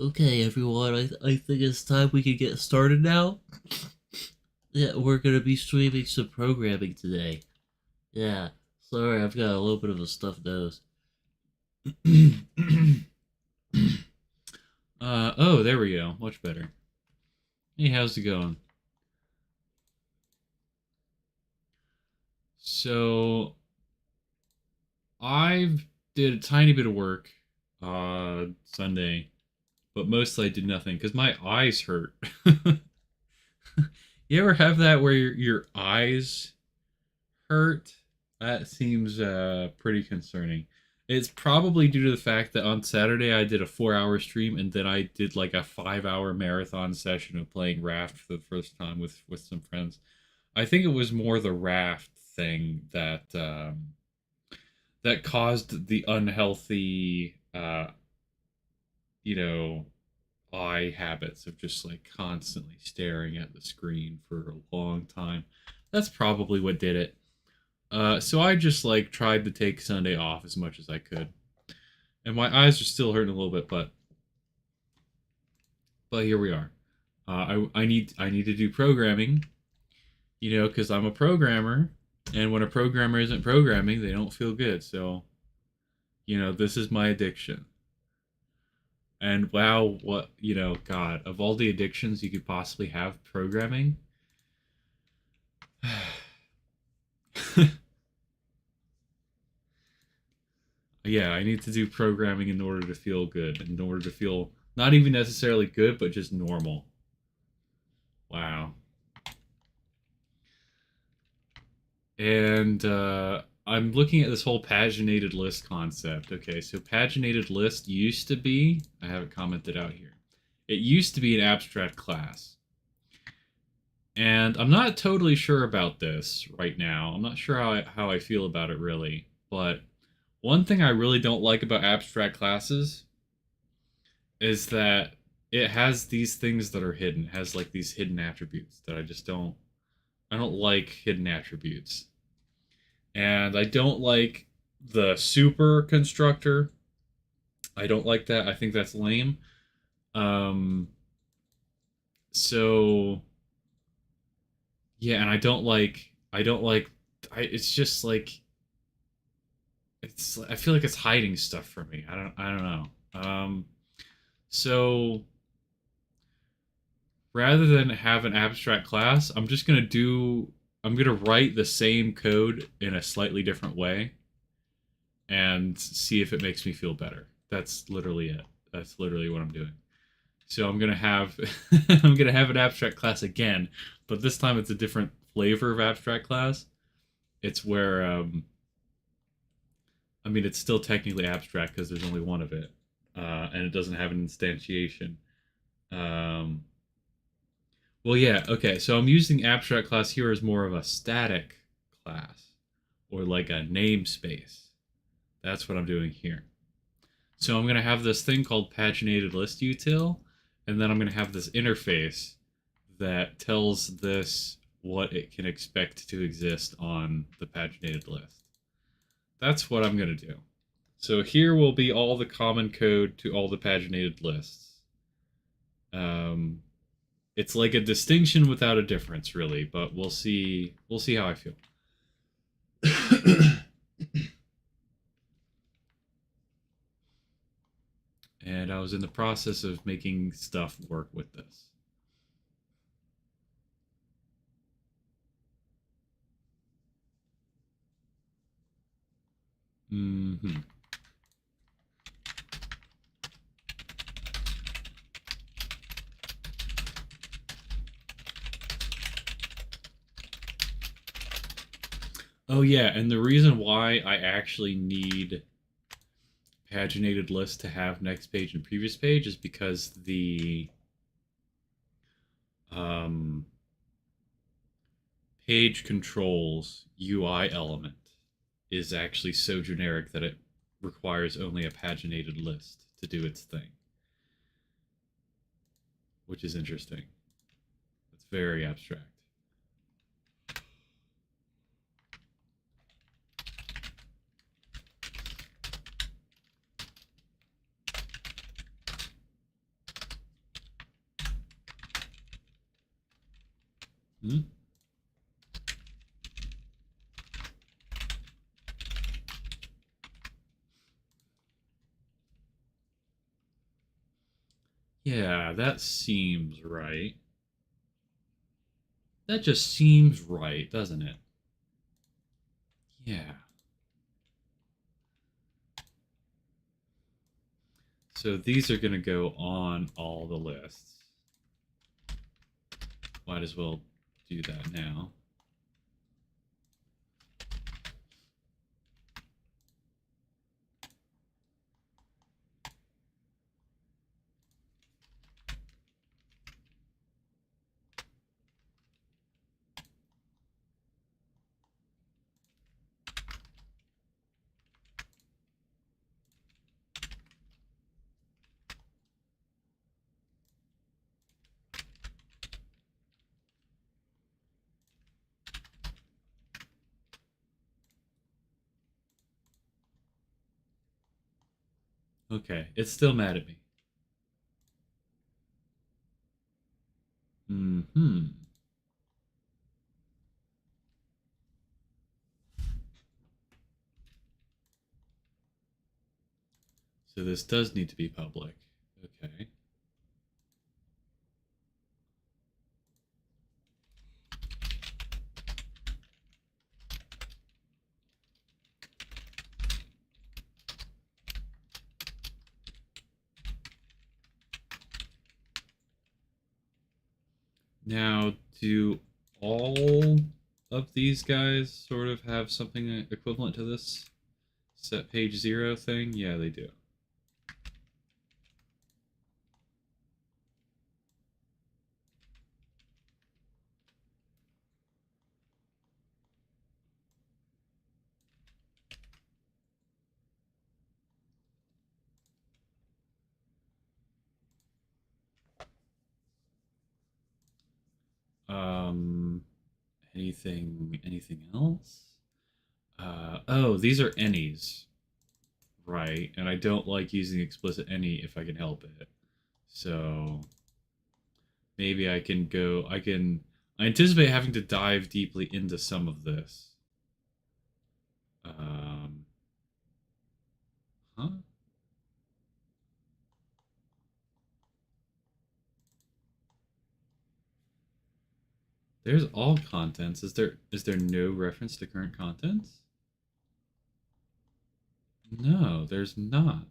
Okay, everyone, I think it's time we can get started now. Yeah, we're gonna be streaming some programming today. Yeah, sorry, I've got a little bit of a stuffed nose. Oh, there we go. Much better. Hey, how's it going? So, I've did a tiny bit of work Sunday, but mostly I did nothing because my eyes hurt. You ever have that where your eyes hurt? That seems pretty concerning. It's probably due to the fact that on Saturday I did a 4 hour stream and then I did like a 5 hour marathon session of playing Raft for the first time with some friends. I think it was more the Raft thing that caused the unhealthy, you know, eye habits of just like constantly staring at the screen for a long time. That's probably what did it. So I just like tried to take Sunday off as much as I could, and my eyes are still hurting a little bit, but here we are. I need to do programming, because I'm a programmer, and when a programmer isn't programming, they don't feel good. So this is my addiction. And wow, what God, of all the addictions you could possibly have, programming. Yeah, I need to do programming in order to feel good, in order to feel not even necessarily good, but just normal. Wow. And I'm looking at this whole paginated list concept. Okay, so paginated list used to be, I have it commented out here. It used to be an abstract class. And I'm not totally sure about this right now. I'm not sure how I feel about it really. But one thing I really don't like about abstract classes is that it has these things that are hidden. It has like these hidden attributes that I don't like hidden attributes. And I don't like the super constructor. I don't like that. I think that's lame. Um so yeah, and I don't like it's just like I feel like it's hiding stuff from me. I don't know. So rather than have an abstract class, I'm gonna write the same code in a slightly different way and see if it makes me feel better. That's literally it. That's literally what I'm doing. So I'm gonna have I'm gonna have an abstract class again, but this time it's a different flavor of abstract class. It's where I mean it's still technically abstract because there's only one of it, and it doesn't have an instantiation. Um, well, yeah, okay. So I'm using abstract class here as more of a static class or like a namespace. That's what I'm doing here. So I'm going to have this thing called paginated list util, and then I'm going to have this interface that tells this what it can expect to exist on the paginated list. That's what I'm going to do. So here will be all the common code to all the paginated lists. Um, it's like a distinction without a difference, really, but we'll see. We'll see how I feel. And I was in the process of making stuff work with this. Hmm. Oh yeah, and the reason why I actually need paginated list to have next page and previous page is because the um, page controls UI element is actually so generic that it requires only a paginated list to do its thing, which is interesting. It's very abstract. Hmm? Yeah, that seems right. That just seems right, doesn't it? Yeah. So these are going to go on all the lists. Might as well do that now. Okay, it's still mad at me. Hmm. So this does need to be public. Okay. Now, do all of these guys sort of have something equivalent to this set page 0 thing? Yeah, they do. Um, anything else? Oh, these are any's, right? And I don't like using explicit any if I can help it. So maybe I can go. I anticipate having to dive deeply into some of this. Um, huh? There's all contents. Is there no reference to current contents? No, there's not.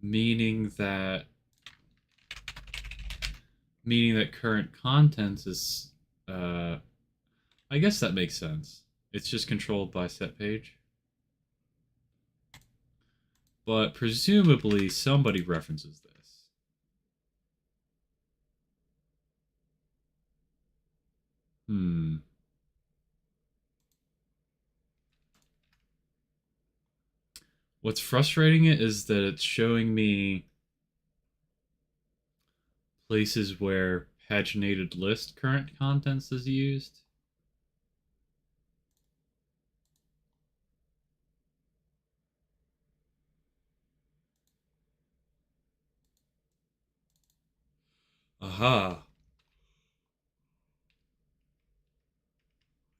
Meaning that current contents is I guess that makes sense. It's just controlled by set page. But presumably somebody references this. Hmm. What's frustrating it is that it's showing me places where paginated list current contents is used. Aha.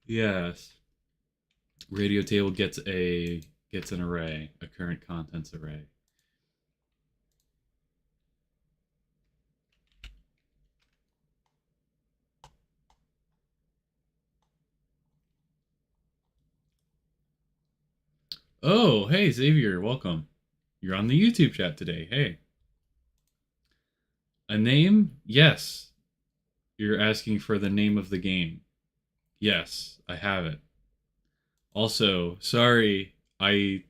Yes. Radio table gets an array, a current contents array. Oh, hey Xavier, welcome. You're on the YouTube chat today. Hey. A name? Yes. You're asking for the name of the game. Yes, I have it. Also, sorry, I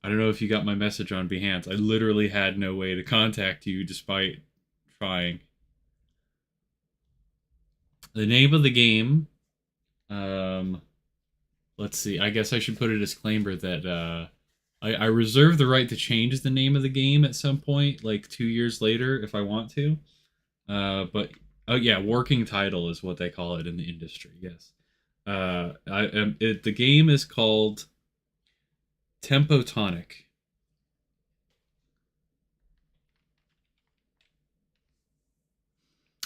don't know if you got my message on Behance. I literally had no way to contact you despite trying. The name of the game, um, let's see. I guess I should put a disclaimer that I reserve the right to change the name of the game at some point, like 2 years later, if I want to. But oh yeah, working title is what they call it in the industry. Yes. The game is called Tempo Tonic.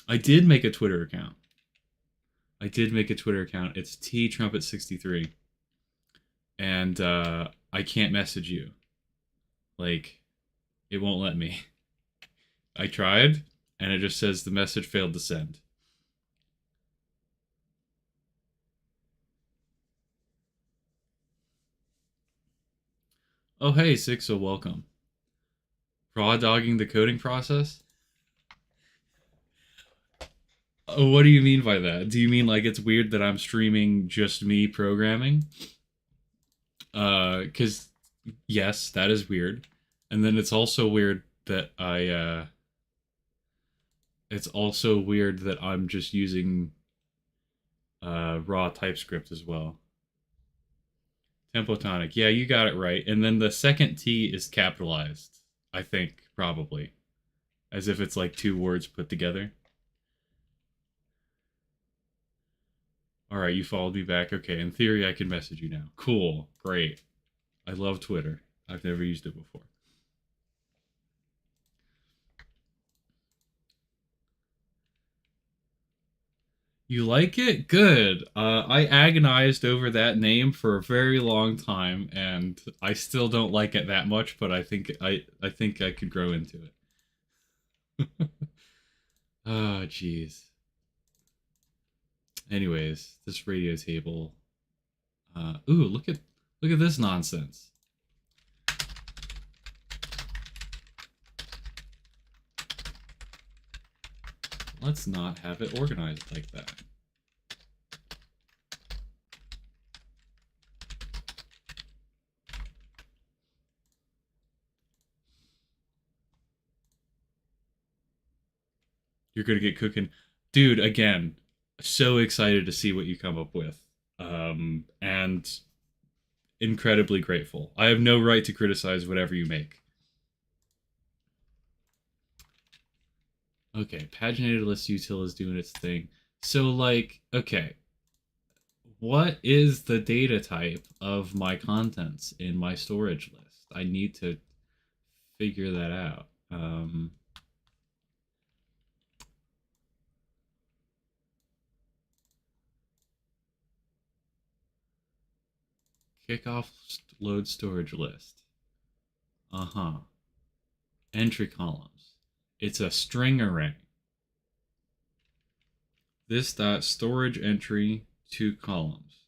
I did make a Twitter account. I did make a Twitter account. It's TTrumpet63. And I can't message you. Like, it won't let me. I tried, and it just says the message failed to send. Oh, hey, Sixo, welcome. Raw dogging the coding process? Oh, what do you mean by that? Do you mean like it's weird that I'm streaming just me programming? Cause yes, that is weird. And then it's also weird that it's also weird that I'm just using raw TypeScript as well. Tempotonic. Yeah, you got it right. And then the second T is capitalized, I think, probably. As if it's like two words put together. Alright, you followed me back. Okay, in theory, I can message you now. Cool. Great. I love Twitter. I've never used it before. You like it? Good. I agonized over that name for a very long time, and I still don't like it that much. But I think I could grow into it. Oh, jeez. Anyways, this radio table. Ooh, look at this nonsense. Let's not have it organized like that. You're gonna get cooking. Dude, again, so excited to see what you come up with. And incredibly grateful. I have no right to criticize whatever you make. Okay, paginated list util is doing its thing. So, like, okay, what is the data type of my contents in my storage list? I need to figure that out. Kickoff load storage list. Uh-huh. Entry columns. It's a string array. This dot storage entry 2 columns.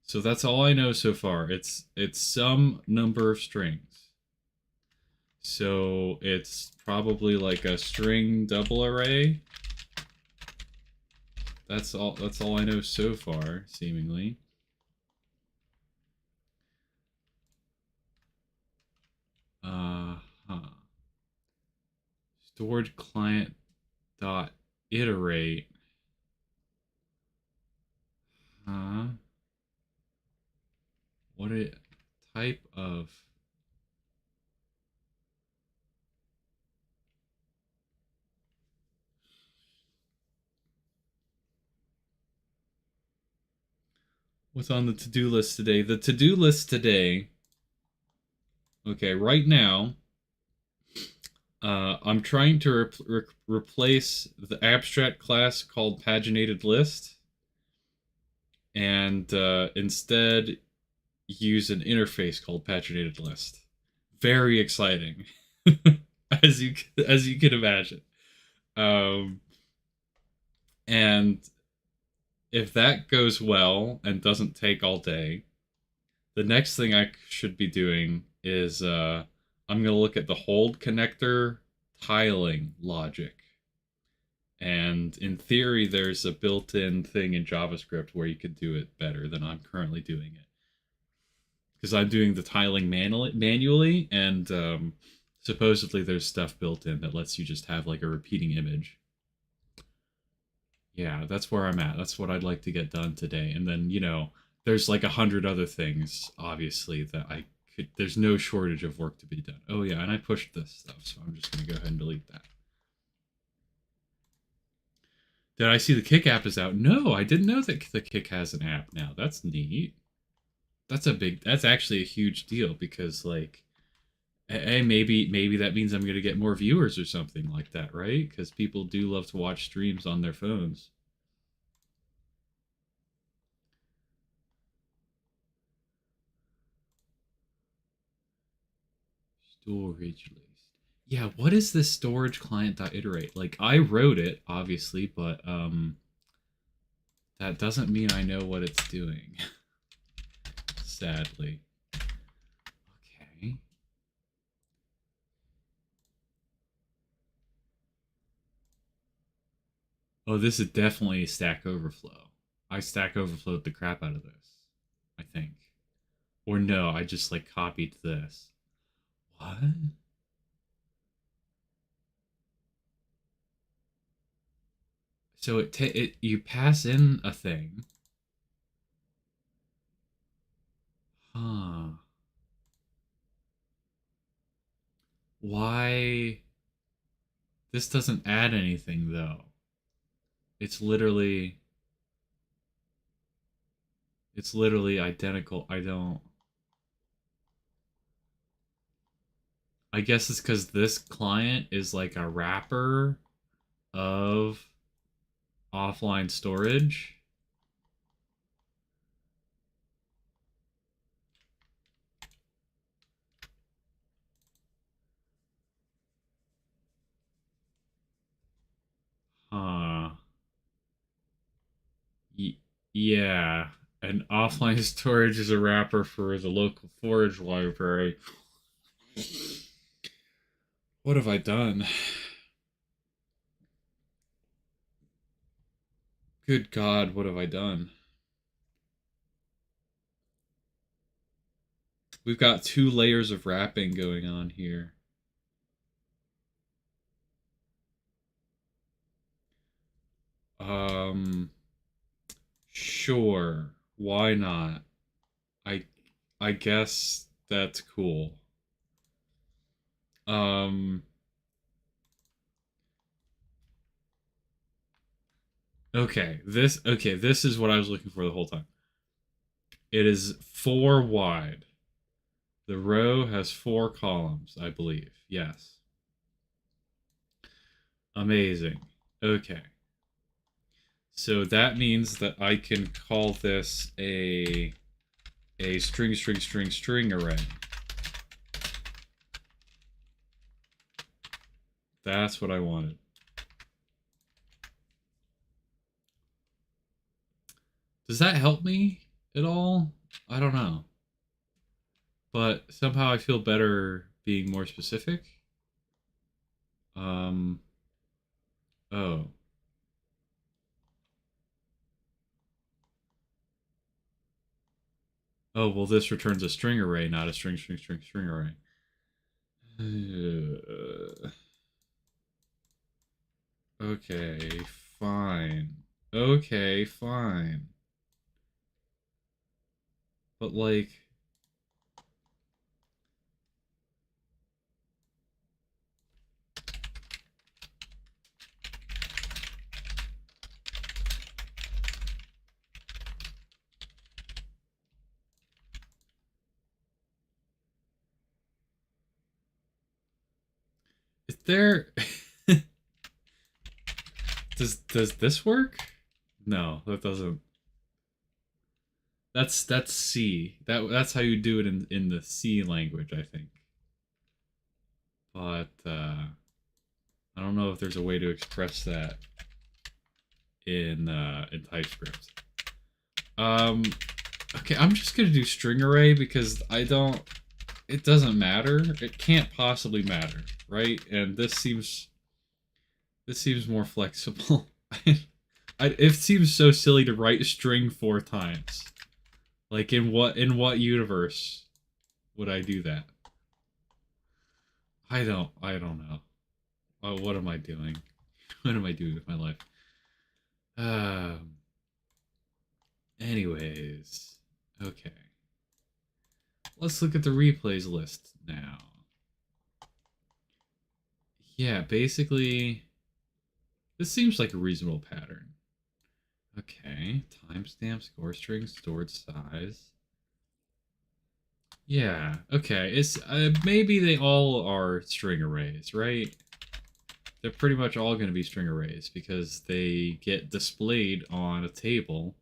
So that's all I know so far. It's some number of strings. So it's probably like a string double array. That's all I know so far, seemingly. Uh-huh. Storage client dot iterate. Huh? What a type of what's on the to-do list today? The to-do list today. Okay, right now, I'm trying to replace the abstract class called paginated list, and instead use an interface called paginated list. Very exciting, as you can imagine. Um, and if that goes well and doesn't take all day, the next thing I should be doing is I'm going to look at the hold connector tiling logic. And in theory, there's a built-in thing in JavaScript where you could do it better than I'm currently doing it. Because I'm doing the tiling manually, and supposedly there's stuff built in that lets you just have like a repeating image. Yeah, that's where I'm at. That's what I'd like to get done today. And then, there's like 100 other things, obviously, that I could. There's no shortage of work to be done. Oh, yeah, and I pushed this stuff, so I'm just going to go ahead and delete that. Did I see the Kick app is out? No, I didn't know that the Kick has an app now. That's neat. That's actually a huge deal because, like, hey, maybe that means I'm going to get more viewers or something like that, right? Because people do love to watch streams on their phones. Storage list. Yeah, what is this storage client.iterate? Like, I wrote it, obviously, but that doesn't mean I know what it's doing. Sadly. Okay. Oh, this is definitely Stack Overflow. I Stack Overflowed the crap out of this, I think. Or no, I just like copied this. What? So it you pass in a thing. Huh. Why? This doesn't add anything though. It's literally it's literally identical. I guess it's because this client is like a wrapper of offline storage. Huh. Yeah. And offline storage is a wrapper for the local forage library. What have I done? Good God, what have I done? We've got 2 layers of wrapping going on here. Um, sure. Why not? I I guess that's cool. Um, okay, this is what I was looking for the whole time. It is 4 wide. The row has 4 columns, I believe. Yes. Amazing. Okay. So that means that I can call this a string array. That's what I wanted. Does that help me at all? I don't know. But somehow I feel better being more specific. Um, oh. Oh, well, this returns a string array, not a string array. Okay, fine. Okay, fine. But, like... Is there... does this work? No, that doesn't. That's C. That's how you do it in the C language, I think. But I don't know if there's a way to express that in TypeScript. Okay, I'm just gonna do string array because I don't. It doesn't matter. It can't possibly matter, right? And this seems more flexible. It seems so silly to write string 4 times. Like in what universe would I do that? I don't know. Oh, what am I doing? What am I doing with my life? Um. Anyways, okay. Let's look at the replays list now. Yeah, basically, this seems like a reasonable pattern. Okay, timestamp, score string, stored size. Yeah, okay. It's maybe they all are string arrays, right? They're pretty much all going to be string arrays because they get displayed on a table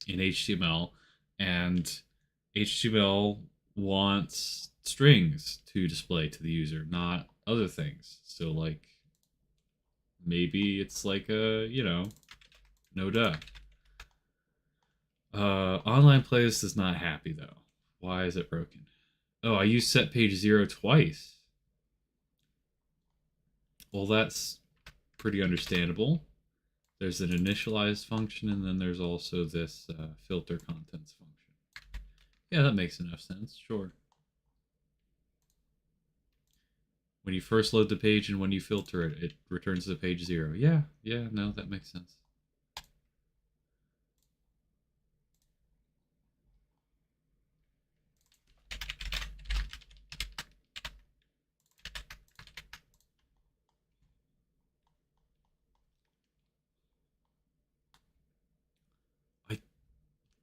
in HTML, and HTML wants strings to display to the user, not other things. So like maybe it's like a, no duh. Online playlist is not happy though. Why is it broken? Oh, I used set page 0 twice. Well, that's pretty understandable. There's an initialized function, and then there's also this filter contents function. Yeah, that makes enough sense, sure. When you first load the page and when you filter it, it returns the page 0. Yeah, no, that makes sense. I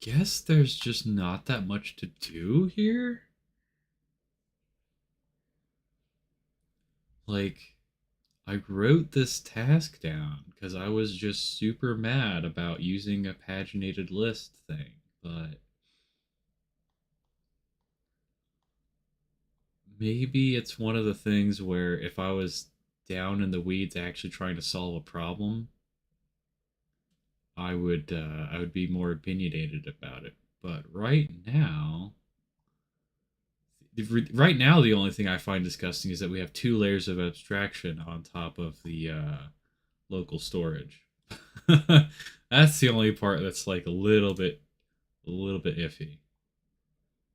guess there's just not that much to do here. Like, I wrote this task down because I was just super mad about using a paginated list thing, but maybe it's one of the things where if I was down in the weeds actually trying to solve a problem, I would be more opinionated about it. But right now the only thing I find disgusting is that we have two layers of abstraction on top of the local storage. That's the only part that's like a little bit iffy.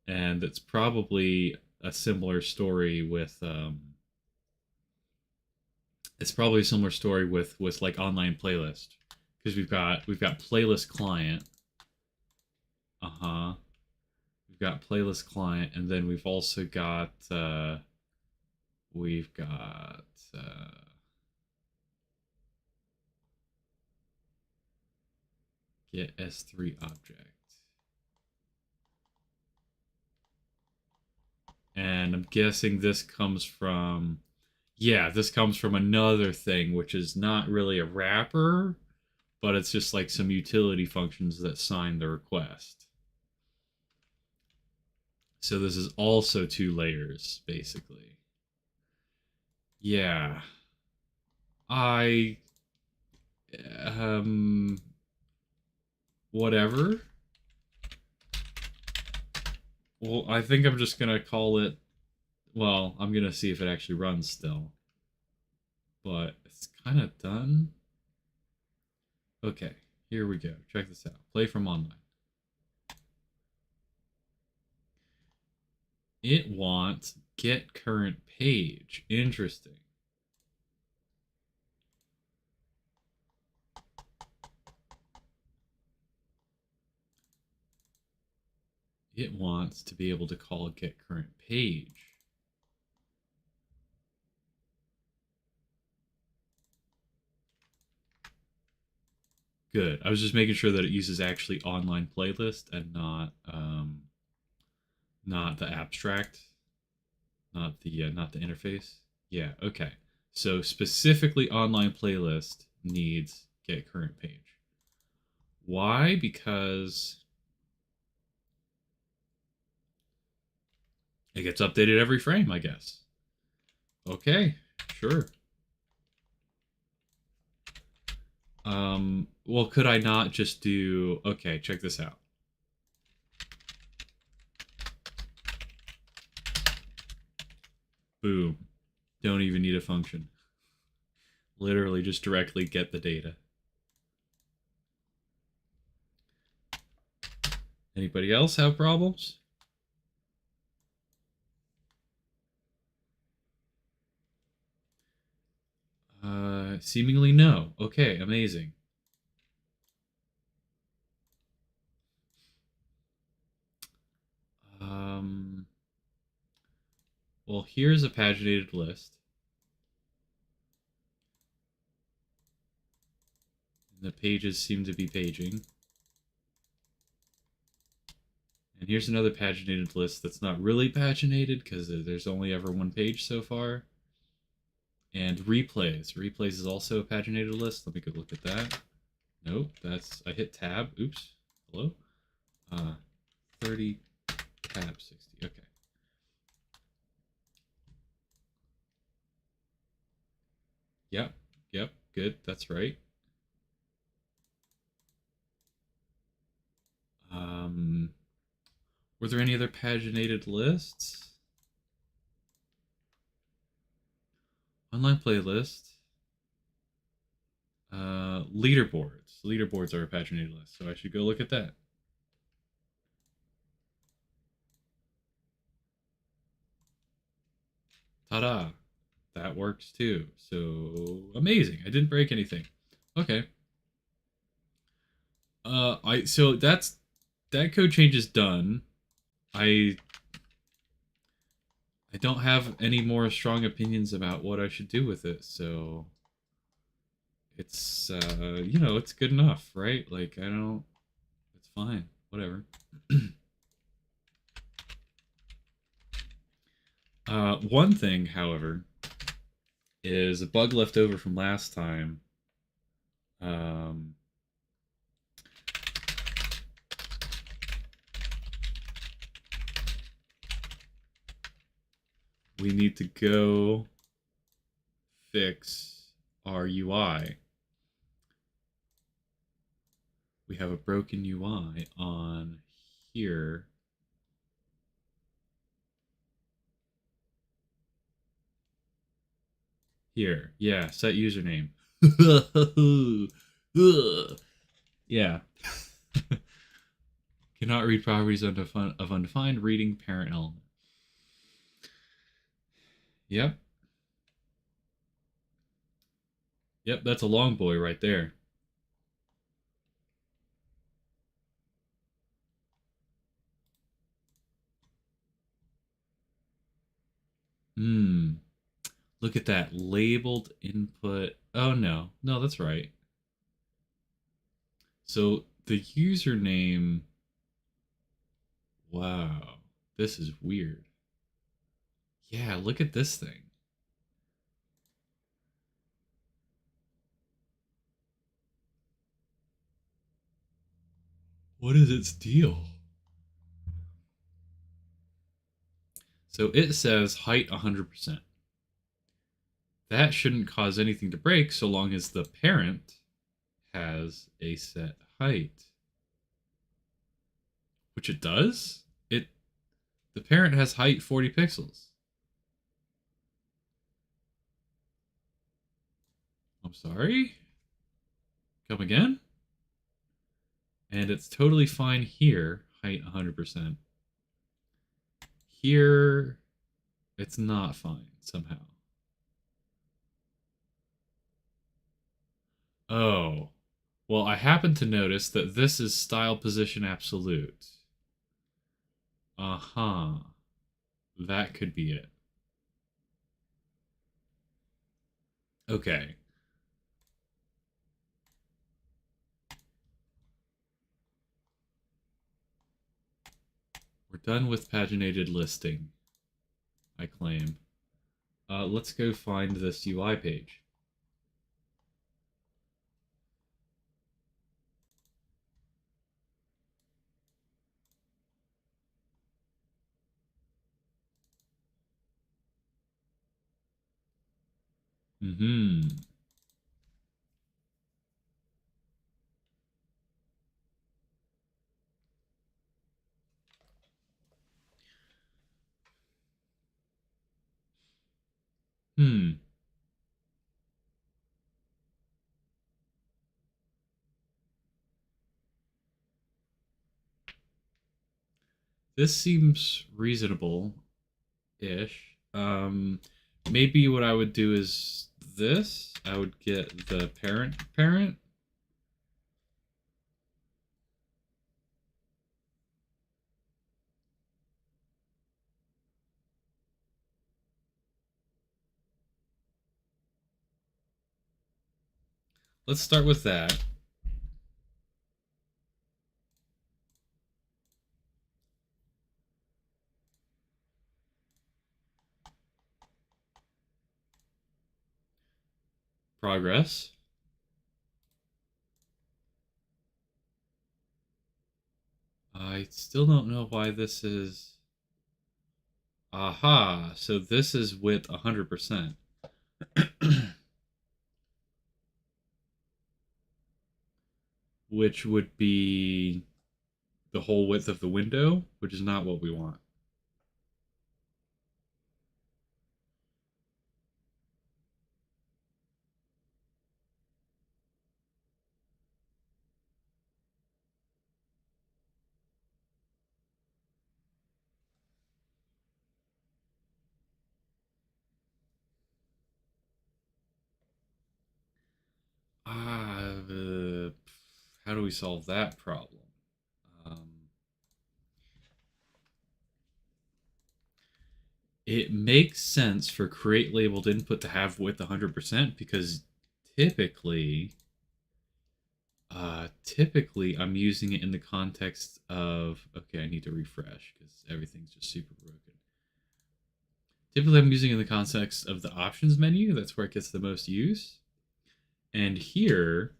And it's probably a similar story with it's probably a similar story with like online playlist, because we've got playlist client. Uh-huh. We've got playlist client, and then we've got get S3 object. And I'm guessing this comes from another thing, which is not really a wrapper, but it's just like some utility functions that sign the request. So this is also two layers, basically. Yeah. I um whatever. Well, I think I'm just gonna call it. Well, I'm gonna see if it actually runs still. But it's kind of done. Okay, here we go. Check this out. Play from online. It wants get current page. Interesting. It wants to be able to call get current page. Good. I was just making sure that it uses actually online playlist and not the abstract, not the interface. Yeah. Okay. So specifically, online playlist needs get current page. Why? Because it gets updated every frame, I guess. Okay. Sure. Well, could I not just do... Okay, check this out. Boom. Don't even need a function. Literally just directly get the data. Anybody else have problems? Seemingly no. Okay, amazing. Well, here's a paginated list. The pages seem to be paging. And here's another paginated list that's not really paginated because there's only ever one page so far. And replays. Replays is also a paginated list. Let me go look at that. Nope, I hit tab. Oops. Hello? 30 tab 60. Okay. Yep. Yep. Good. That's right. Um, were there any other paginated lists? Online playlist. Leaderboards. Leaderboards are a paginated list, so I should go look at that. Ta-da! That works too. So amazing. I didn't break anything. Okay. I so that code change is done. I I don't have any more strong opinions about what I should do with it, so it's it's good enough, right? Like I don't it's fine. Whatever. One thing, however, is a bug left over from last time. Um, we need to go fix our UI. We have a broken UI on here. Here, yeah, set username. Yeah. Cannot read properties of undefined reading parent element. Yep. Yep, that's a long boy right there. Hmm. Look at that labeled input. Oh no. No, that's right. So the username. Wow. This is weird. Yeah, look at this thing. What is its deal? So it says height 100%. That shouldn't cause anything to break so long as the parent has a set height. Which it does? The parent has height 40 pixels. I'm sorry? Come again? And it's totally fine here, height 100%. Here, it's not fine somehow. Oh. Well, I happen to notice that this is style position absolute. Uh-huh. That could be it. Okay. We're done with paginated listing, I claim. Let's go find this UI page. Mm-hmm. Hmm. This seems reasonable-ish. Maybe what I would do is this. I would get the parent. Let's start with that. Progress. I still don't know why this is... Aha, so this is with 100%. which would be the whole width of the window, which is not what we want. Uh, how do we solve that problem? Um, it makes sense for create labeled input to have width 100% because typically, typically I'm using it in the context of, okay, I need to refresh because everything's just super broken. Typically I'm using it in the context of the options menu. That's where it gets the most use. And here,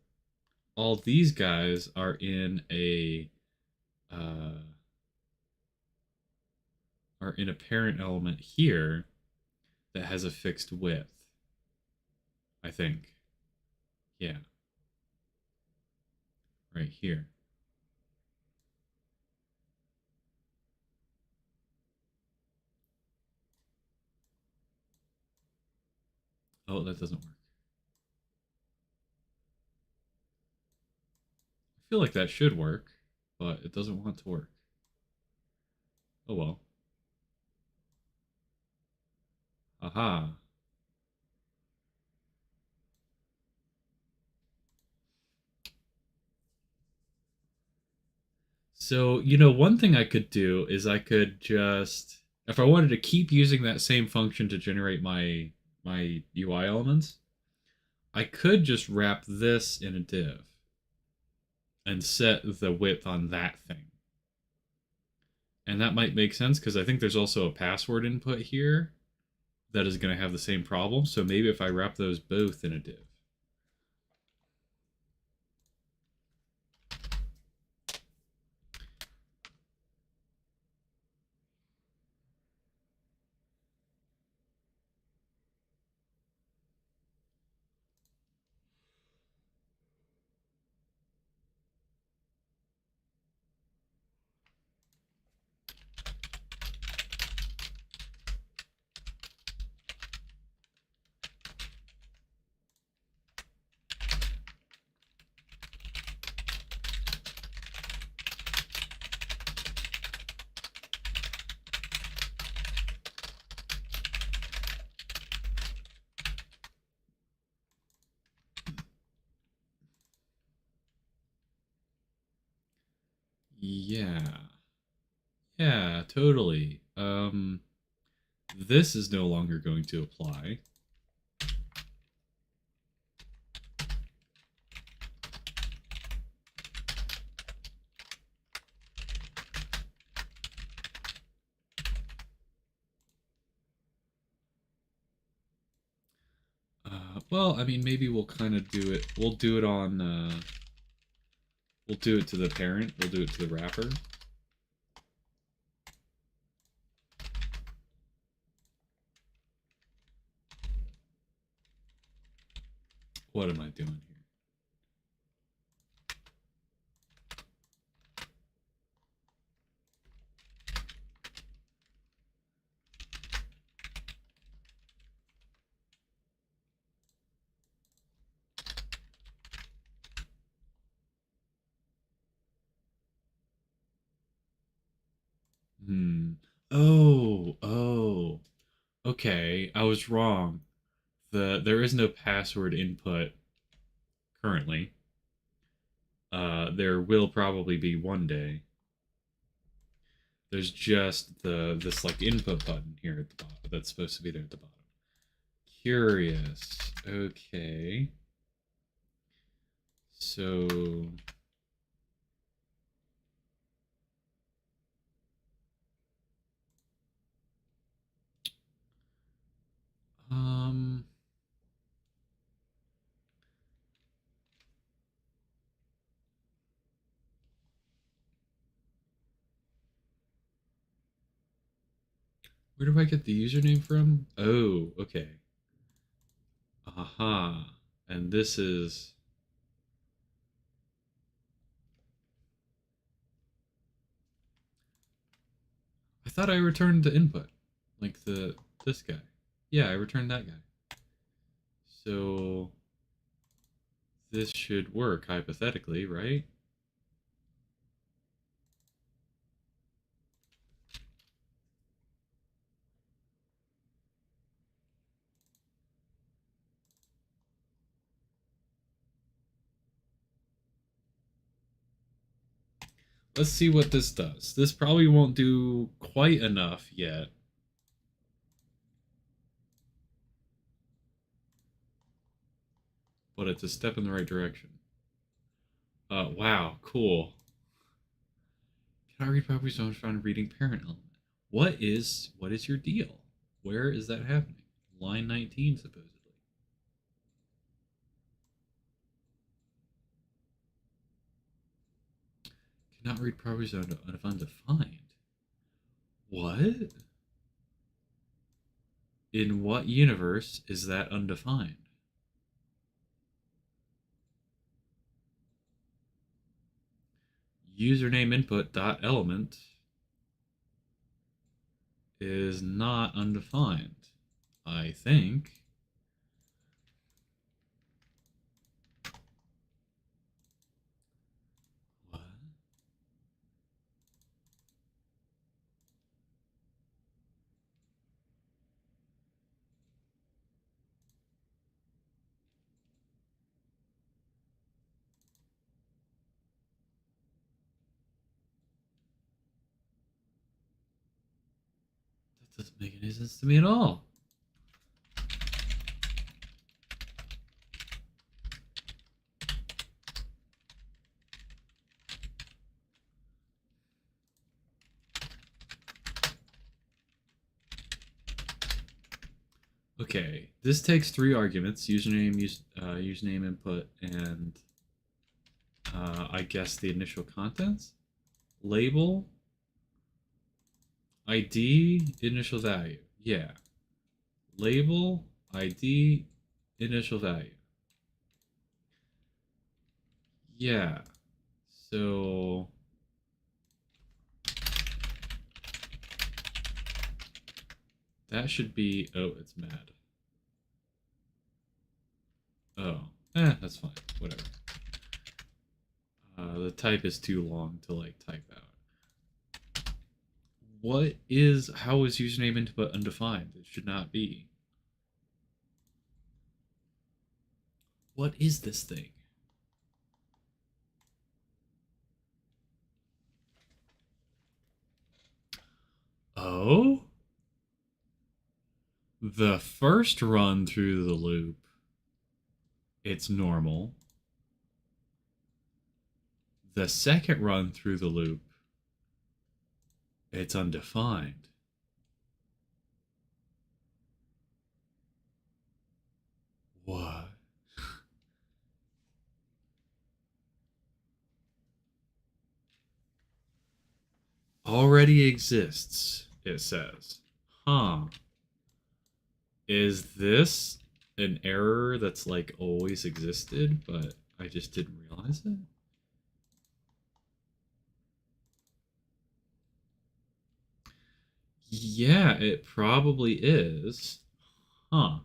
all these guys are in a uh, parent element here that has a fixed width. I think. Yeah. Right here. Oh, that doesn't work. I feel like that should work, but it doesn't want to work. Oh well. Aha. So, one thing I could do is I could just, if I wanted to keep using that same function to generate my UI elements, I could just wrap this in a div and set the width on that thing. And that might make sense because I think there's also a password input here that is going to have the same problem. So maybe if I wrap those both in a div. Yeah. Yeah, totally. This is no longer going to apply. Well, I mean, maybe we'll kind of do it. We'll do it on. We'll do it to the parent. We'll do it to the wrapper. What am I doing here? Hmm. Oh. Okay, I was wrong. There is no password input currently. There will probably be one day. There's just this like input button here at the bottom that's supposed to be there at the bottom. Curious. Okay. So um where do I get the username from? Oh, okay. Aha. And this is thought I returned the input, like this guy. Yeah, I returned that guy. So this should work hypothetically, right? Let's see what this does. This probably won't do quite enough yet. But it's a step in the right direction. Wow, cool. Can I read properties? So I'm trying reading parent element. What is your deal? Where is that happening? Line 19, supposedly. Cannot read properties of undefined. What? In what universe is that undefined? Username input dot element is not undefined, I think. What? That doesn't make any sense to me at all. Okay, this takes 3 arguments: username input, and I guess the initial contents, label, ID, initial value. Yeah, label, ID, initial value. Yeah, so that should be. Oh, it's mad. Oh, that's fine. Whatever. The type is too long to like type out. How is username input undefined? It should not be. What is this thing? Oh? The first run through the loop, it's normal. The second run through the loop, it's undefined. What? Already exists, it says. Huh. Is this an error that's like always existed, but I just didn't realize it? Yeah, it probably is. Huh.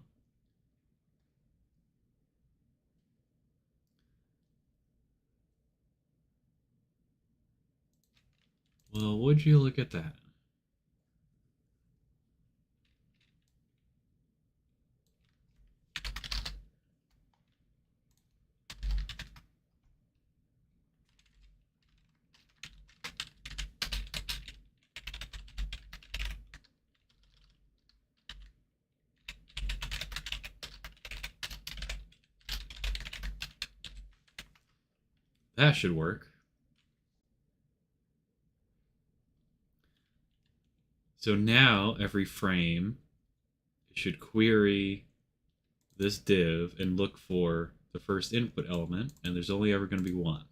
Well, would you look at that? That should work. So now every frame should query this div and look for the first input element, and there's only ever going to be one.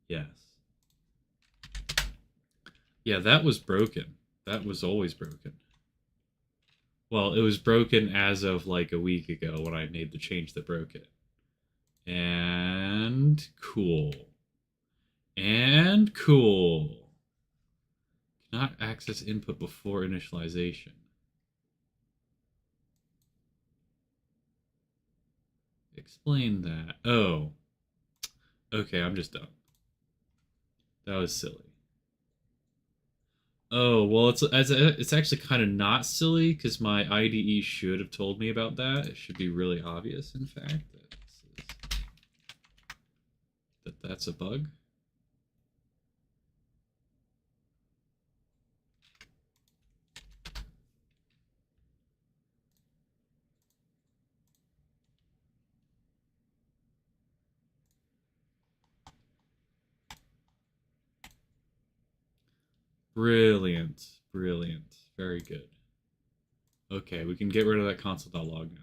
Yes. Yeah, that was broken. That was always broken. Well, it was broken as of like a week ago when I made the change that broke it. And cool. And cool. Not access input before initialization. Explain that. Oh. Okay, I'm just dumb. That was silly. Oh, well, it's actually kind of not silly because my IDE should have told me about that. It should be really obvious, in fact, that that's a bug. Brilliant. Brilliant. Very good. Okay, we can get rid of that console.log now.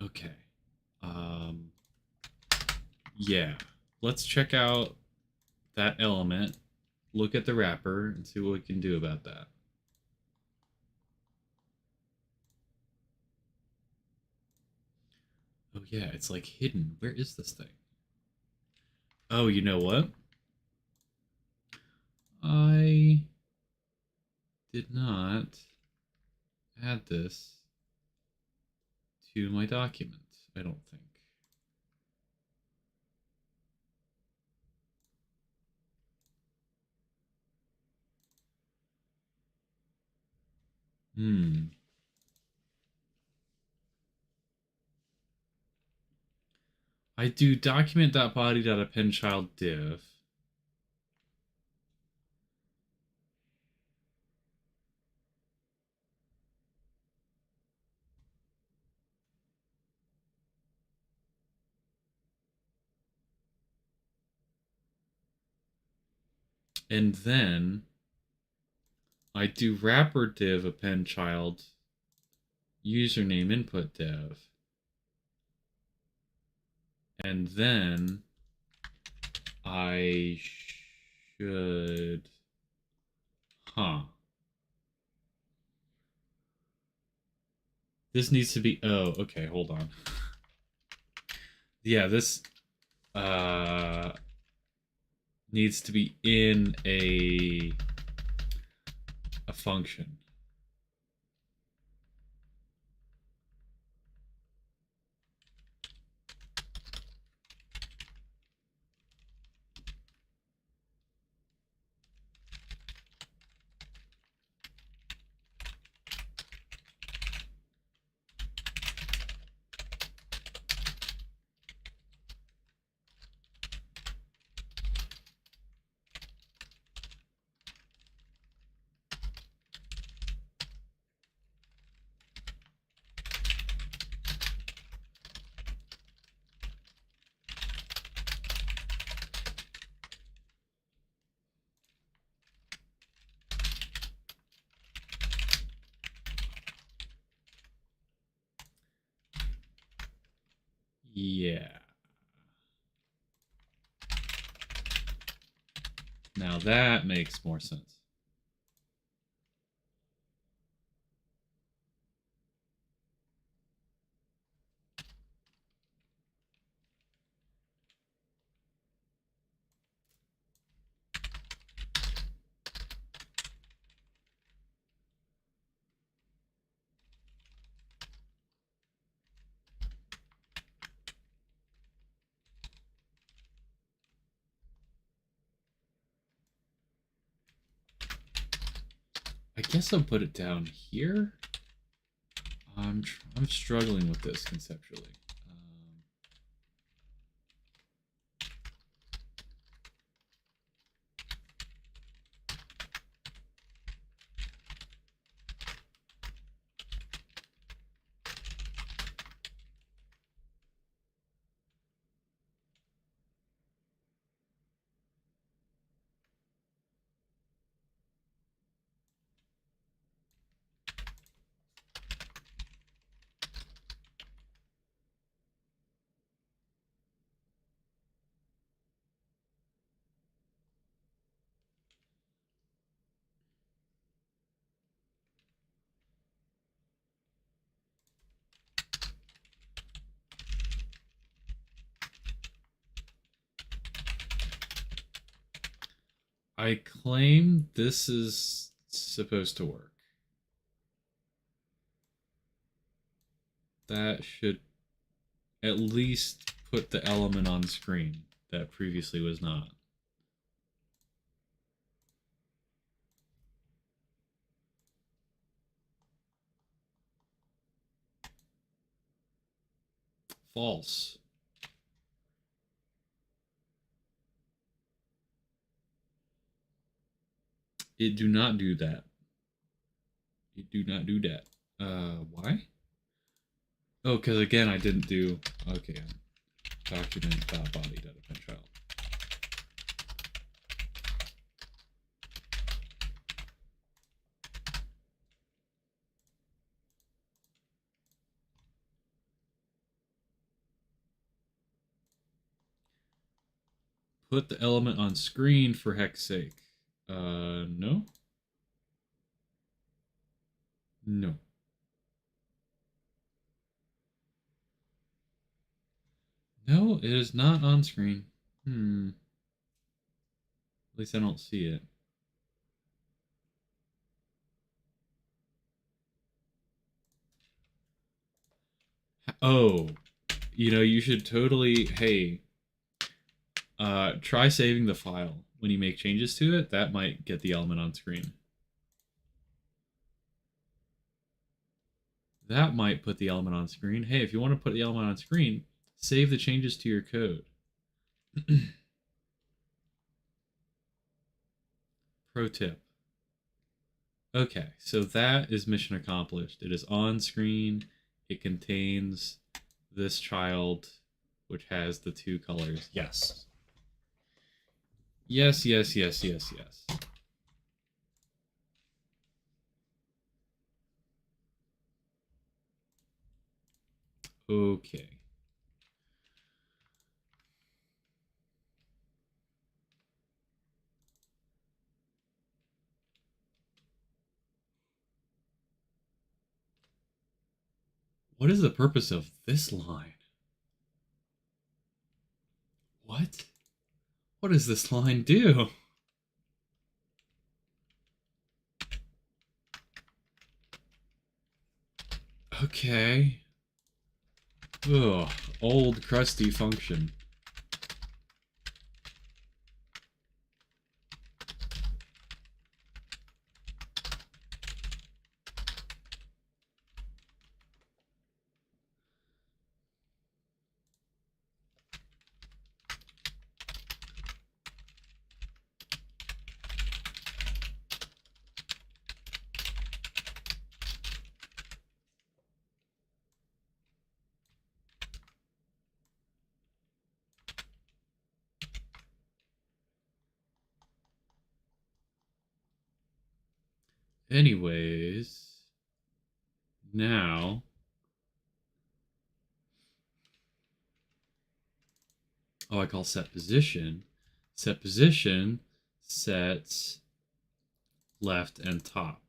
Okay. Um, yeah. Let's check out that element, look at the wrapper, and see what we can do about that. Oh yeah, it's like hidden. Where is this thing? Oh, you know what? I did not add this to my document, I don't think. Hmm. I do document.body.appendChild div. And then I do wrapper div append child username input dev. And then I should, huh. This needs to be, oh, okay, hold on. Yeah, this needs to be in a function. Yeah. Now that makes more sense. I guess I'll put it down here. I'm struggling with this conceptually. I claim this is supposed to work. That should at least put the element on screen that previously was not. False. It do not do that. It do not do that. Why? Oh, because again, I didn't do... Okay. Document.body.append child. Put the element on screen for heck's sake. No? No. No, it is not on screen. At least I don't see it. Oh, you should totally, hey, try saving the file when you make changes to it. That might get the element on screen. That might put the element on screen. Hey, if you want to put the element on screen, save the changes to your code. Pro tip. Okay, so that is mission accomplished. It is on screen. It contains this child, which has the two colors. Yes. Yes, yes, yes, yes, yes. Okay. What is the purpose of this line? What? What does this line do? Okay. Ugh, old crusty function. Anyways, now... Oh, I call set position. Set position sets left and top.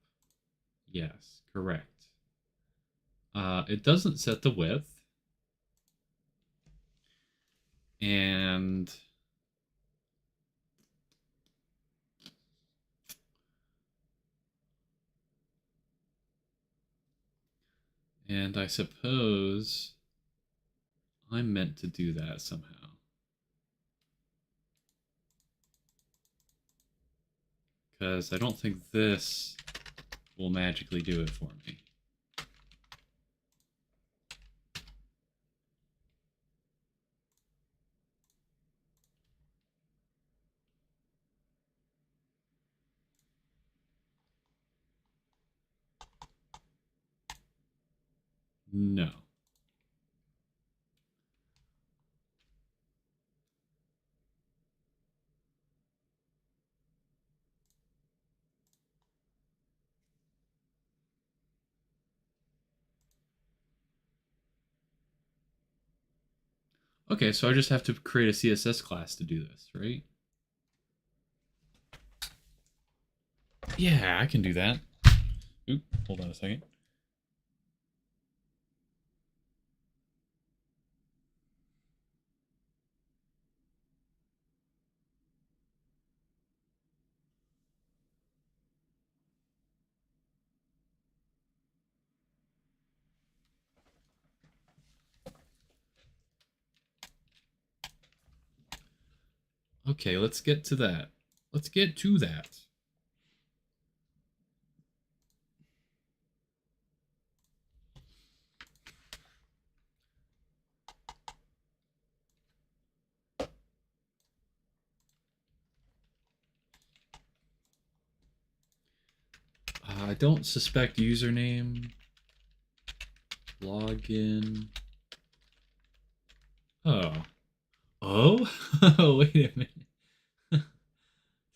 Yes, correct. It doesn't set the width. And I suppose I'm meant to do that somehow. Because I don't think this will magically do it for me. No. Okay, so I just have to create a CSS class to do this, right? Yeah, I can do that. Oop, hold on a second. Okay, let's get to that. Let's get to that. I don't suspect username. Login. Oh. Oh? Wait a minute.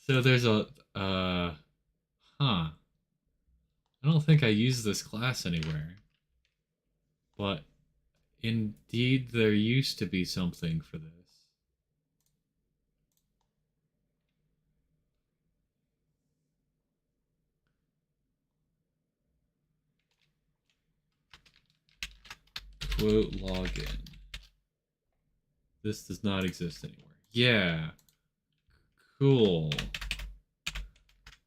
So there's a huh. I don't think I use this class anywhere. But indeed there used to be something for this. Quote login. This does not exist anymore. Yeah. Cool.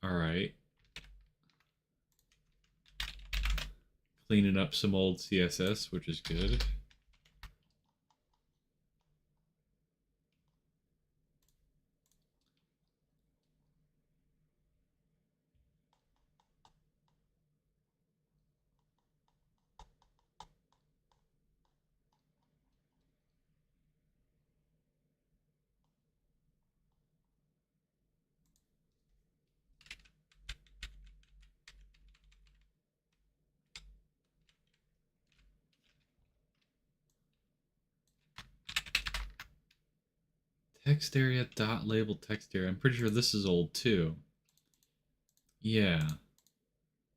Alright. Cleaning up some old CSS, which is good. Text area dot label text area. I'm pretty sure this is old too. Yeah.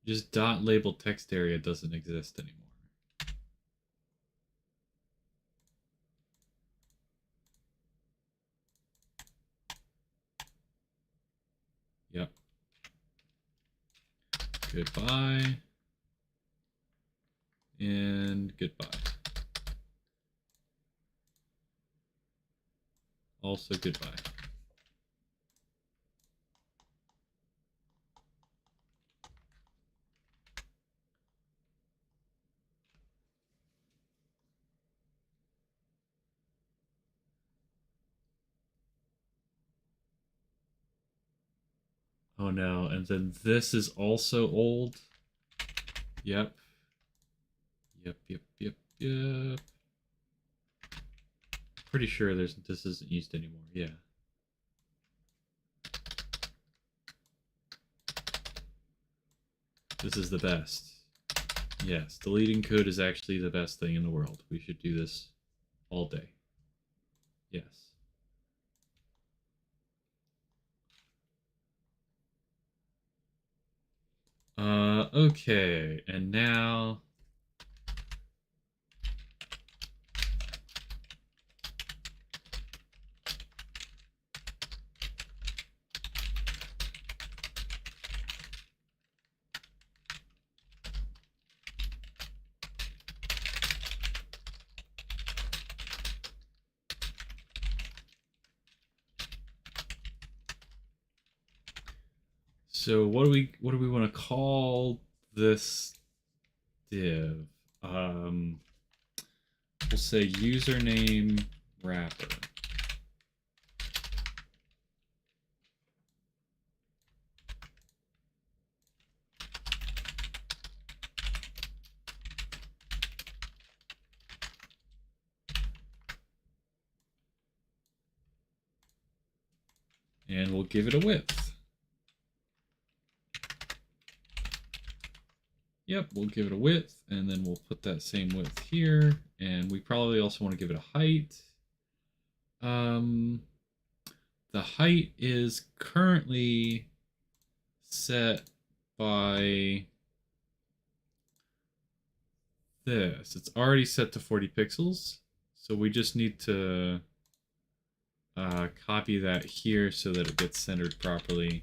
Just dot label text area doesn't exist anymore. Yep. Goodbye. And goodbye. Also goodbye. Oh no, and then this is also old. Yep. Yep. Pretty sure this isn't used anymore. Yeah. This is the best. Yes, deleting code is actually the best thing in the world. We should do this all day. Yes. Okay, and now so what do we want to call this div? We'll say username wrapper. And we'll give it a width. Yep, we'll give it a width, and then we'll put that same width here, and we probably also want to give it a height. The height is currently set by this. It's already set to 40 pixels, so we just need to copy that here so that it gets centered properly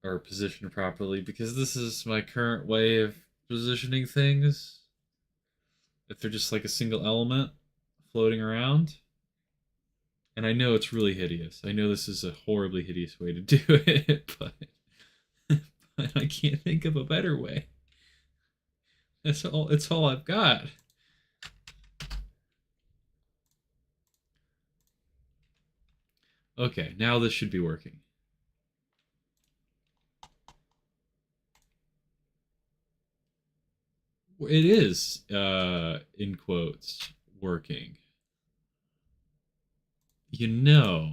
or positioned properly, because this is my current way of positioning things. If they're just like a single element floating around. And I know it's really hideous. I know this is a horribly hideous way to do it, but I can't think of a better way. It's all I've got. Okay, now this should be working. It is, in quotes, working. You know,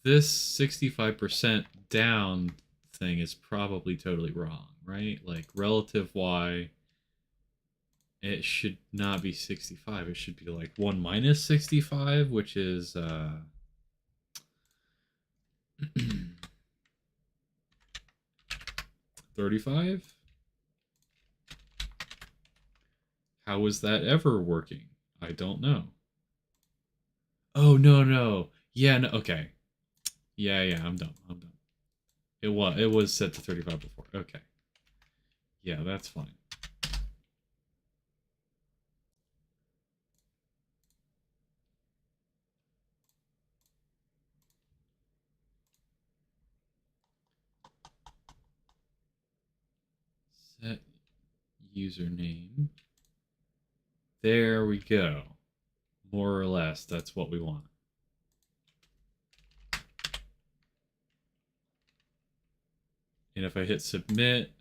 this 65% down thing is probably totally wrong, right? Like relative y, it should not be 65. It should be like 1 minus 65, which is 35. How is that ever working? I don't know. Oh, no, no. Yeah, no, okay. Yeah, yeah, I'm dumb. I'm dumb. It was set to 35 before. Okay. Yeah, that's fine. Set username. There we go. More or less, that's what we want. And if I hit submit,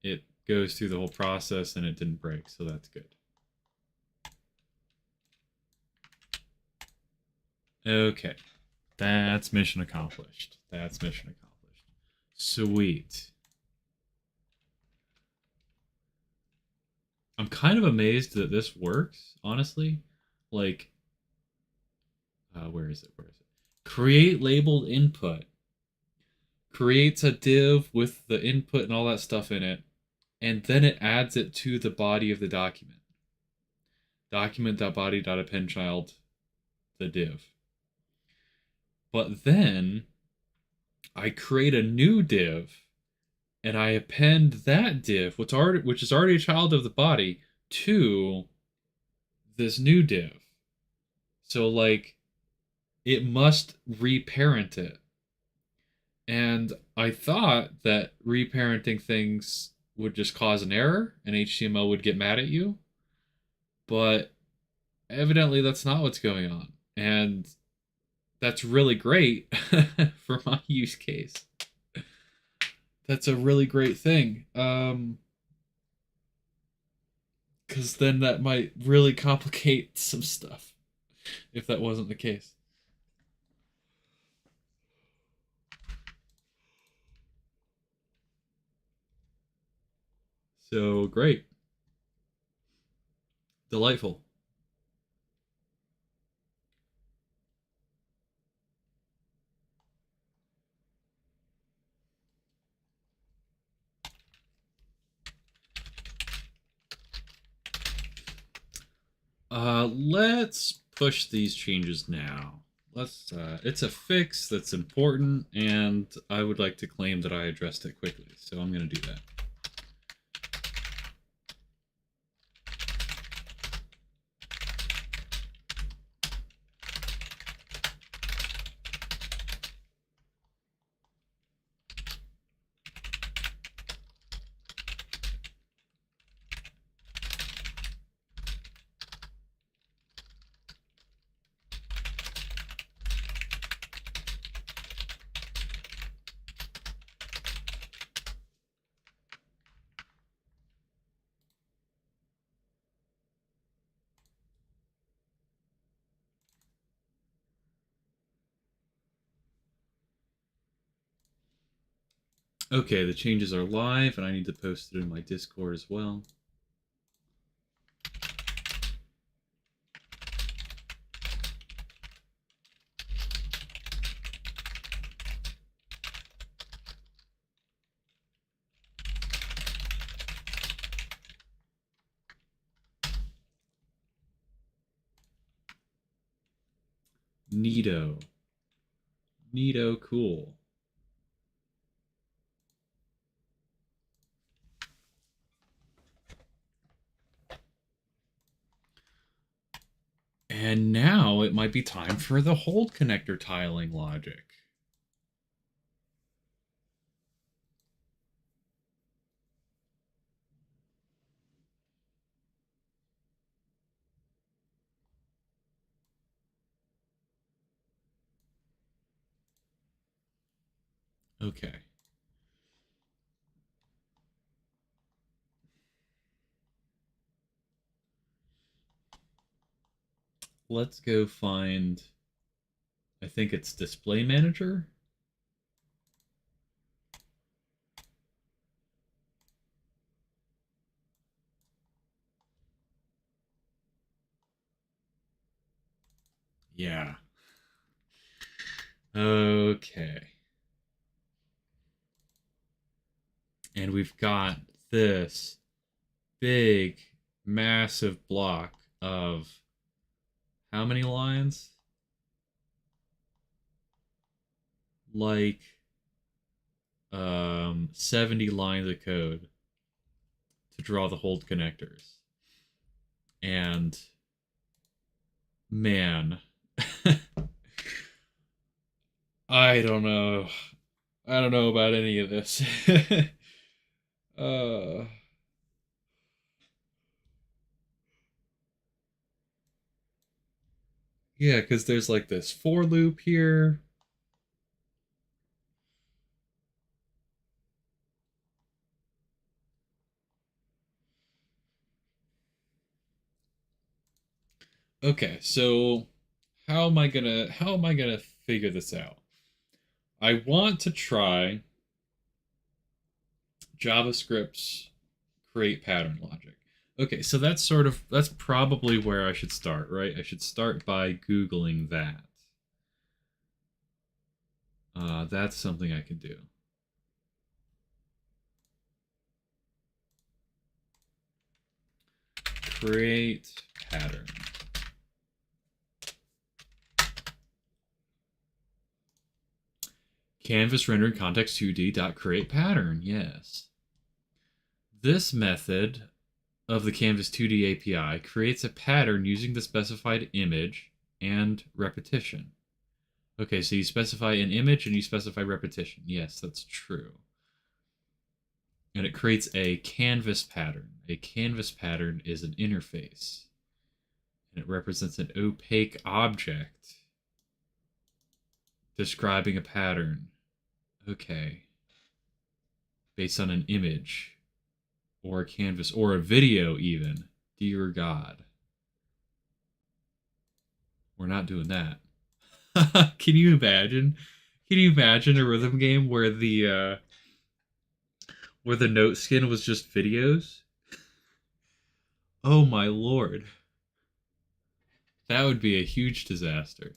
it goes through the whole process and it didn't break, so that's good. Okay. That's mission accomplished. That's mission accomplished. Sweet. I'm kind of amazed that this works, honestly. Like, where is it? Where is it? Create labeled input. Creates a div with the input and all that stuff in it, and then it adds it to the body of the document. Document.body.appendChild, the div. But then I create a new div and I append that div, which is already a child of the body, to this new div. So like it must reparent it. And I thought that reparenting things would just cause an error and HTML would get mad at you, but evidently that's not what's going on. And that's really great for my use case. That's a really great thing. Because then that might really complicate some stuff if that wasn't the case. So great. Delightful. Let's push these changes now. It's a fix that's important, and I would like to claim that I addressed it quickly, so I'm going to do that. Okay, the changes are live, and I need to post it in my Discord as well. Neato. Neato, cool. And now it might be time for the hold connector tiling logic. Okay. Let's go find, I think it's display manager. Yeah. Okay. And we've got this big, massive block of how many lines? Like 70 lines of code to draw the hold connectors. And man, I don't know. I don't know about any of this. uh yeah, because there's like this for loop here. Okay, so how am I gonna figure this out? I want to try JavaScript's create pattern logic. Okay, so that's probably where I should start, right? I should start by Googling that. That's something I can do. Create pattern. Canvas rendered context 2D dot create pattern. Yes. This method of the Canvas 2D API creates a pattern using the specified image and repetition. Okay, so you specify an image and you specify repetition. Yes, that's true. And it creates a canvas pattern. A canvas pattern is an interface, and it represents an opaque object describing a pattern. Okay. Based on an image or a canvas or a video, even. Dear God. We're not doing that. Can you imagine? Can you imagine a rhythm game where the note skin was just videos? Oh my lord. That would be a huge disaster.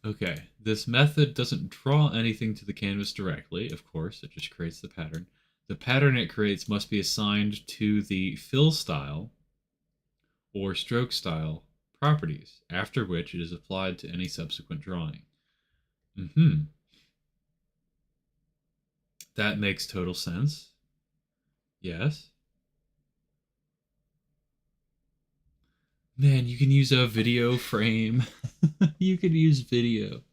Okay, this method doesn't draw anything to the canvas directly, of course, it just creates the pattern. The pattern it creates must be assigned to the fill style or stroke style properties, after which it is applied to any subsequent drawing. Mm-hmm. That makes total sense. Yes. Man, you can use a video frame. You can use video.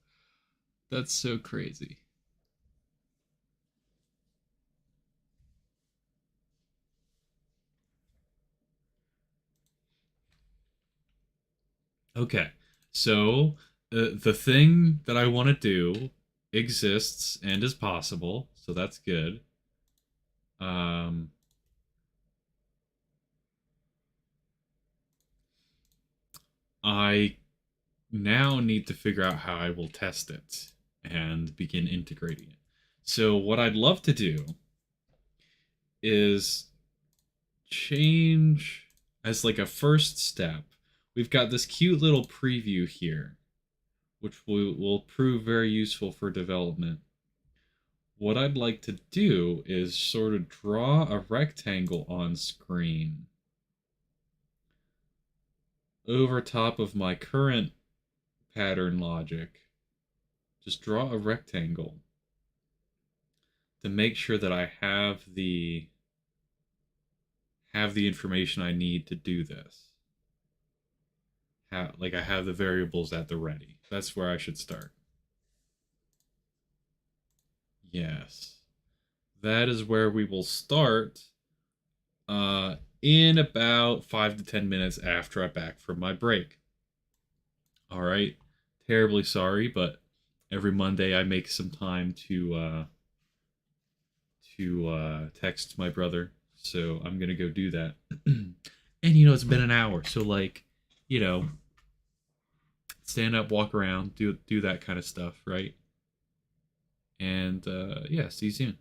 That's so crazy. Okay, so the thing that I want to do exists and is possible, so that's good. Um, I now need to figure out how I will test it and begin integrating it. So what I'd love to do is change as like a first step. We've got this cute little preview here, which will prove very useful for development. What I'd like to do is sort of draw a rectangle on screen over top of my current pattern logic. Just draw a rectangle to make sure that I have the information I need to do this. Like I have the variables at the ready. That's where I should start. Yes. That is where we will start in about 5 to 10 minutes after I'm back from my break. All right. Terribly sorry, but every Monday I make some time to text my brother. So I'm gonna go do that. And it's been an hour, so like, you know, stand up, walk around, do that kind of stuff, right? And yeah, see you soon.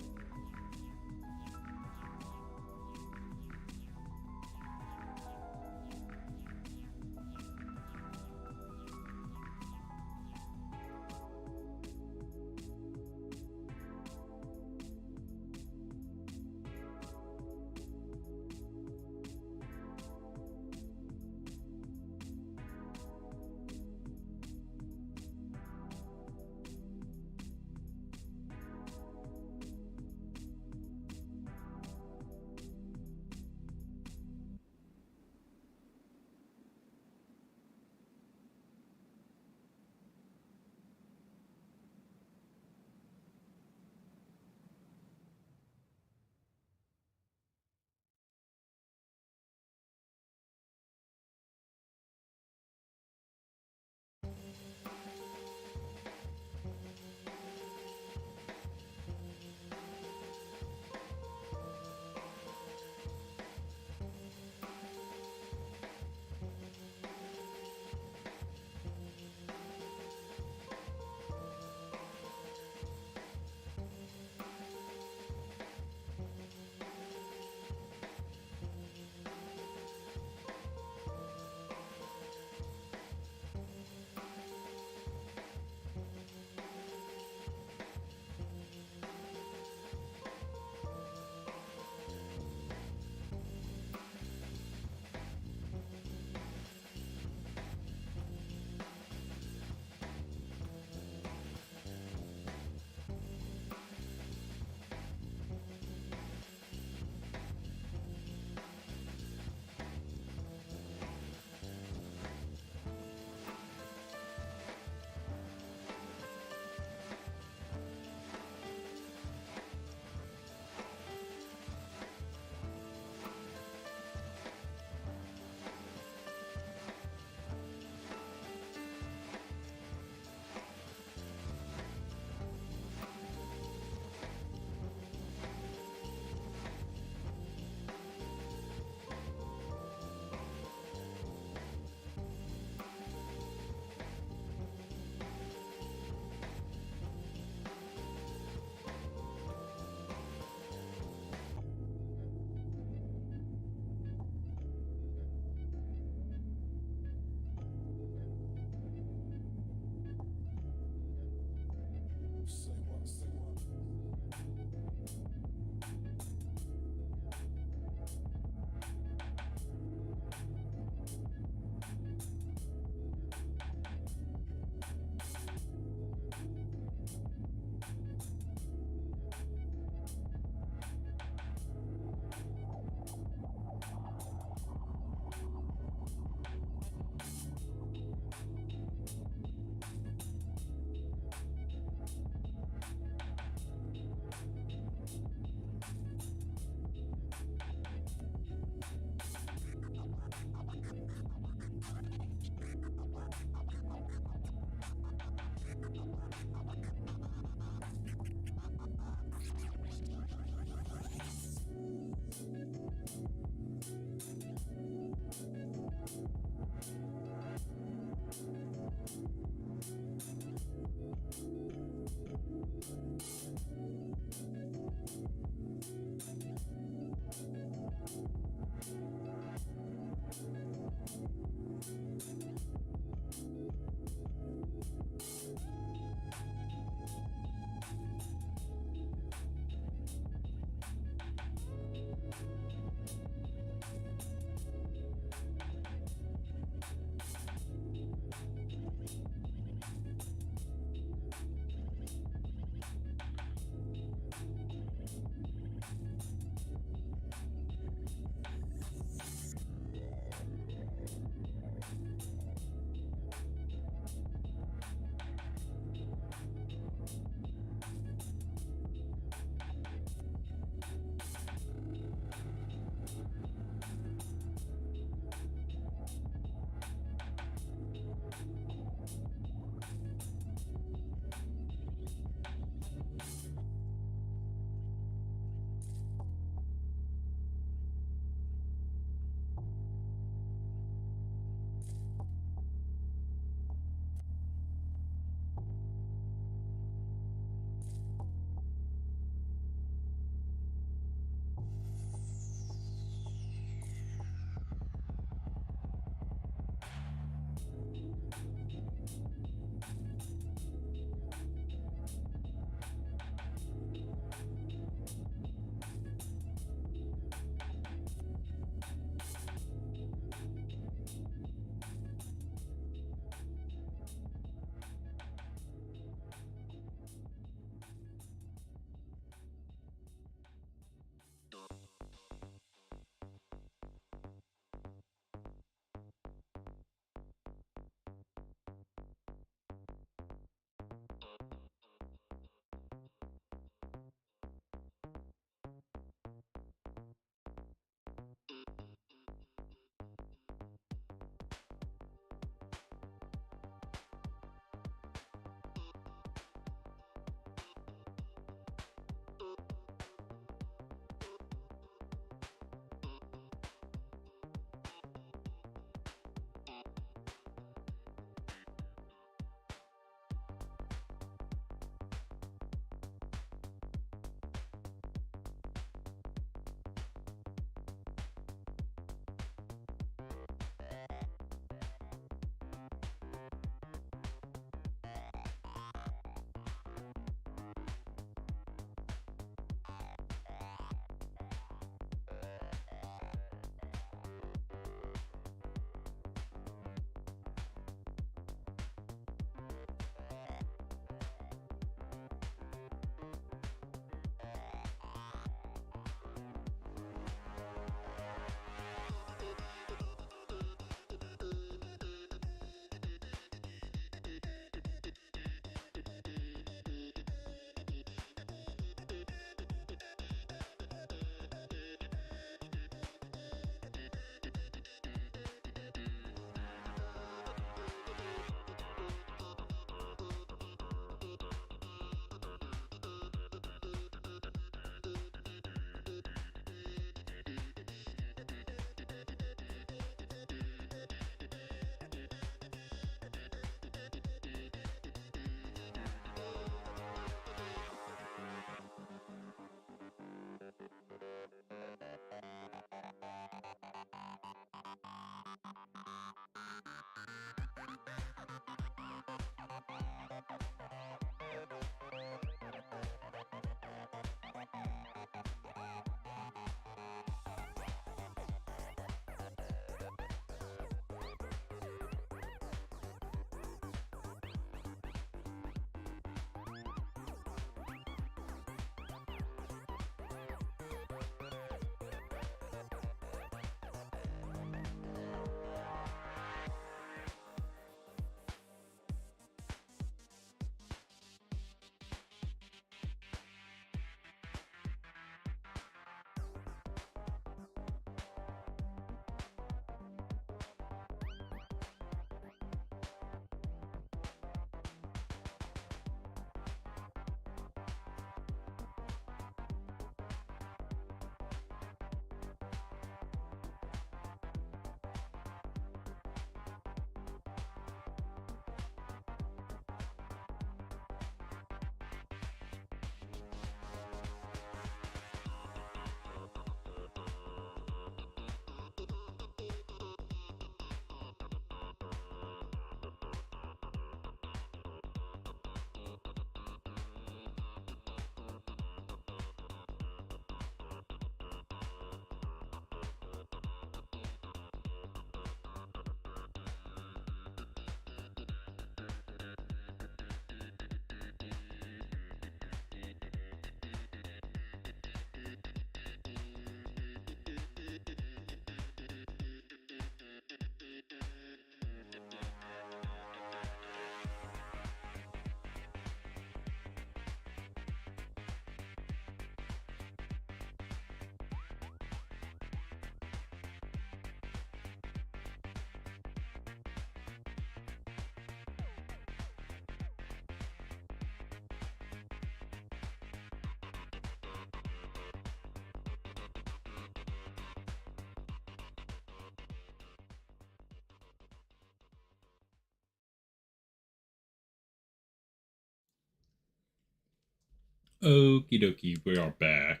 Okie dokie, we are back.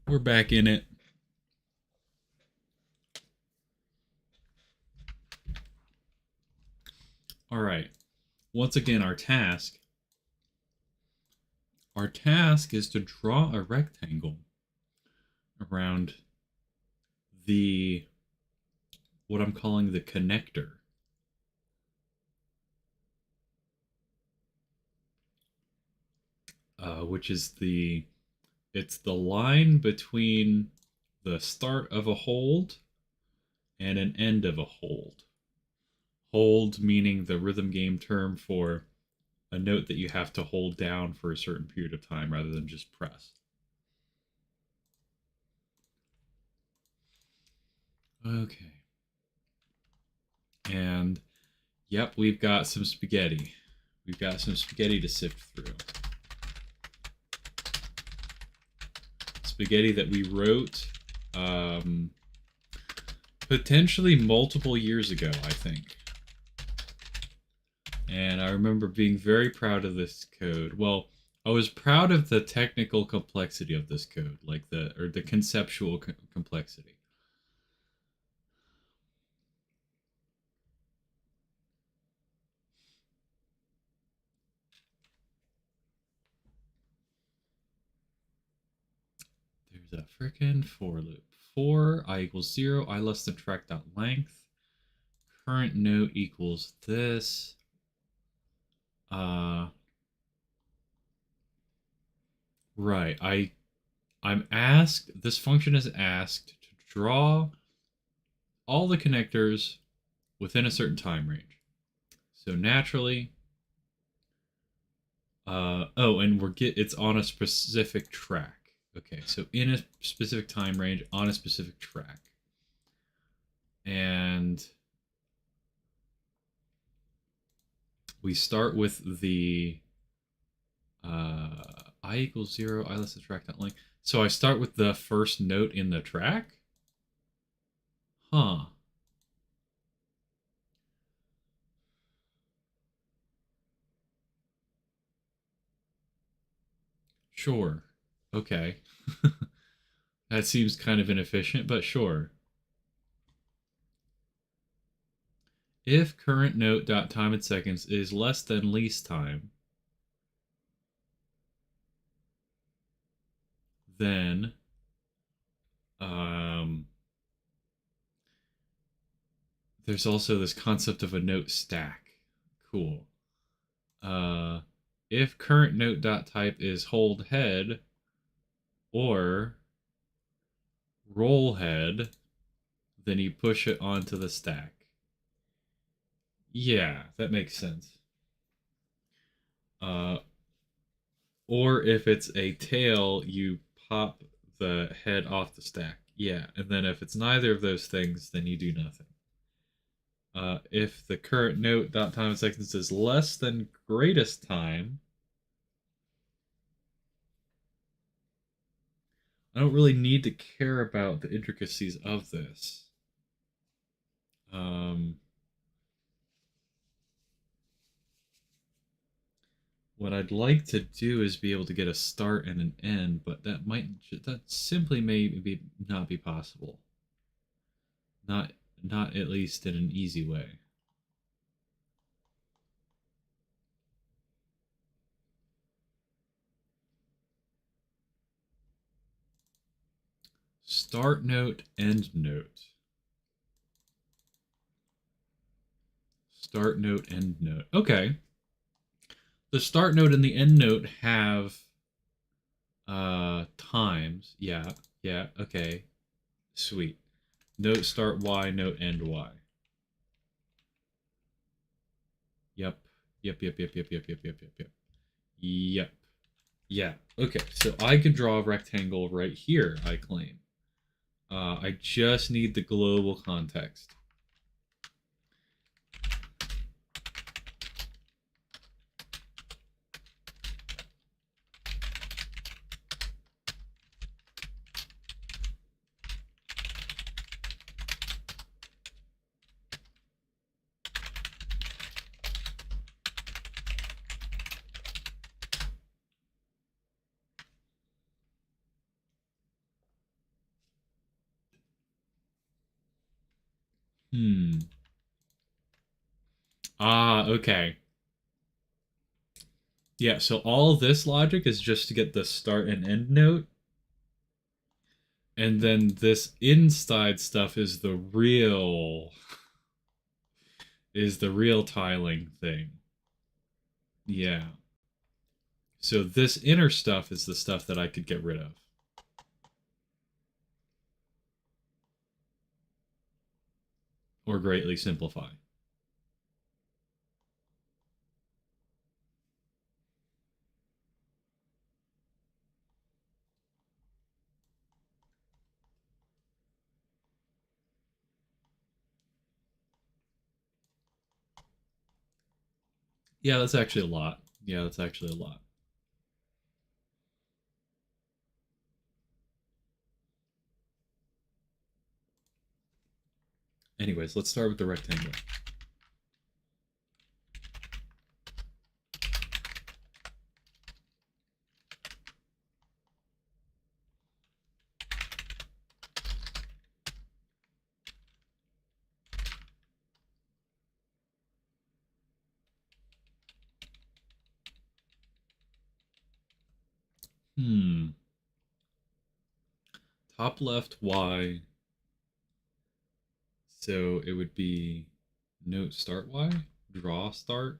We're back in it. All right. Once again, our task is to draw a rectangle around the what I'm calling the connector. Which is it's the line between the start of a hold and an end of a hold. Hold meaning the rhythm game term for a note that you have to hold down for a certain period of time rather than just press. Okay. And yep, we've got some spaghetti. We've got some spaghetti to sift through. Spaghetti that we wrote potentially multiple years ago, I think. And I remember being very proud of this code. Well, I was proud of the technical complexity of this code, like the conceptual complexity. There's a frickin' for loop. For I equals 0, I less than track dot length. Current note equals this. Right. I'm asked, this function is asked to draw all the connectors within a certain time range. So naturally, and it's on a specific track. Okay, so in a specific time range on a specific track. And we start with the I equals 0, I less than track dot length. So I start with the first note in the track? Huh. Sure. Okay. That seems kind of inefficient, but sure. If current note dot time in seconds is less than least time, then there's also this concept of a note stack. Cool. If current note dot type is hold head or roll head, then you push it onto the stack. Yeah, that makes sense. Or if it's a tail, you pop the head off the stack. Yeah, and then if it's neither of those things, then you do nothing. If the current note dot time in seconds is less than greatest time, I don't really need to care about the intricacies of this. What I'd like to do is be able to get a start and an end, but that simply may not be possible. Not at least in an easy way. Start note, end note. Start note, end note. Okay. The start note and the end note have times. Yeah, okay. Sweet. Note start Y, note end Y. Yep. Yep. Yeah. Okay, so I can draw a rectangle right here, I claim. I just need the global context. Hmm. Ah, okay. Yeah, so all of this logic is just to get the start and end note. And then this inside stuff is the real tiling thing. Yeah. So this inner stuff is the stuff that I could get rid of. Or greatly simplify. Yeah, that's actually a lot. Yeah, that's actually a lot. Anyways, let's start with the rectangle. Hmm. Top left Y. So it would be note start Y, draw start.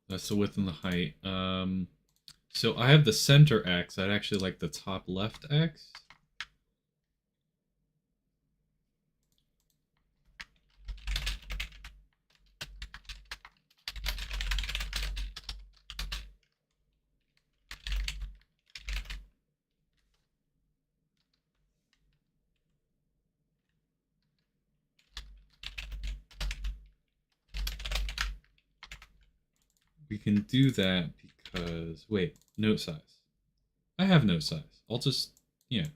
That's the width and the height. So I have the center X. I'd actually like the top left X. We can do that because, wait, note size. I have note size. I'll just, yeah.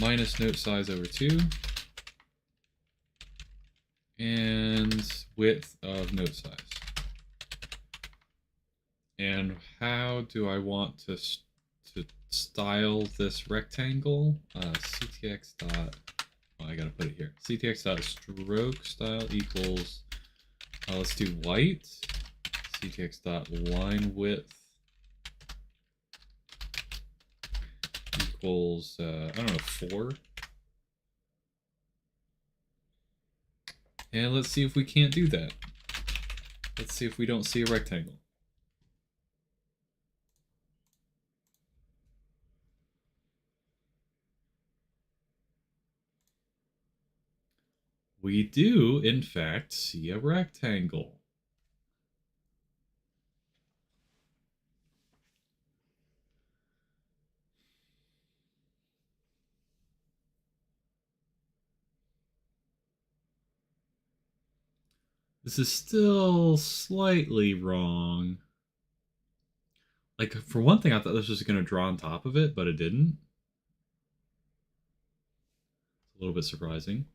Minus note size over 2. And width of note size. And how do I want to style this rectangle? CTX dot, oh, I gotta put it here. CTX dot stroke style equals, let's do white. CTX dot line width equals, I don't know, 4. And let's see if we can't do that. Let's see if we don't see a rectangle. We do, in fact, see a rectangle. This is still slightly wrong. Like, for one thing, I thought this was going to draw on top of it, but it didn't. It's a little bit surprising.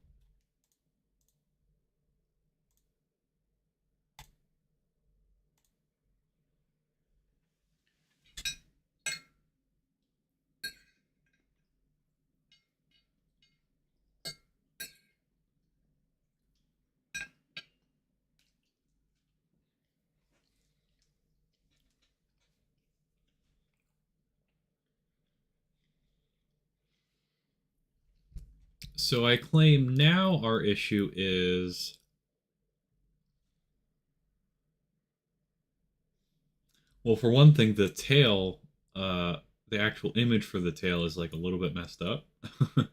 So I claim now our issue is, well, for one thing, the tail, the actual image for the tail is like a little bit messed up. It's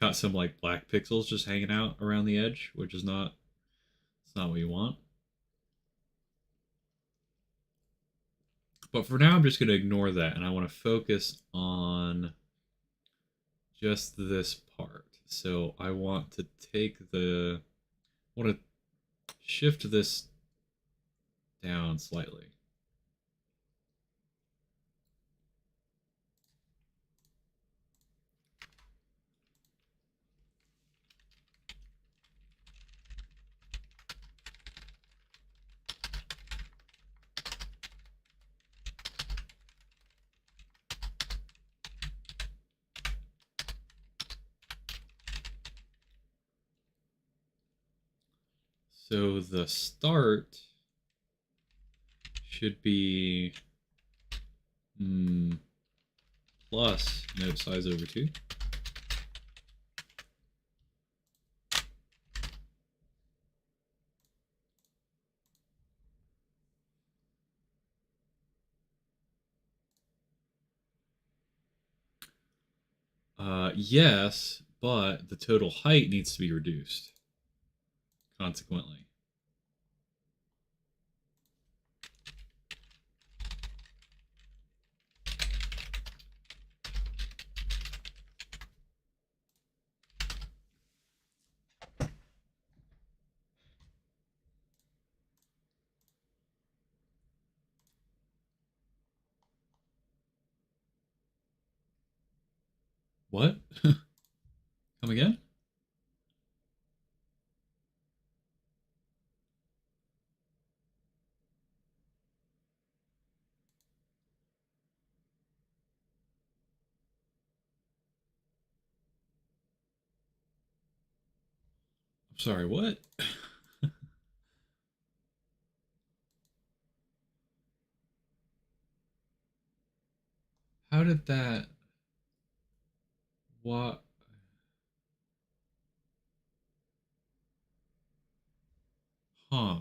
got some like black pixels just hanging out around the edge, which is not, it's not what you want. But for now, I'm just going to ignore that, and I want to focus on just this part. So I want to take the, I want to shift this down slightly. So the start should be plus note size over 2. Yes, but the total height needs to be reduced consequently. What? Come again? I'm sorry, what? How did that... What? Huh.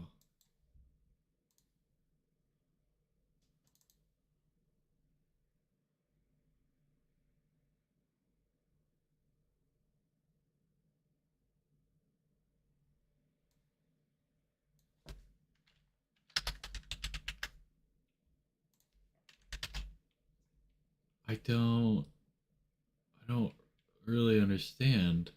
I don't really understand.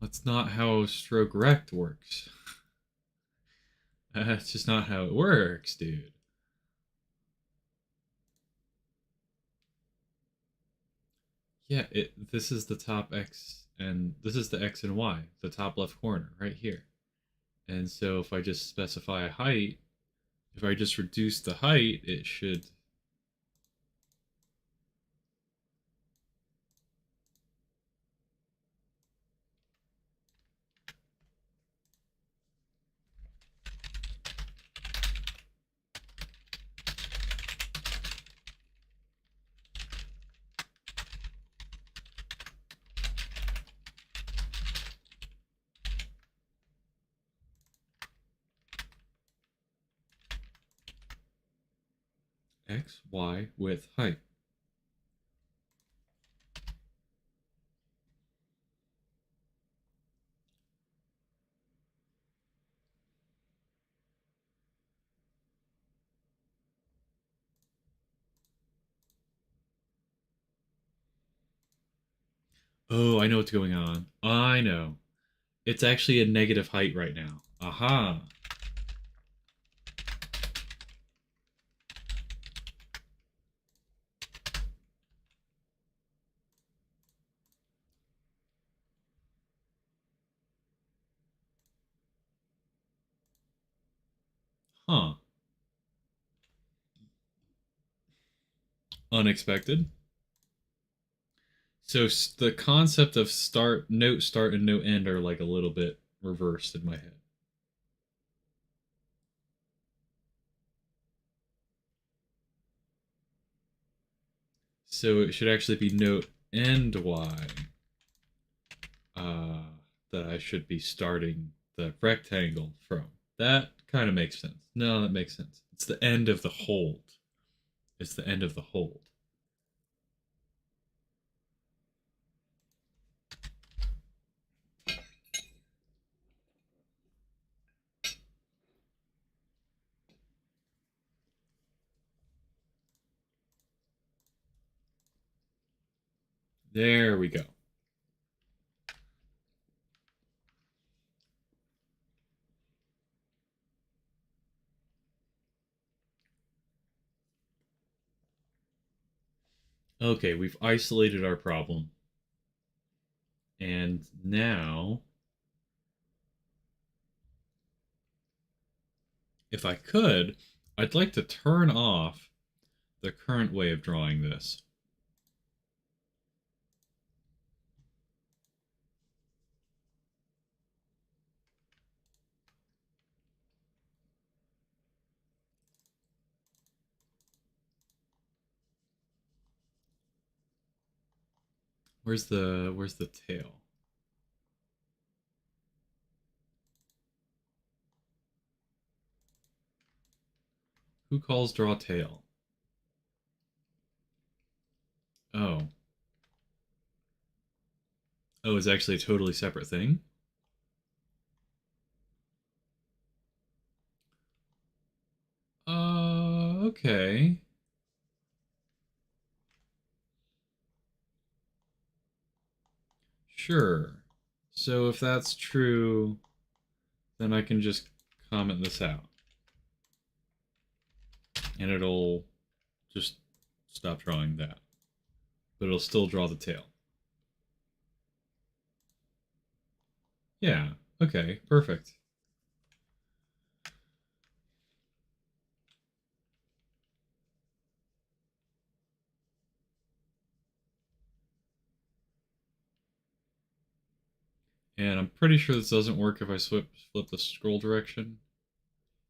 That's not how stroke rect works. That's just not how it works, dude. Yeah, this is the top X and this is the X and Y, the top left corner right here. And so if I just specify a height, if I just reduce the height, it should... X, Y, width, height. Oh, I know what's going on. I know. It's actually a negative height right now. Aha. Huh. Unexpected. So the concept of note start, and note end are like a little bit reversed in my head. So it should actually be note end Y uh, that I should be starting the rectangle from. That kind of makes sense. No, that makes sense. It's the end of the hold. It's the end of the hold. There we go. Okay, we've isolated our problem. And now, if I could, I'd like to turn off the current way of drawing this. Where's the tail? Who calls draw tail? Oh. Oh, it's actually a totally separate thing? Okay. Sure. So if that's true, then I can just comment this out. And it'll just stop drawing that. But it'll still draw the tail. Yeah. Okay, perfect. And I'm pretty sure this doesn't work if I flip the scroll direction.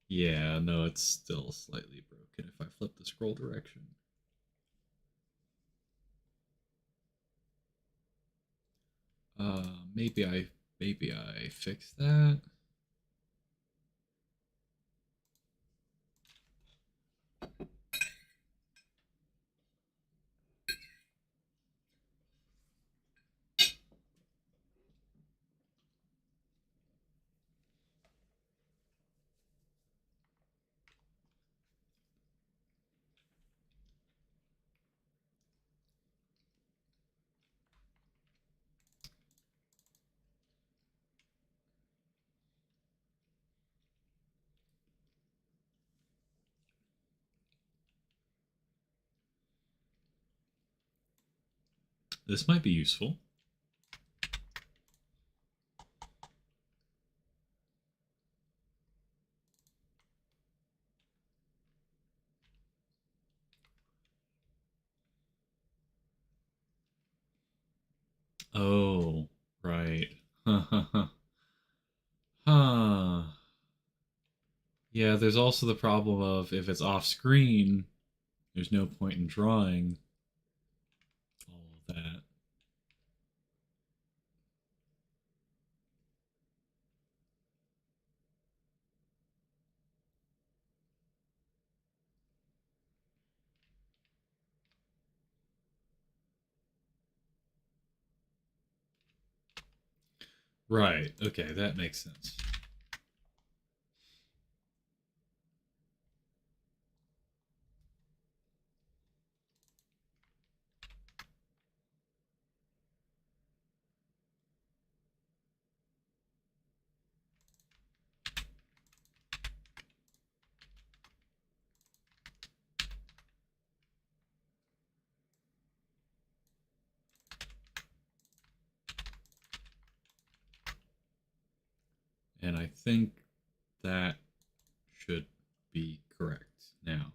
Yeah, no, it's still slightly broken if I flip the scroll direction. Maybe I fix that. This might be useful. Oh, right. Huh. Yeah, there's also the problem of if it's off screen, there's no point in drawing all of that. Right. Okay, that makes sense. And I think that should be correct now.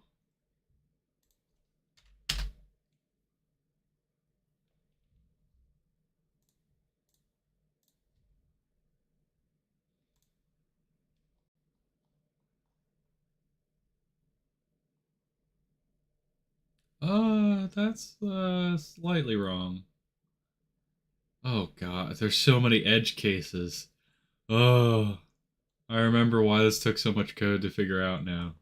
That's slightly wrong. Oh god, there's so many edge cases. Oh, I remember why this took so much code to figure out now.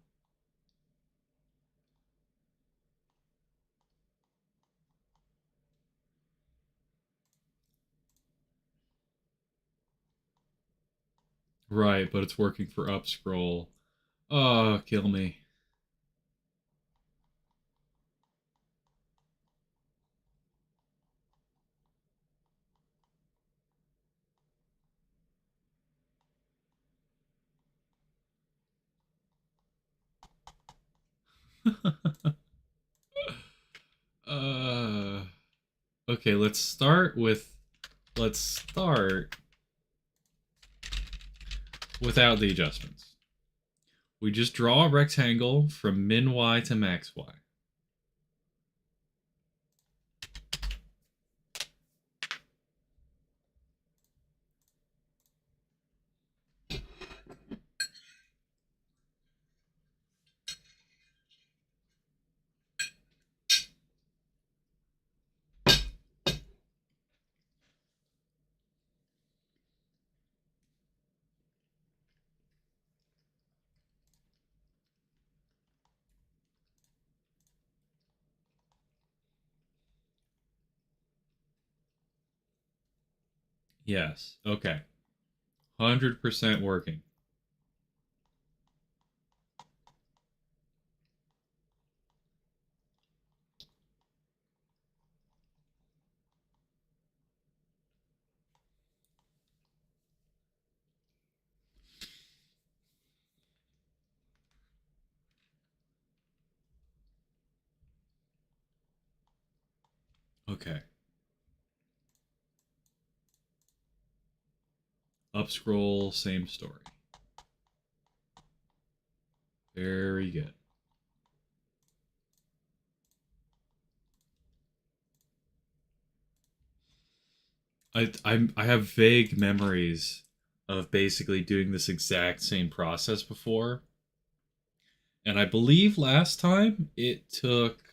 Right, but it's working for up scroll. Oh, kill me. Okay, let's start without the adjustments. We just draw a rectangle from min y to max y. Yes. Okay. 100% working. Okay. Up scroll, same story. Very good. I have vague memories of basically doing this exact same process before. And I believe last time it took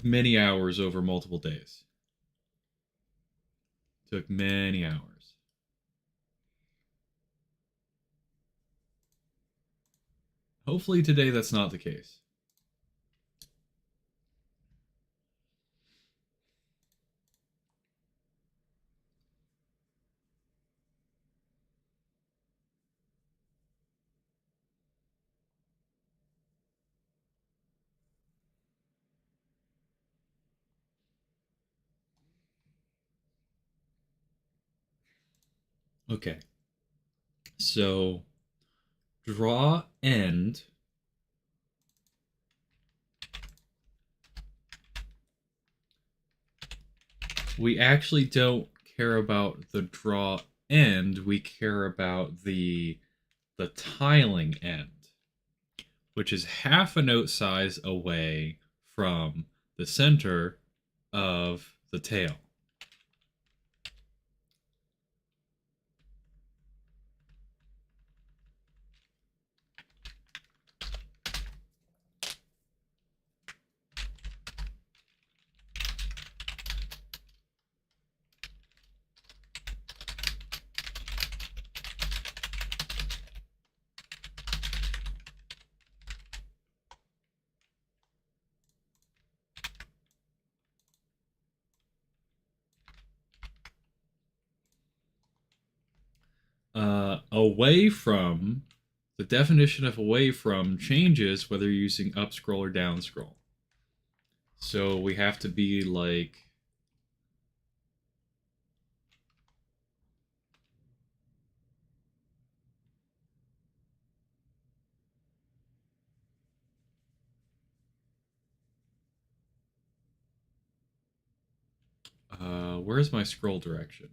many hours over multiple days. Took many hours. Hopefully today that's not the case. Okay. So draw end. We actually don't care about the draw end, we care about the tiling end, which is half a note size away from the center of the tail. Away from, the definition of away from changes whether you're using up scroll or down scroll. So we have to be like, where's my scroll direction?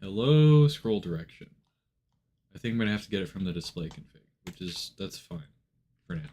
Hello, scroll direction. I think I'm gonna have to get it from the display config, that's fine for now.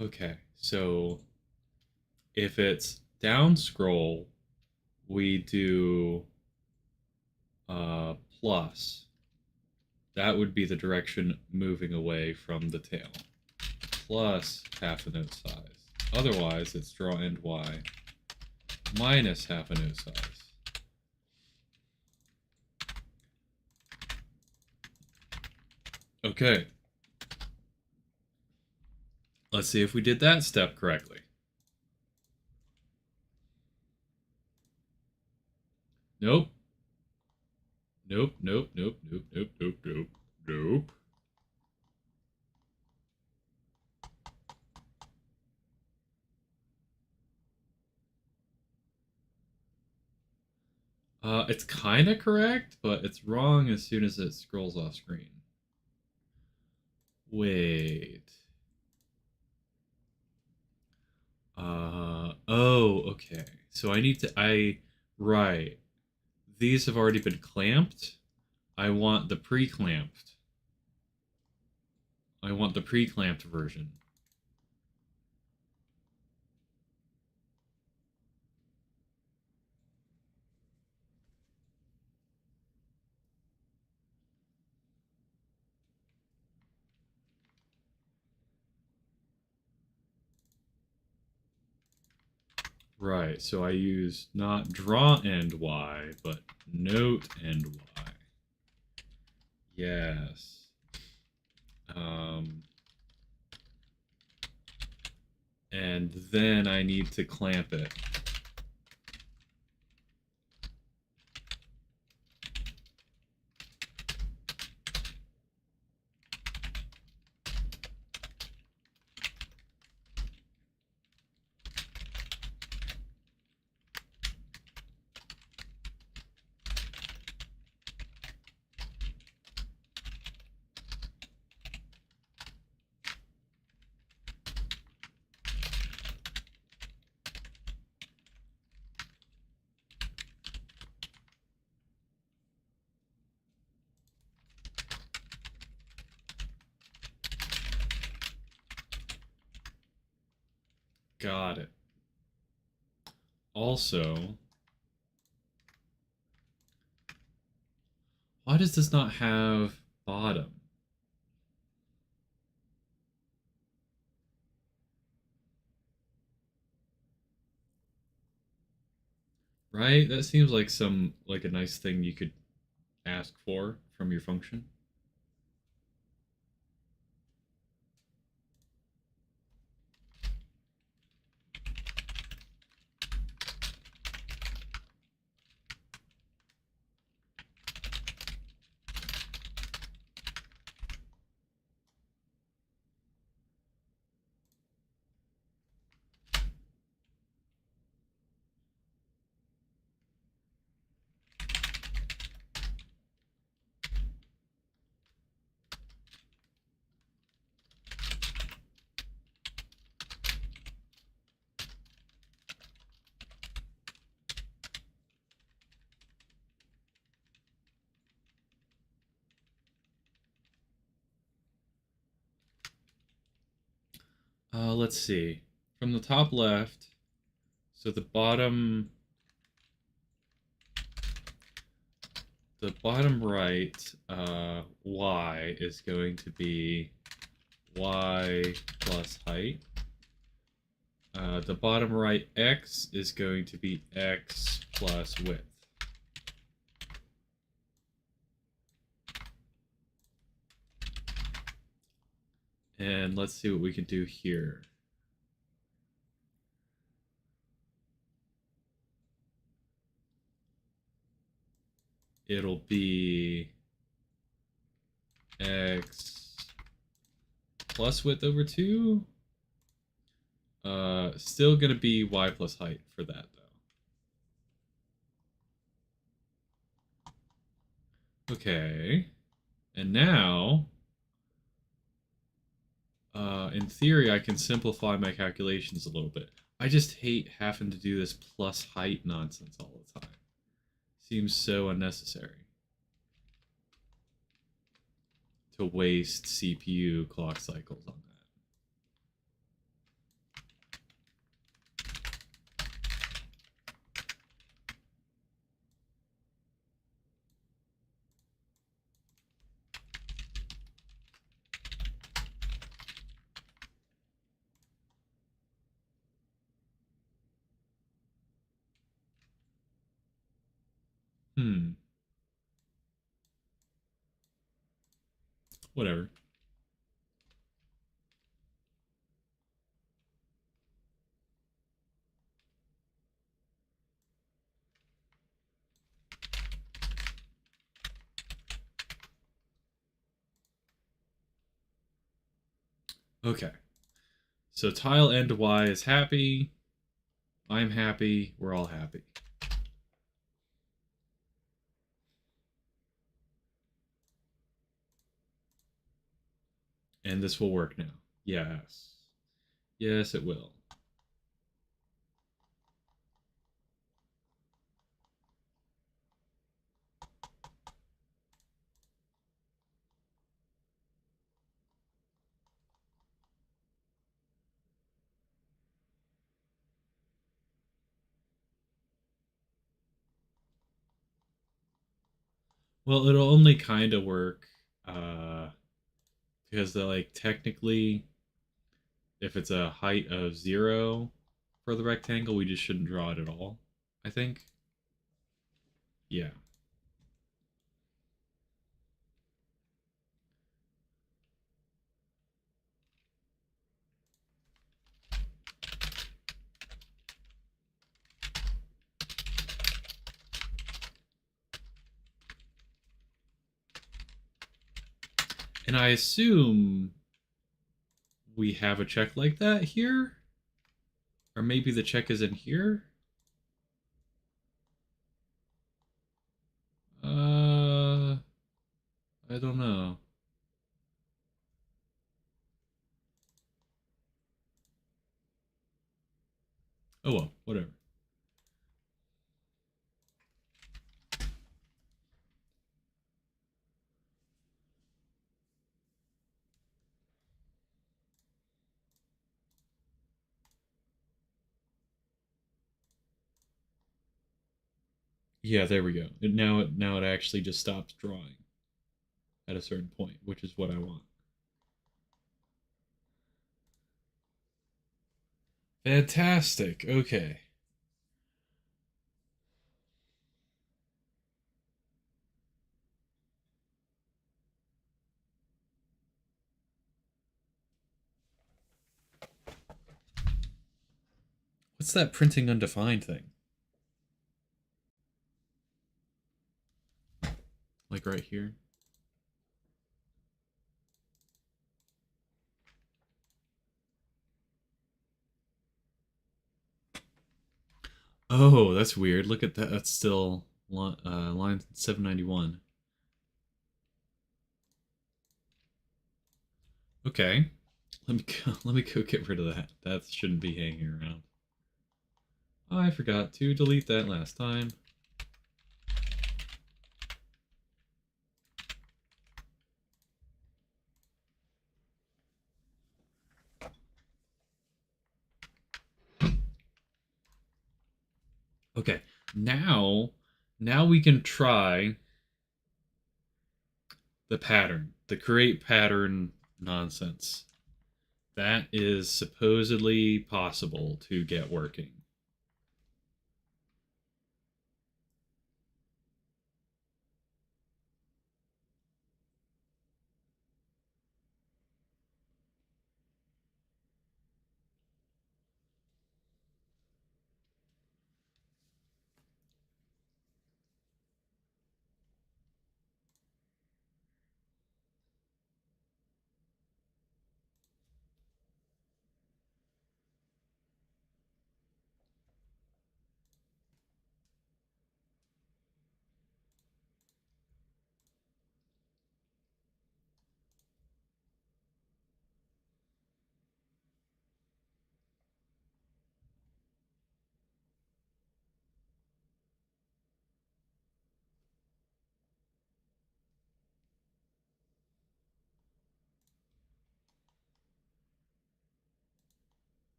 Okay, so if it's down scroll, we do plus. That would be the direction moving away from the tail. Plus half a node size. Otherwise, it's draw end Y minus half a node size. Okay. Let's see if we did that step correctly. Nope. Nope, nope, nope, nope, nope, nope, nope, nope. It's kind of correct, but it's wrong as soon as it scrolls off screen. Wait. Oh, okay. So I need to, right. These have already been clamped. I want the pre-clamped. I want the pre-clamped version. Right, so I use not draw end Y, but note end Y. Yes. And then I need to clamp it. Got it. Also, why does this not have bottom? Right? That seems like a nice thing you could ask for from your function. Let's see. From the top left, so the bottom right, y is going to be y plus height. The bottom right x is going to be x plus width. And let's see what we can do here. It'll be x plus width over 2. Still going to be y plus height for that, though. Okay. And now, in theory, I can simplify my calculations a little bit. I just hate having to do this plus height nonsense all the time. Seems so unnecessary to waste CPU clock cycles on that. whatever. Okay. So tile end Y is happy. I'm happy. We're all happy. And this will work now. Yes. Yes, it will. Well, it'll only kind of work because like technically, if it's a height of 0 for the rectangle, we just shouldn't draw it at all, I think. Yeah. And I assume we have a check like that here? Or maybe the check is in here? I don't know. Oh well, whatever. Yeah, there we go. Now it actually just stops drawing at a certain point, which is what I want. Fantastic. Okay. What's that printing undefined thing? Like right here? Oh, that's weird. Look at that. That's still line 791. Okay. Let me go get rid of that. That shouldn't be hanging around. I forgot to delete that last time. Okay. Now we can try the pattern, the create pattern nonsense. That is supposedly possible to get working.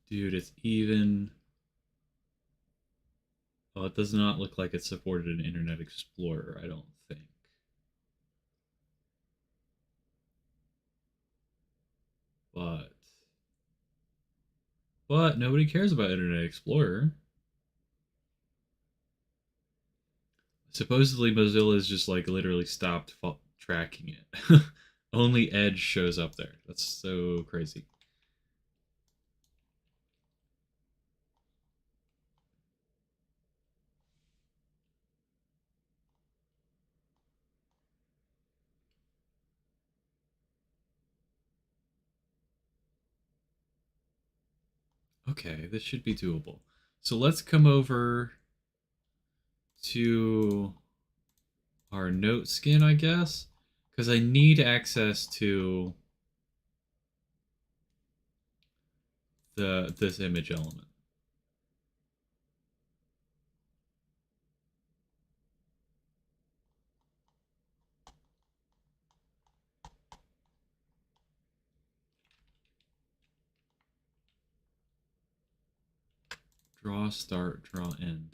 Dude, it's even. Well, it does not look like it's supported in Internet Explorer, I don't think. But But nobody cares about Internet Explorer. Supposedly Mozilla's just like literally stopped tracking it. Only Edge shows up there. That's so crazy. Okay, this should be doable. So let's come over to our note skin, I guess, because I need access to this image element. Draw start, draw end.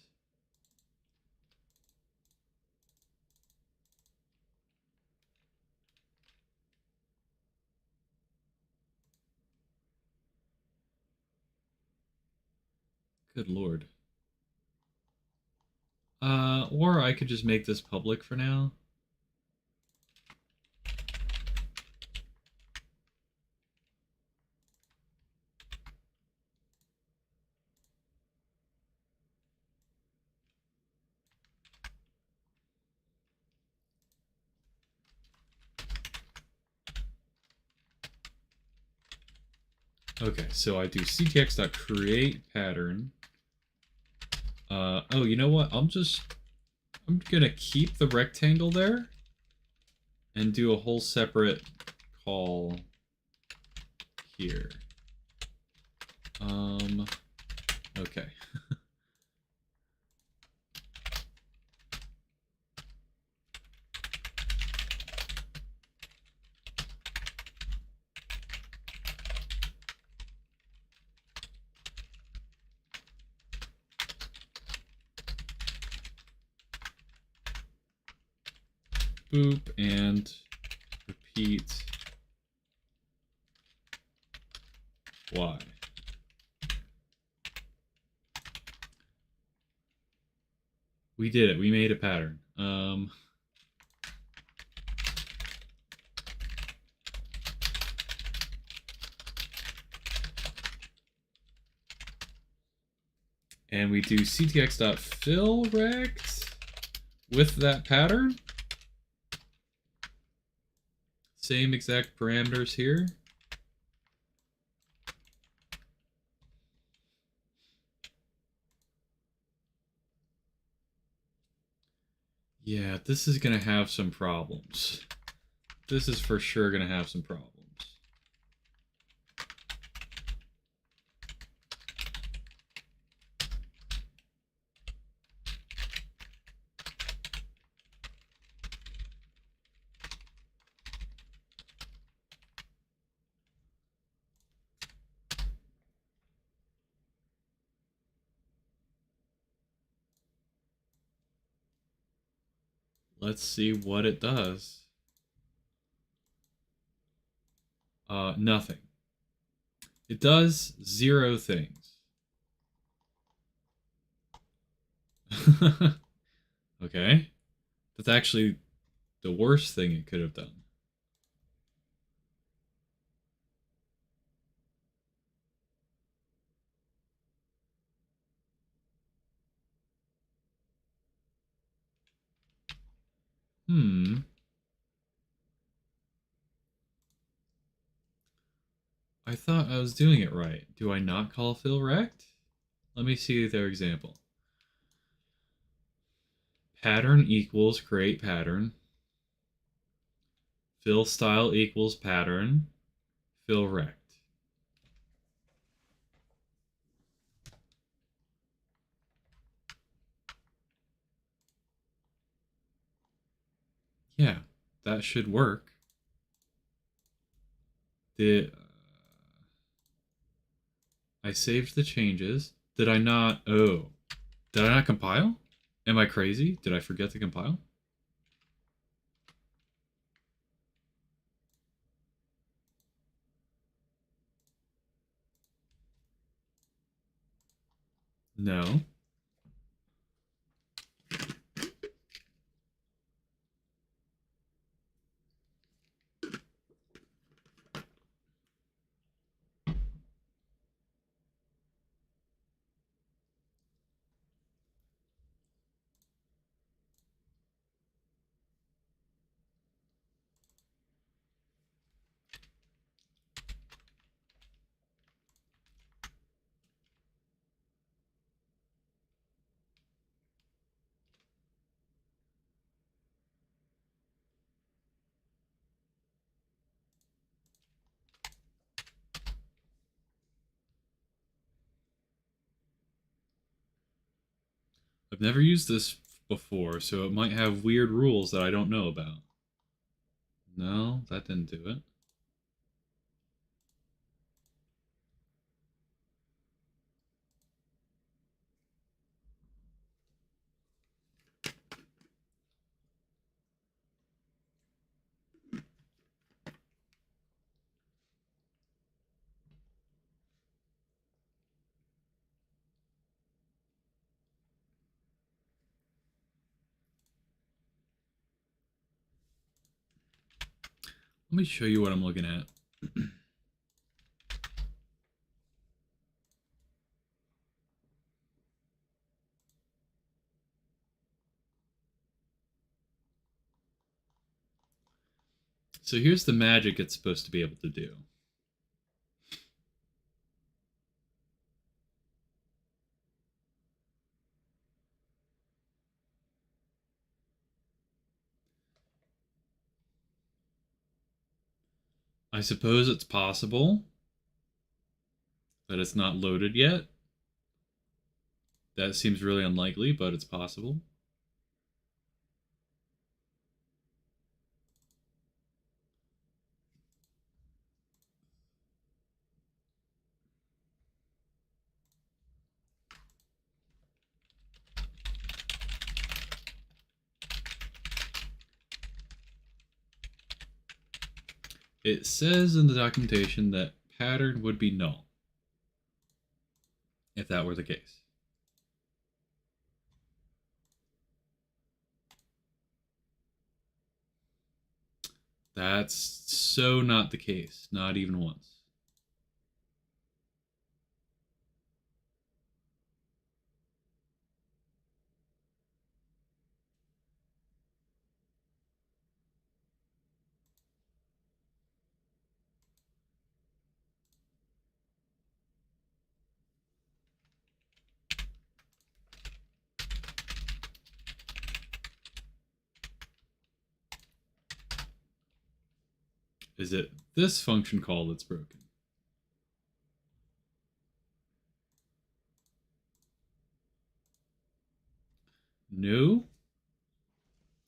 Good lord. Or I could just make this public for now. Okay, so I do ctx.create pattern. Oh, you know what? I'm gonna keep the rectangle there and do a whole separate call here. Okay. Boop and repeat y. We did it. We made a pattern. And we do ctx.fillRect with that pattern. Same exact parameters here. Yeah, this is going to have some problems. This is for sure going to have some problems. Let's see what it does. Nothing. It does 0 things. Okay. That's actually the worst thing it could have done. I thought I was doing it right. Do I not call fill rect? Let me see their example. Pattern equals create pattern. Fill style equals pattern. Fill rect. Yeah, that should work. I saved the changes. Did I not? Oh, did I not compile? Am I crazy? Did I forget to compile? No. I've never used this before, so it might have weird rules that I don't know about. No, that didn't do it. Let me show you what I'm looking at. So here's the magic it's supposed to be able to do. I suppose it's possible that it's not loaded yet. That seems really unlikely, but it's possible. It says in the documentation that pattern would be null if that were the case. That's so not the case, not even once. Is it this function call that's broken? No.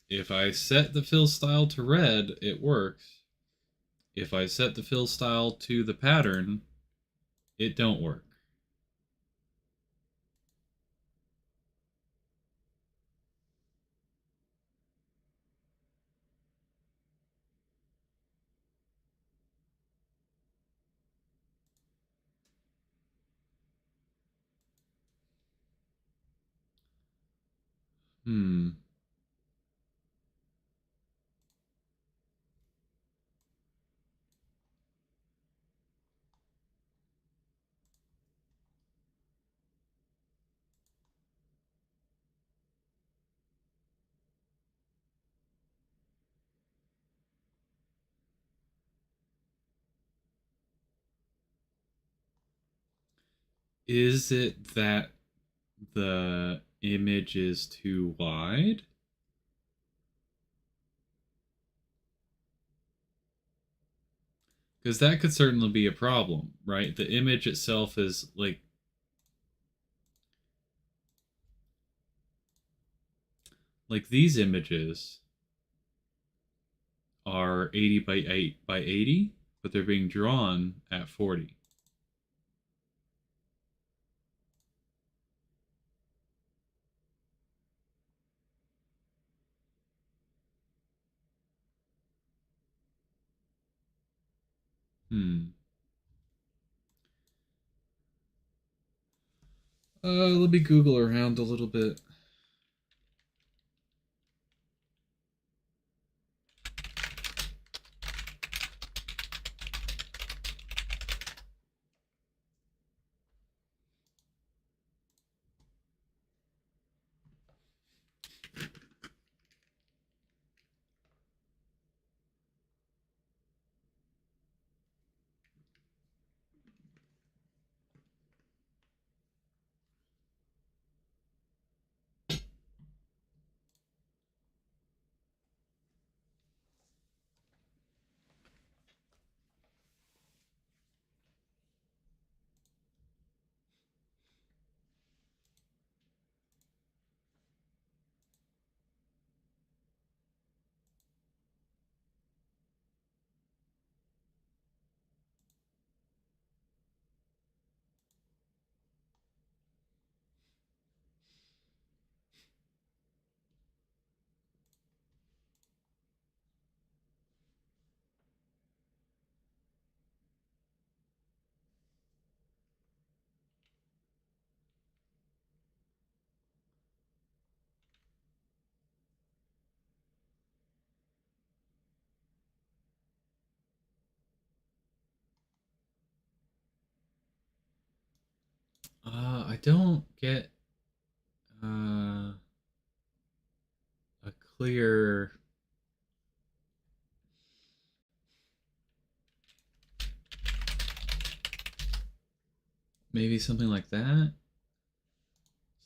If I set the fill style to red, it works. If I set the fill style to the pattern, it don't work. Hmm. Is it that the image is too wide? Because that could certainly be a problem, right? The image itself is like these images are 80 by 8 by 80, but they're being drawn at 40. Hmm. Let me Google around a little bit. I don't get uh, a clear. Maybe something like that.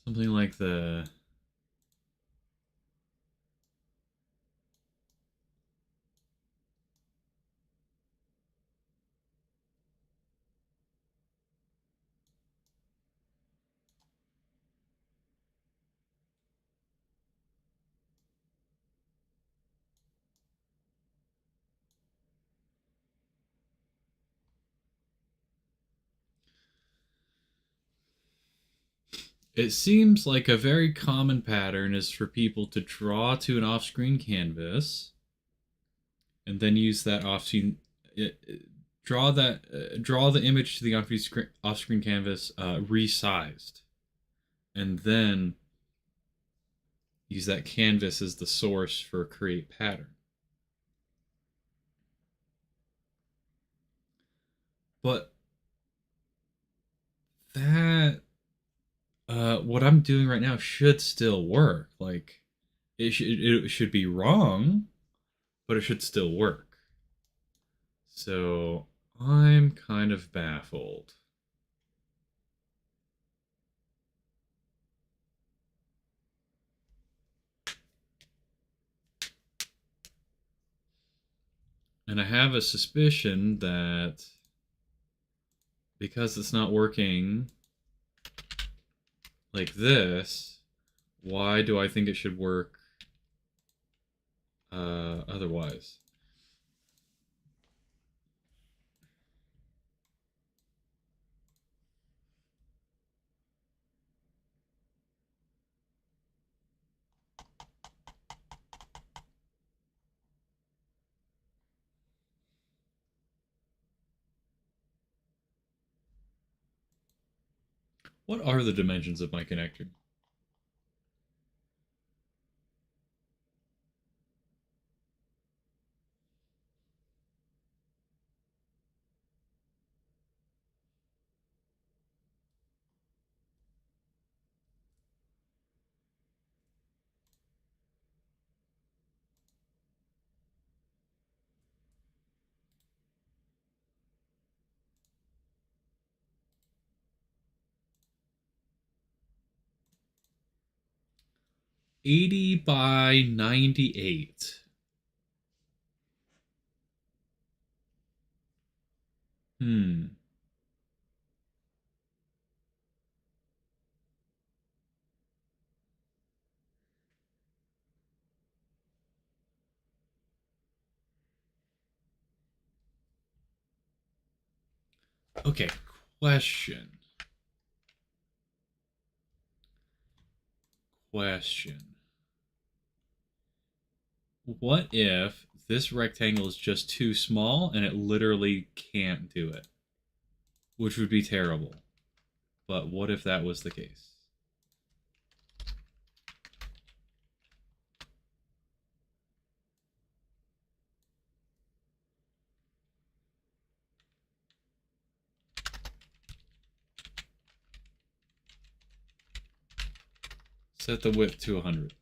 Something like the. It seems like a very common pattern is for people to draw to an off-screen canvas and then use that off-screen draw the image to the off-screen canvas resized, and then use that canvas as the source for create pattern. But that what I'm doing right now should still work. Like it should be wrong, but it should still work. So I'm kind of baffled. And I have a suspicion that because it's not working like this, why do I think it should work otherwise? What are the dimensions of my connector? $80 by $98. Hmm. Okay, question. Question. What if this rectangle is just too small and it literally can't do it? Which would be terrible. but what if that was the case? Set the width to 100.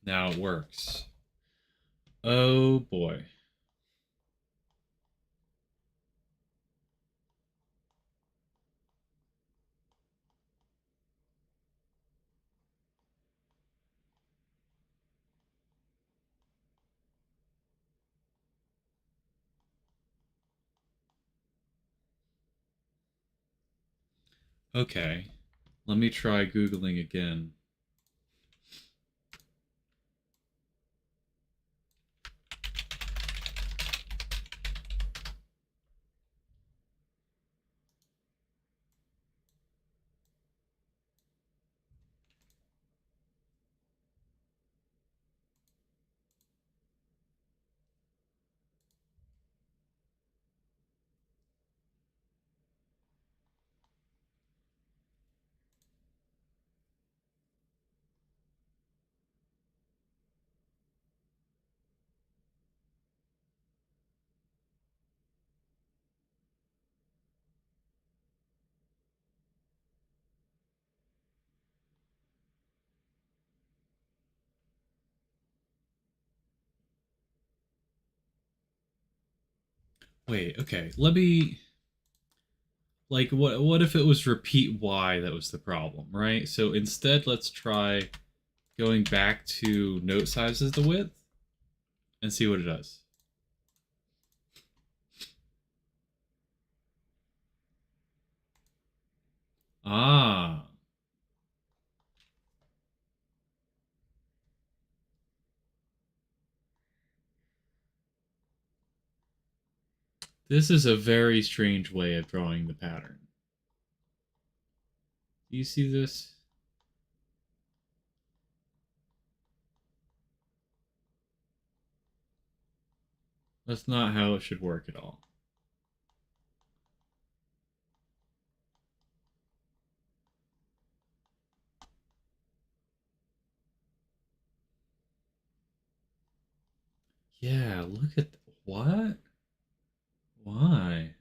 Now it works. Oh boy. Okay. Let me try Googling again. Wait, okay. Let me like what if it was repeat Y that was the problem, right? So instead let's try going back to note size as the width and see what it does. Ah. This is a very strange way of drawing the pattern. Do you see this? That's not how it should work at all. Yeah, look at what? Why?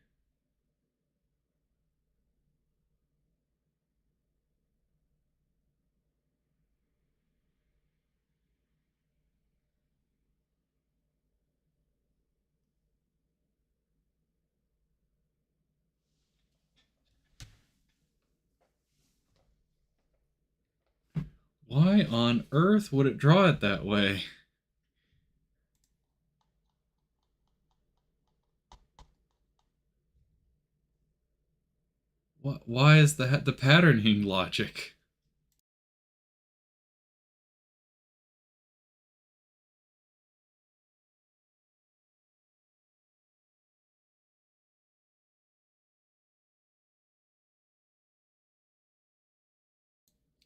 Why on earth would it draw it that way? What? Why is that the patterning logic?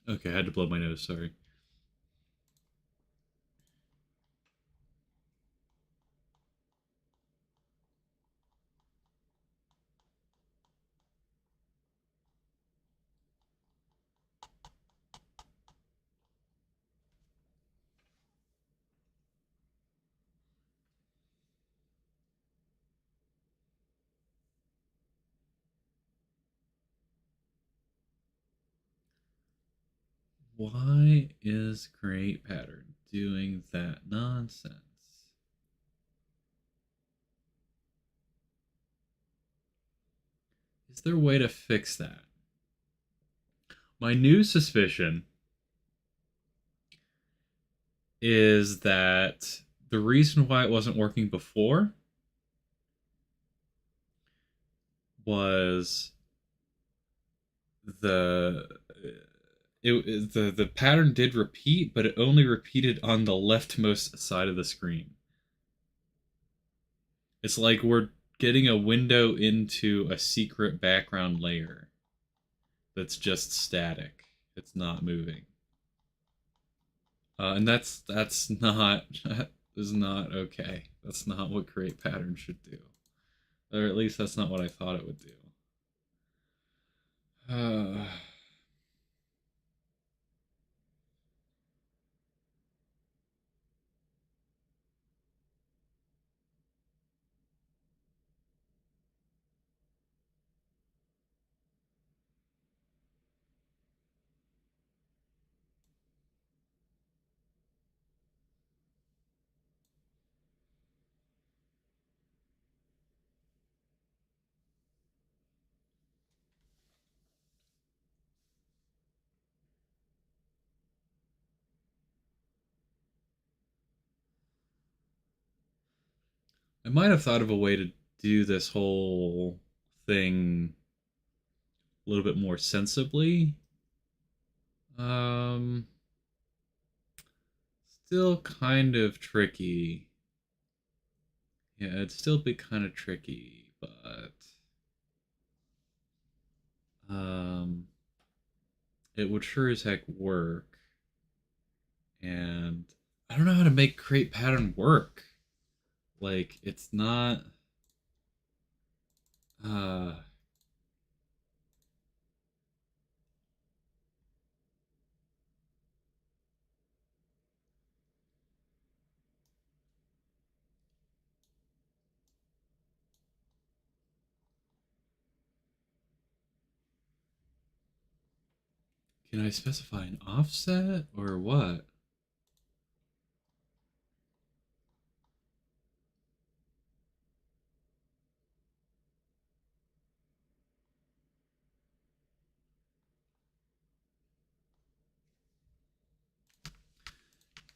Okay, I had to blow my nose, sorry. Why is Great Pattern doing that nonsense? Is there a way to fix that? My new suspicion is that the reason why it wasn't working before was the the pattern did repeat, but it only repeated on the leftmost side of the screen. It's like we're getting a window into a secret background layer that's just static. It's not moving. And that's not that is not okay. That's not what create pattern should do. Or at least that's not what I thought it would do. I might have thought of a way to do this whole thing a little bit more sensibly. Um, Still kind of tricky. Yeah, it'd still be kind of tricky, but um, it would sure as heck work. And I don't know how to make create pattern work. Like it's not. Uh, can I specify an offset or what?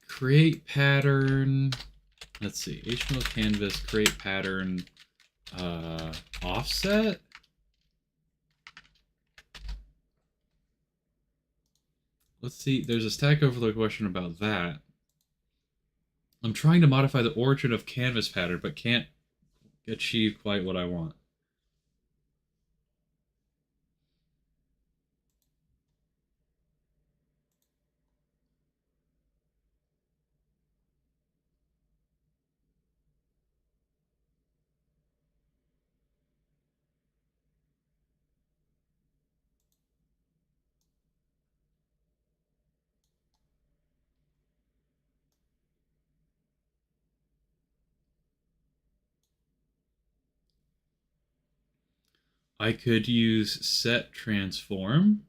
Create pattern. Let's see. HTML canvas create pattern offset. Let's see. There's a Stack Overflow question about that. I'm trying to modify the origin of canvas pattern, but can't achieve quite what I want. I could use set transform.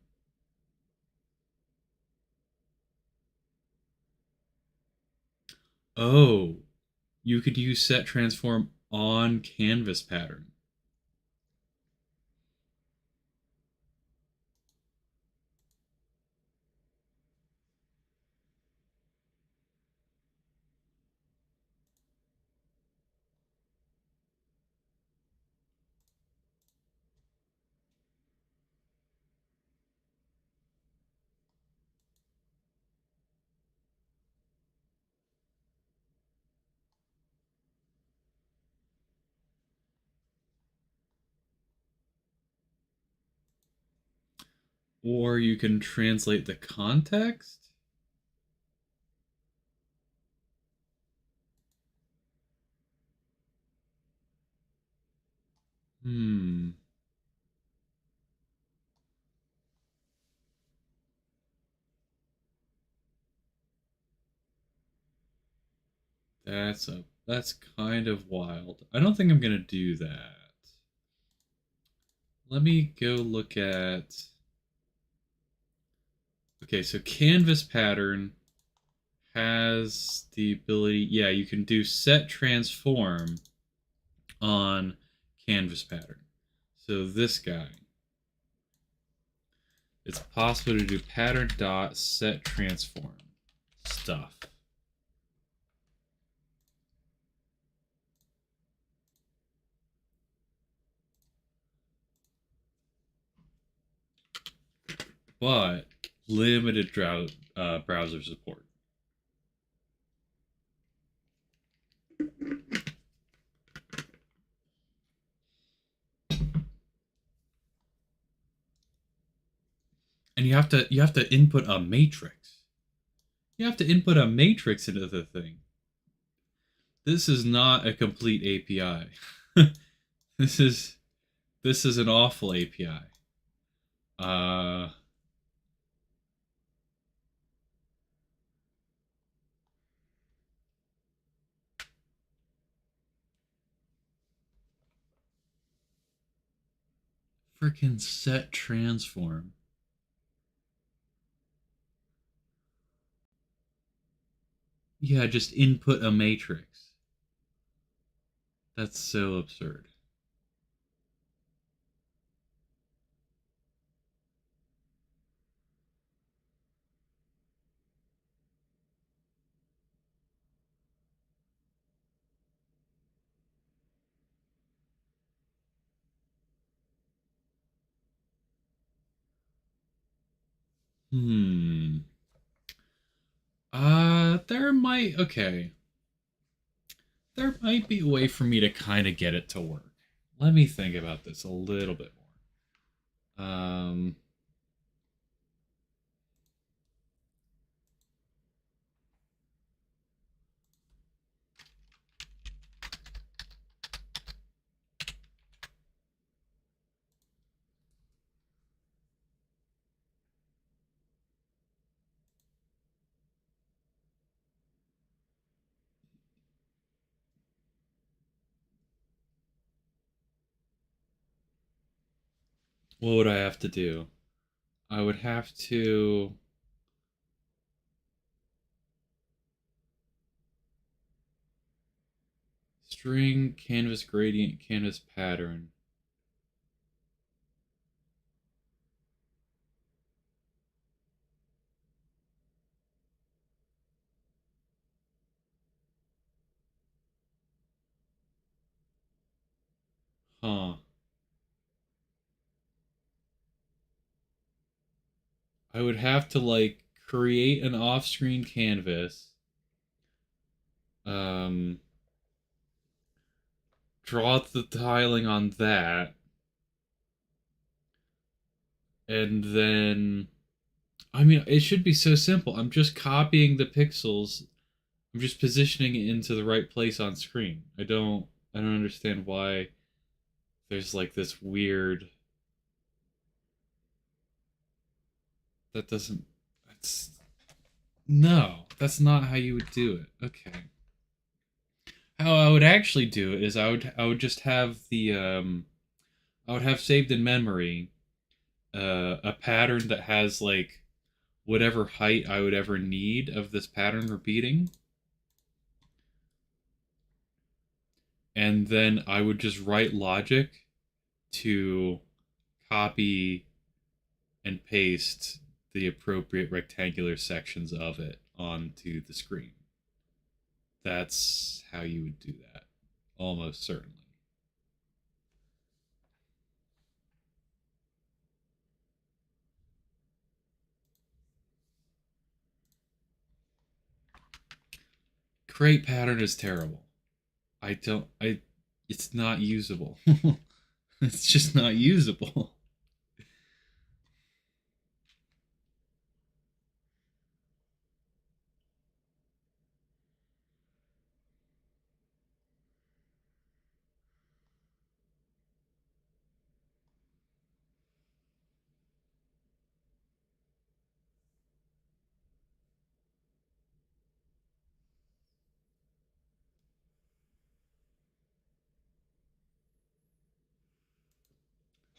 Oh, you could use set transform on canvas pattern. Or you can translate the context. Hmm. That's kind of wild. I don't think I'm gonna do that. Let me go look at. Okay, so canvas pattern has the ability. Yeah, you can do set transform on canvas pattern. So this guy. It's possible to do pattern dot set transform stuff. But limited browser support. and you have to input a matrix. You have to input a matrix into the thing. This is not a complete API. this is this is an awful API. Uh Freaking set transform. Yeah, just input a matrix. That's so absurd. Hmm. Okay. There might be a way for me to kind of get it to work. Let me think about this a little bit more. What would I have to do? I would have to string canvas gradient canvas pattern. Huh. I would have to like create an off-screen canvas, um, draw the tiling on that, and then I mean it should be so simple. I'm just copying the pixels. I'm just positioning it into the right place on screen. I don't understand why there's like this weird that doesn't that's no, that's not how you would do it. Okay. How I would actually do it is I would just have the I would have saved in memory a pattern that has like whatever height I would ever need of this pattern repeating, and then I would just write logic to copy and paste the appropriate rectangular sections of it onto the screen. That's how you would do that, almost certainly. Create pattern is terrible. I don't. I. It's not usable. It's just not usable.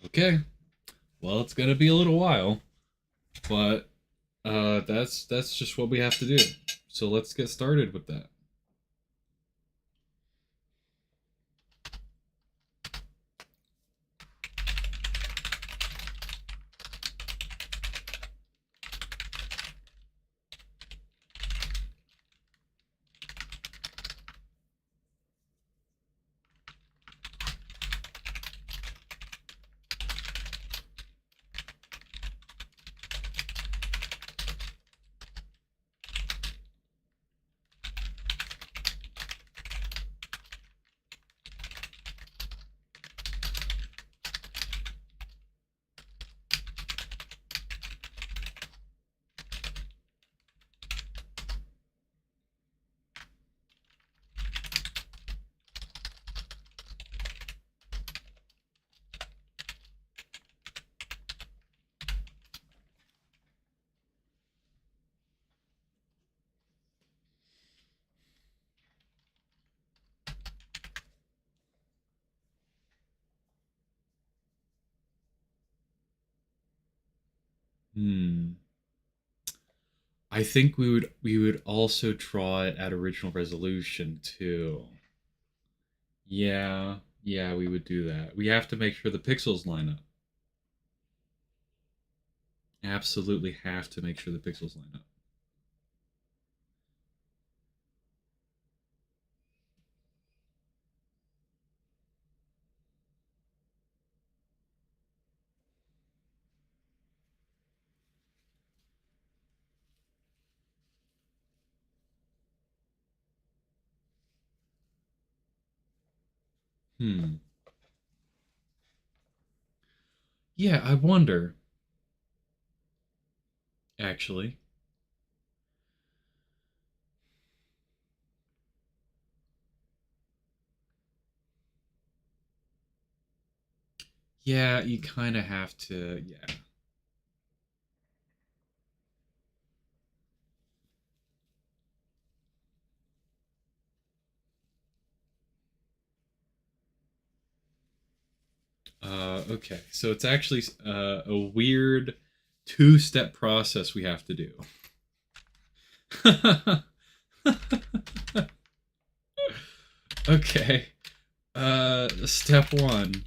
Okay. Well, it's gonna be a little while, but that's just what we have to do. So let's get started with that. Hmm. I think we would also draw it at original resolution too. Yeah, yeah, we would do that. We have to make sure the pixels line up. Absolutely have to make sure the pixels line up. Hmm. Yeah, I wonder, actually. Yeah, you kind of have to, yeah. Okay, so it's actually a weird two-step process we have to do. Okay. Step one.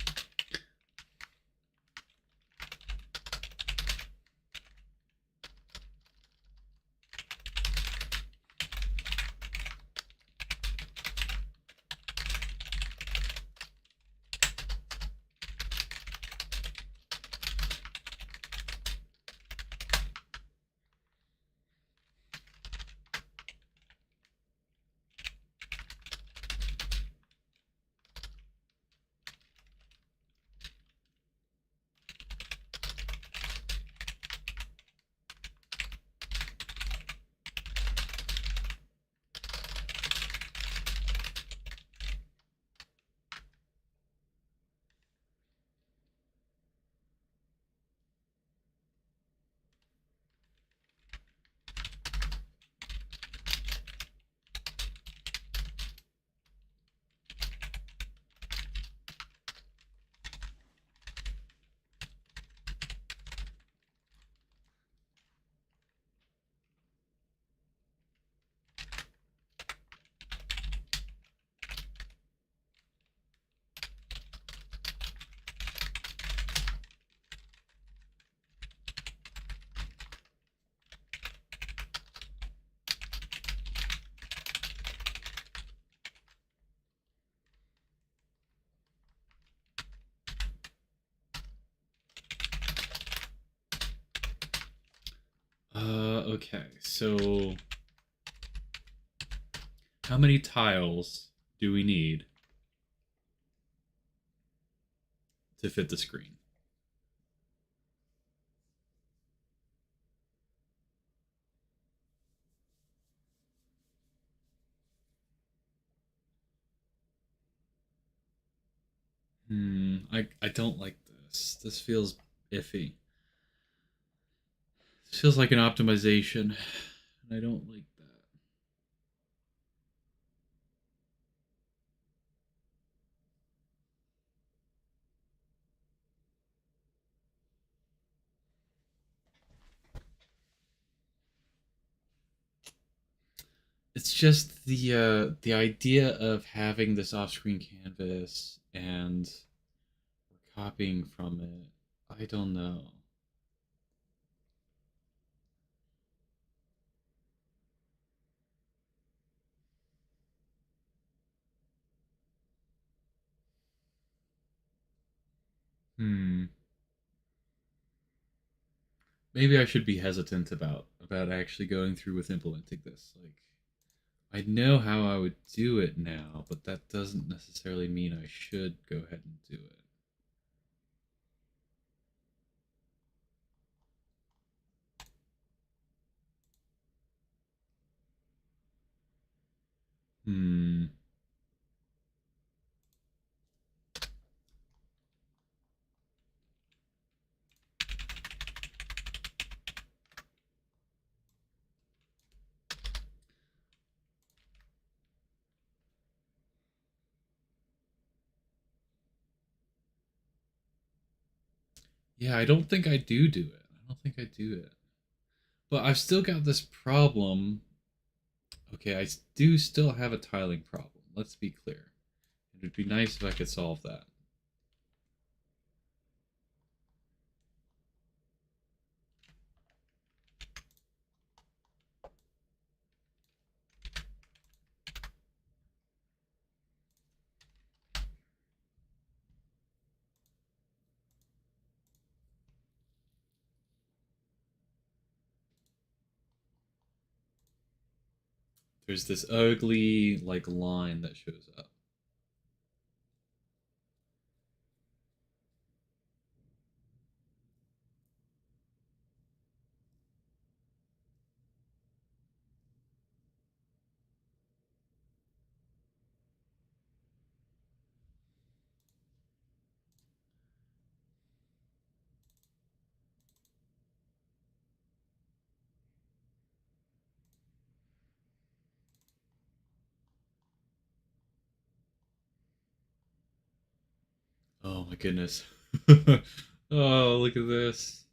Okay, so how many tiles do we need to fit the screen? I don't like this. This feels iffy. This feels like an optimization, and I don't like that. It's just the idea of having this off-screen canvas and we're copying from it. I don't know. Hmm. Maybe I should be hesitant about actually going through with implementing this. Like I know how I would do it now, but that doesn't necessarily mean I should go ahead and do it. Hmm. Yeah, I don't think I do it. I don't think I do it. But I've still got this problem. Okay, I do still have a tiling problem. Let's be clear. It would be nice if I could solve that. There's this ugly like line that shows up. Oh my goodness. Oh, look at this.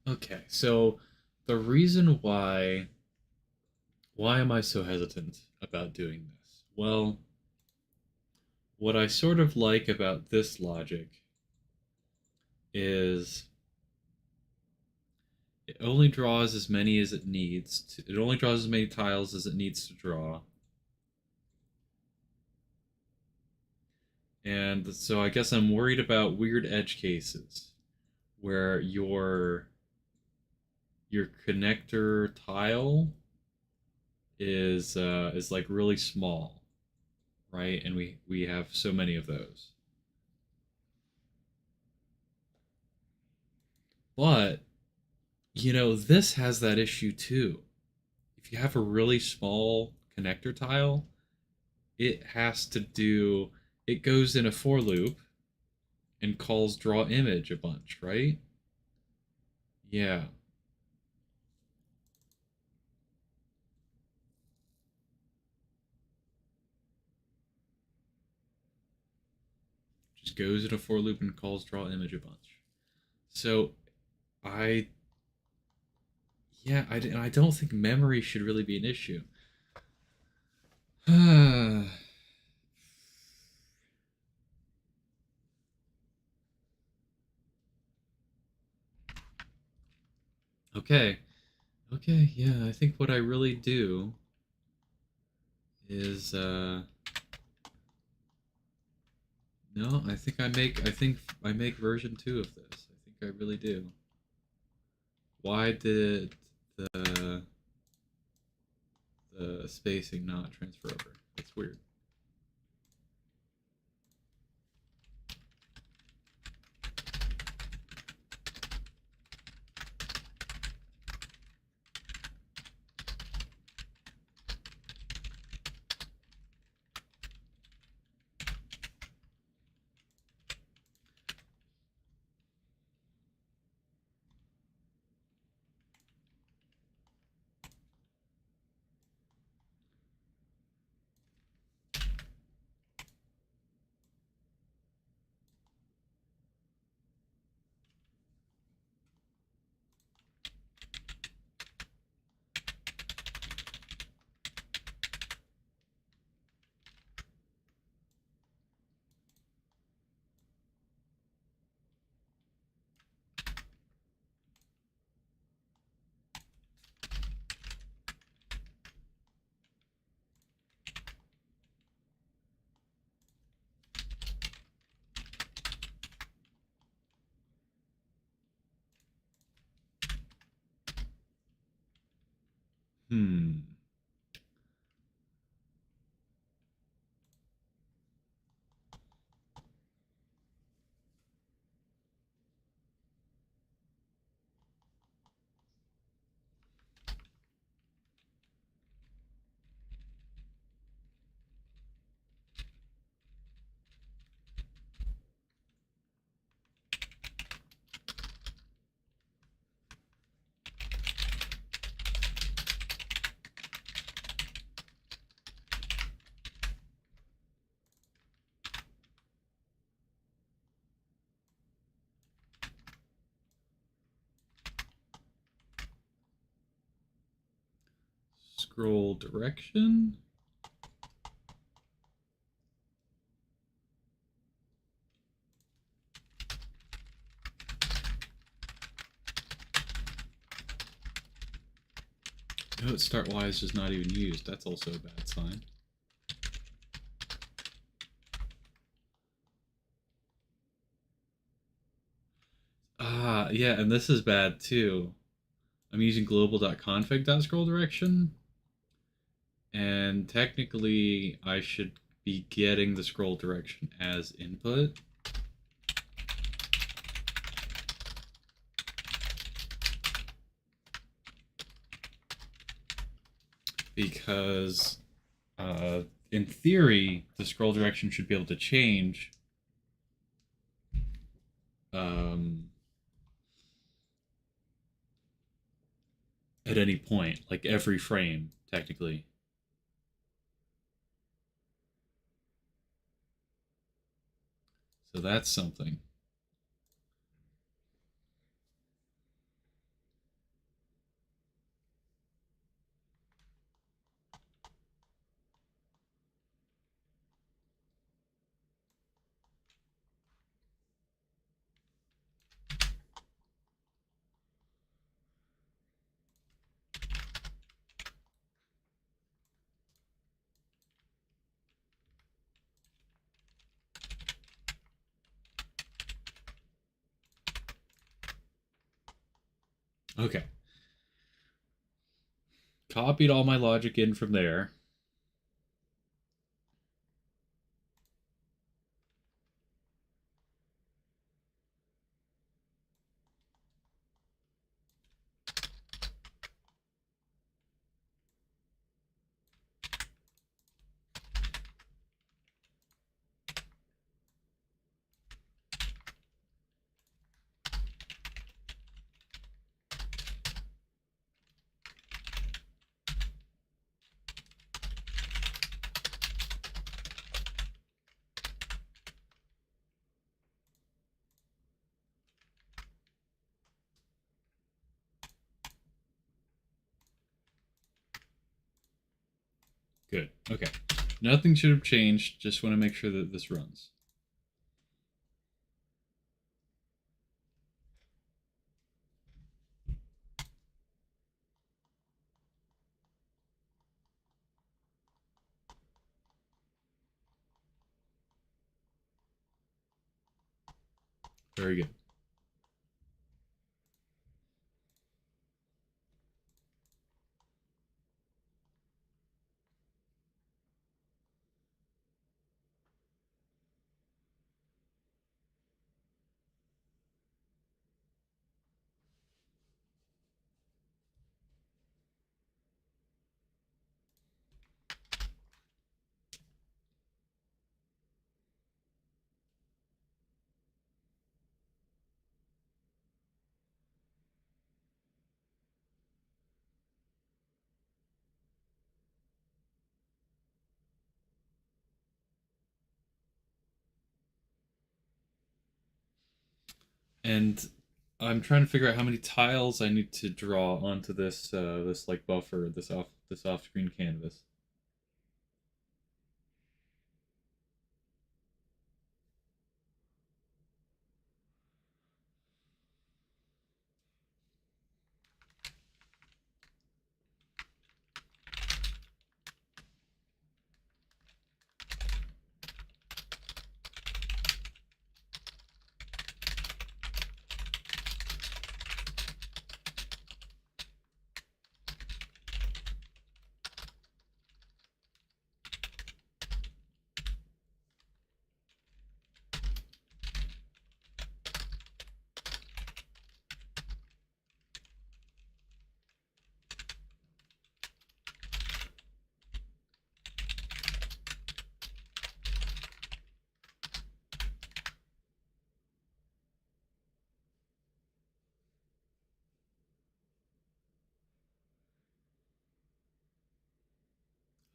Okay, so the reason why am I so hesitant about doing this? Well, what I sort of like about this logic is it only draws as many as it needs to, it only draws as many tiles as it needs to draw. And so I guess I'm worried about weird edge cases where your connector tile is like really small, right? And we have so many of those. But this has that issue too. If you have a really small connector tile, it has to do it goes in a for loop and calls draw image a bunch, right? Yeah. Just goes in a for loop and calls draw image a bunch. So I I don't think memory should really be an issue. Okay. Okay, yeah, I think what I really do is no, I think I make version 2 of this. I think I really do. Why did the the spacing not transfer over? That's weird. Hmm. Scroll direction. Note start Y is just not even used. That's also a bad sign. Ah, yeah, and this is bad too. I'm using global.config.scroll direction, and technically I should be getting the scroll direction as input. Because in theory, the scroll direction should be able to change at any point, like every frame, technically. So that's something. Okay. Copied all my logic in from there. Good. Okay. Nothing should have changed. Just want to make sure that this runs. Very good. And I'm trying to figure out how many tiles I need to draw onto this this like buffer, this off screen canvas.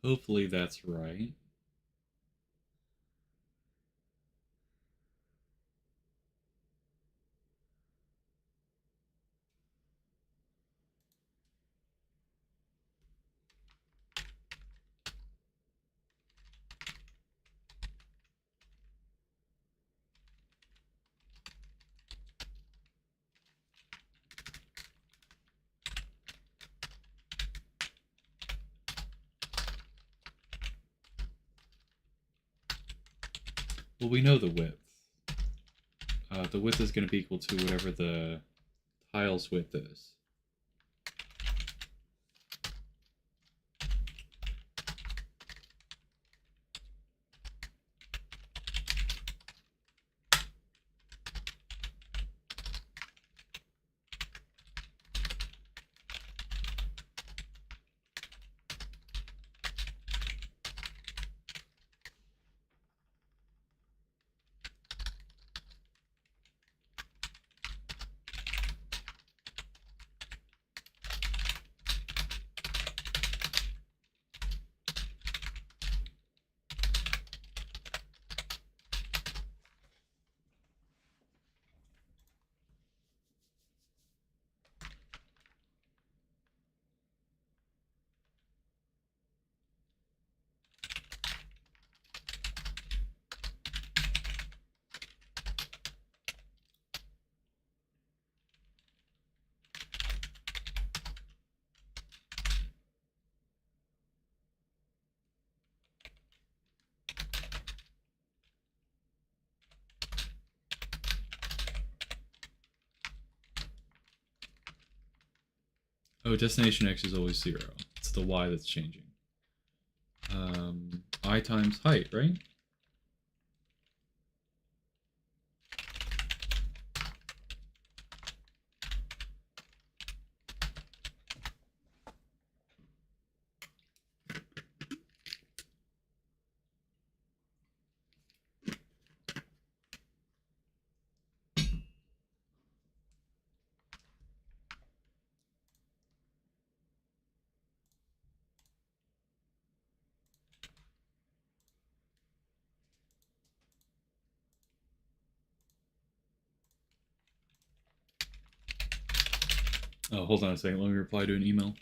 Hopefully that's right. Well, we know the width. The width is going to be equal to whatever the tile's width is. Oh, destination x is always 0. It's the y that's changing. I times height, right? Oh, hold on a second. Let me reply to an email.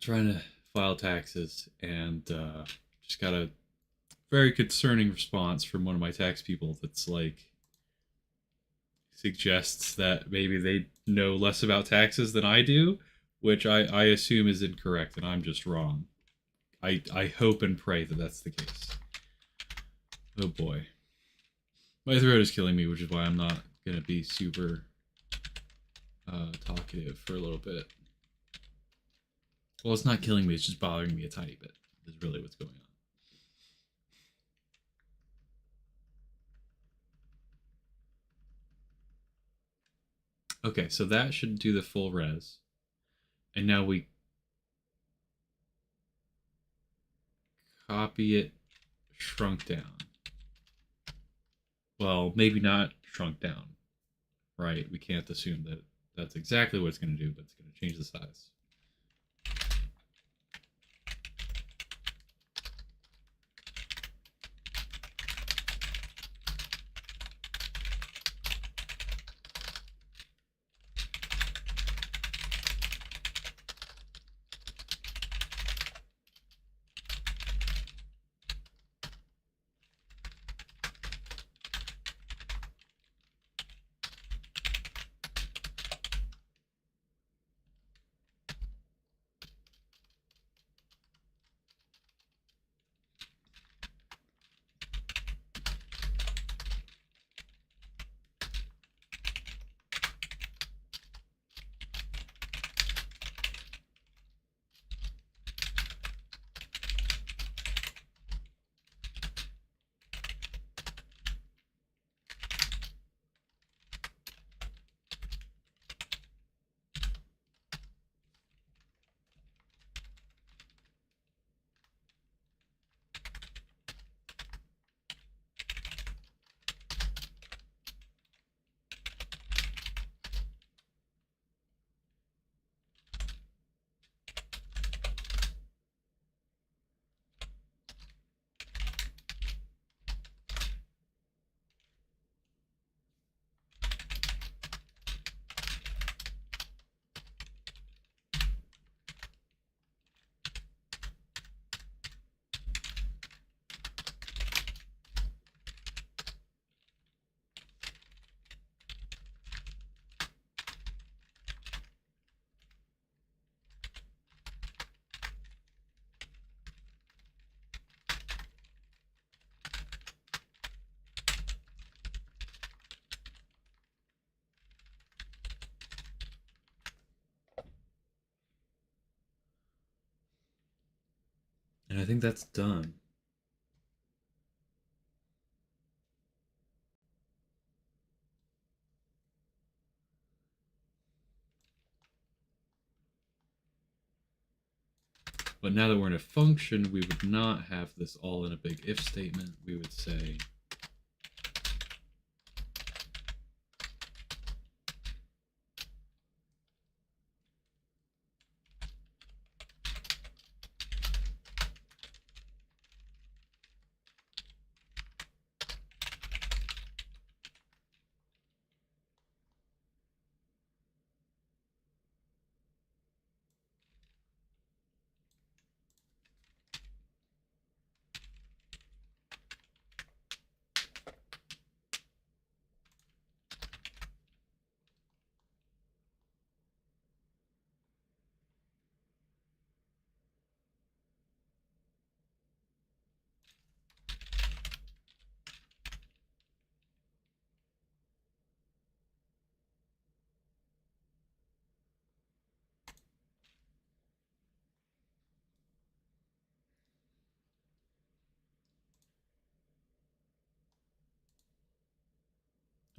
Trying to file taxes and just got a very concerning response from one of my tax people that's like suggests that maybe they know less about taxes than I do, which I assume is incorrect and I'm just wrong. I hope and pray that that's the case. Oh boy. My throat is killing me, which is why I'm not going to be super talkative for a little bit. Well, it's not killing me, it's just bothering me a tiny bit, is really what's going on. Okay, so that should do the full res. And now we copy it shrunk down. Well, maybe not shrunk down, right? We can't assume that That's exactly what it's going to do, but it's going to change the size. And I think that's done. But now that we're in a function, we would not have this all in a big if statement. We would say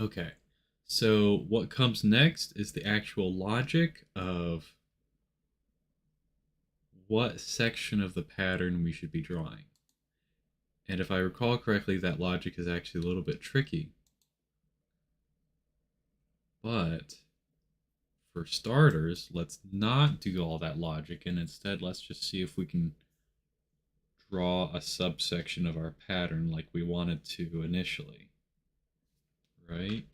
okay. So what comes next is the actual logic of what section of the pattern we should be drawing. And if I recall correctly, that logic is actually a little bit tricky. But for starters, let's not do all that logic, and instead let's just see if we can draw a subsection of our pattern like we wanted to initially. Right?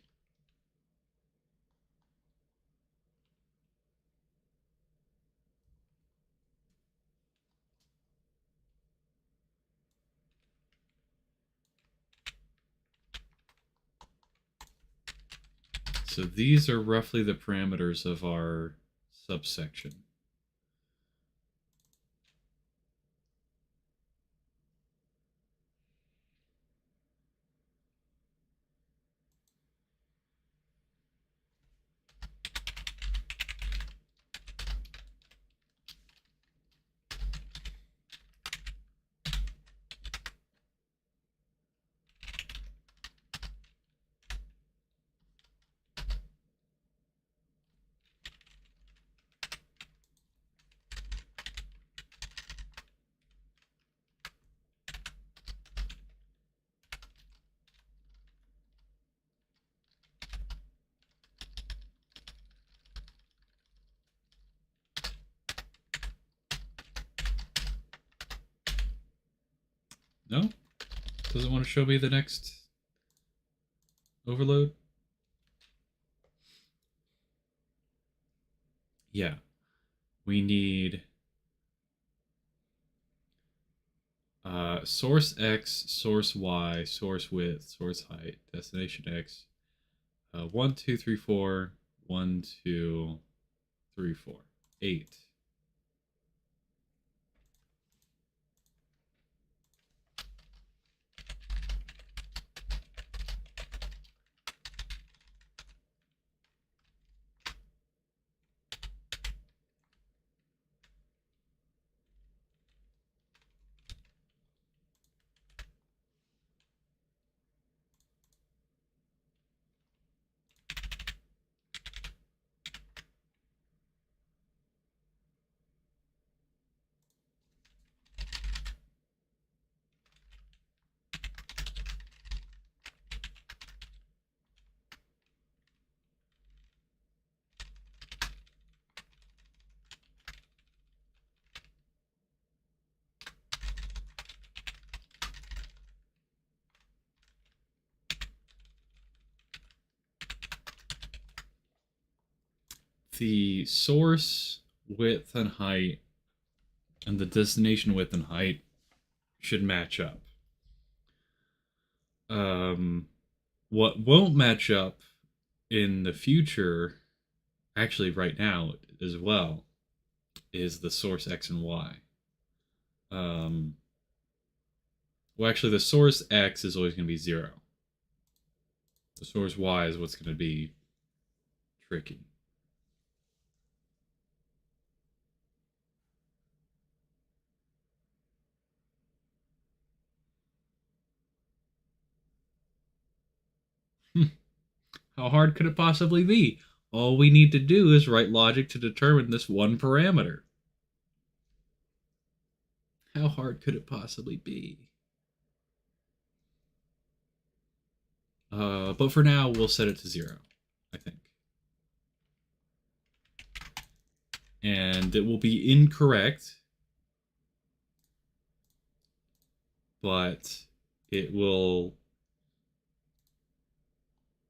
So these are roughly the parameters of our subsection. Does it want to show me the next overload? Yeah. We need source X, source Y, source width, source height, destination X. 1, 2, 3, 4. 1, 2, 3, 4. 8. The source width and height and the destination width and height should match up. What won't match up in the future, actually right now as well, is the source X and Y. Well, actually, the source X is always going to be 0. The source Y is what's going to be tricky. How hard could it possibly be? All we need to do is write logic to determine this one parameter. How hard could it possibly be? But for now, we'll set it to 0, I think. And it will be incorrect, but it will...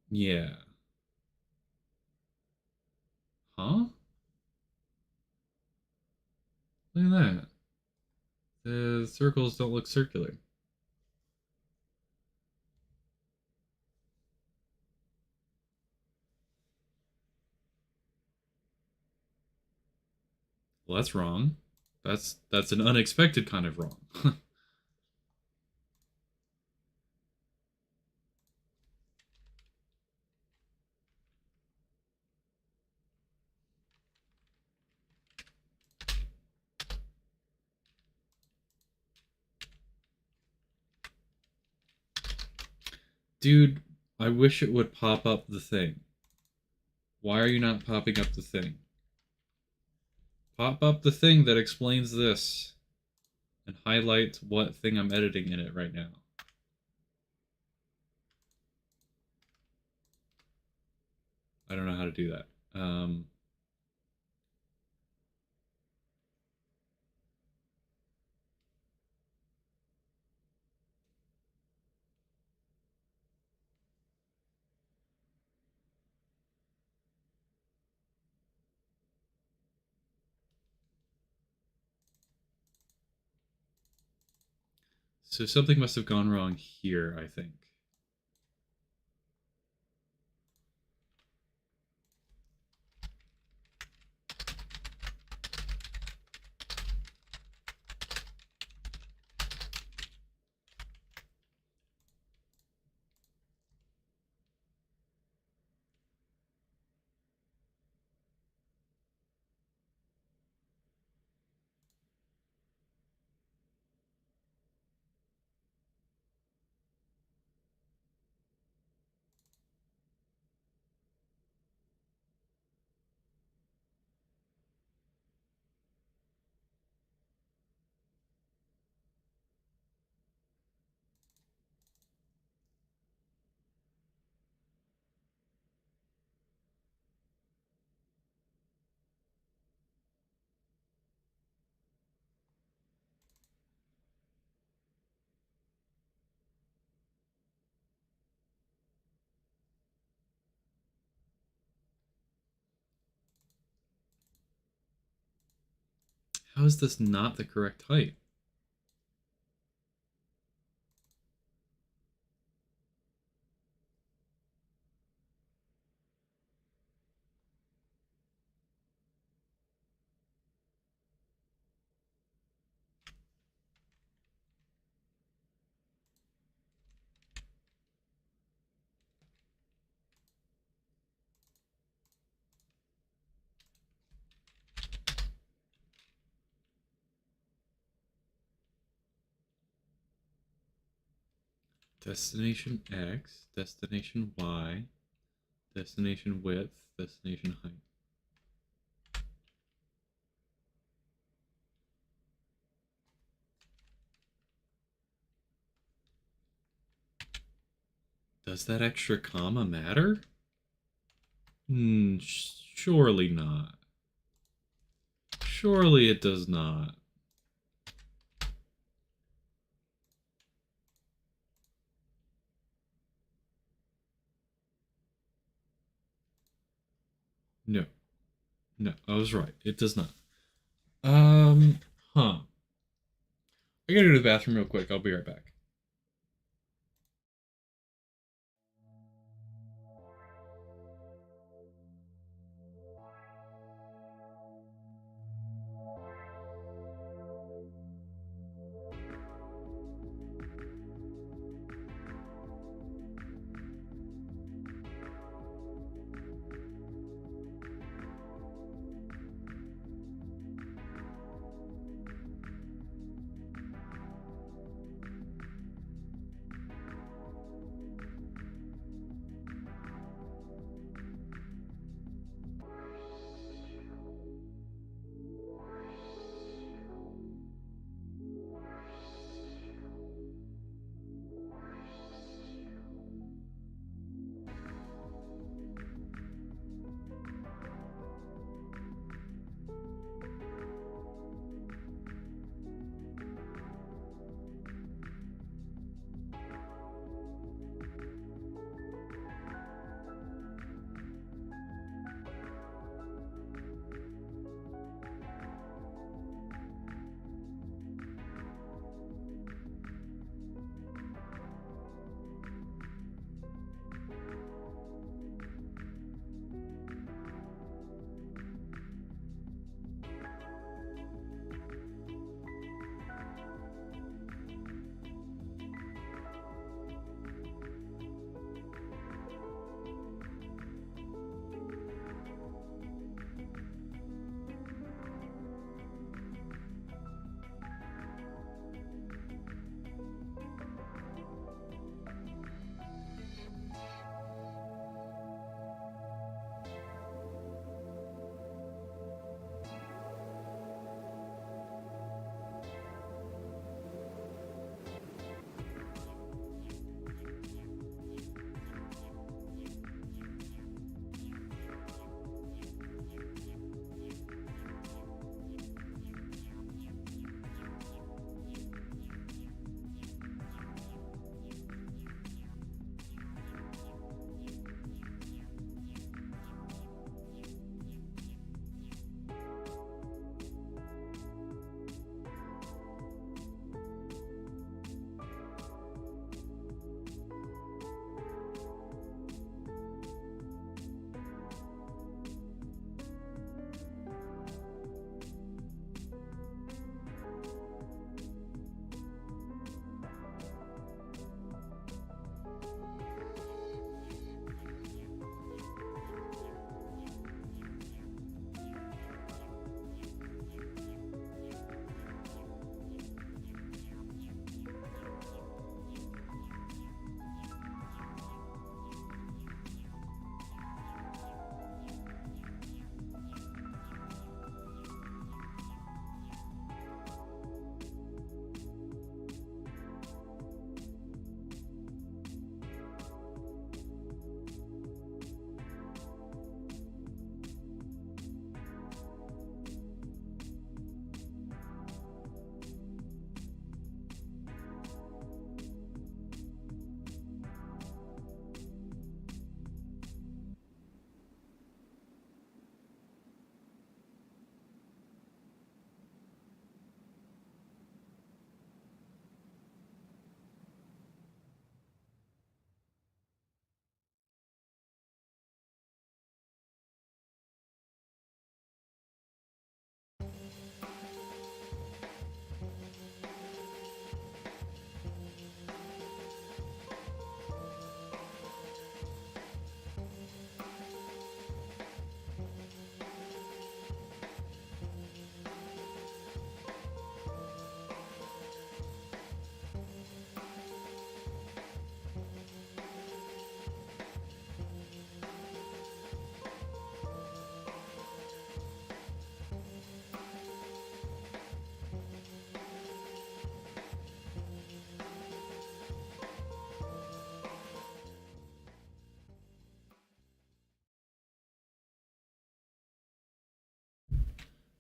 Yeah. Huh? Look at that. The circles don't look circular. Well, that's wrong. That's an unexpected kind of wrong. Dude, I wish it would pop up the thing. Why are you not popping up the thing? Pop up the thing that explains this and highlight what thing I'm editing in it right now. I don't know how to do that. So something must have gone wrong here, I think. How is this not the correct height? Destination X, destination Y, destination width, destination height. Does that extra comma matter? Surely not. Surely it does not. No. No, I was right. It does not. Huh. I gotta go to the bathroom real quick. I'll be right back.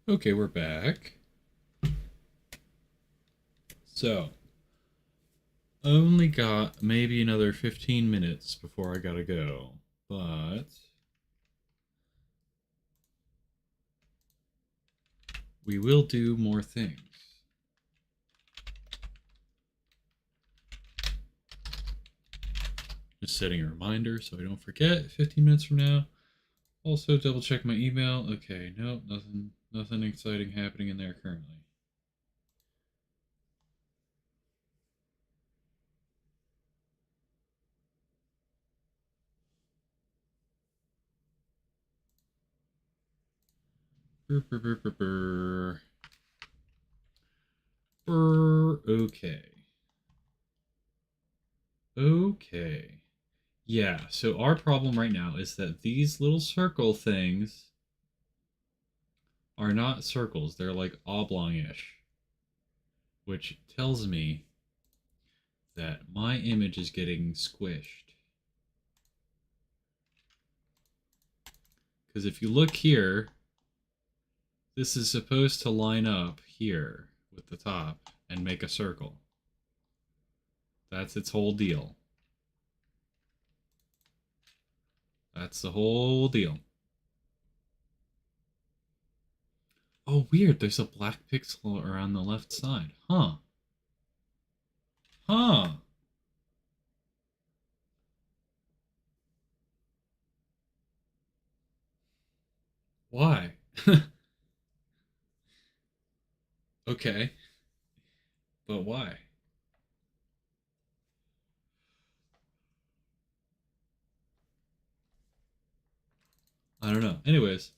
Okay, we're back. So, only got maybe another 15 minutes before I gotta go. But we will do more things. Just setting a reminder so I don't forget 15 minutes from now. Also double check my email. Okay, nope, nothing exciting happening in there currently. Okay. Okay. Yeah, so our problem right now is that these little circle things are not circles. They're like oblong-ish, which tells me that my image is getting squished. Because if you look here, this is supposed to line up here with the top and make a circle. That's its whole deal. That's the whole deal. Oh, weird. There's a black pixel around the left side. Huh. Huh. Why? Okay. But why? I don't know. Anyways,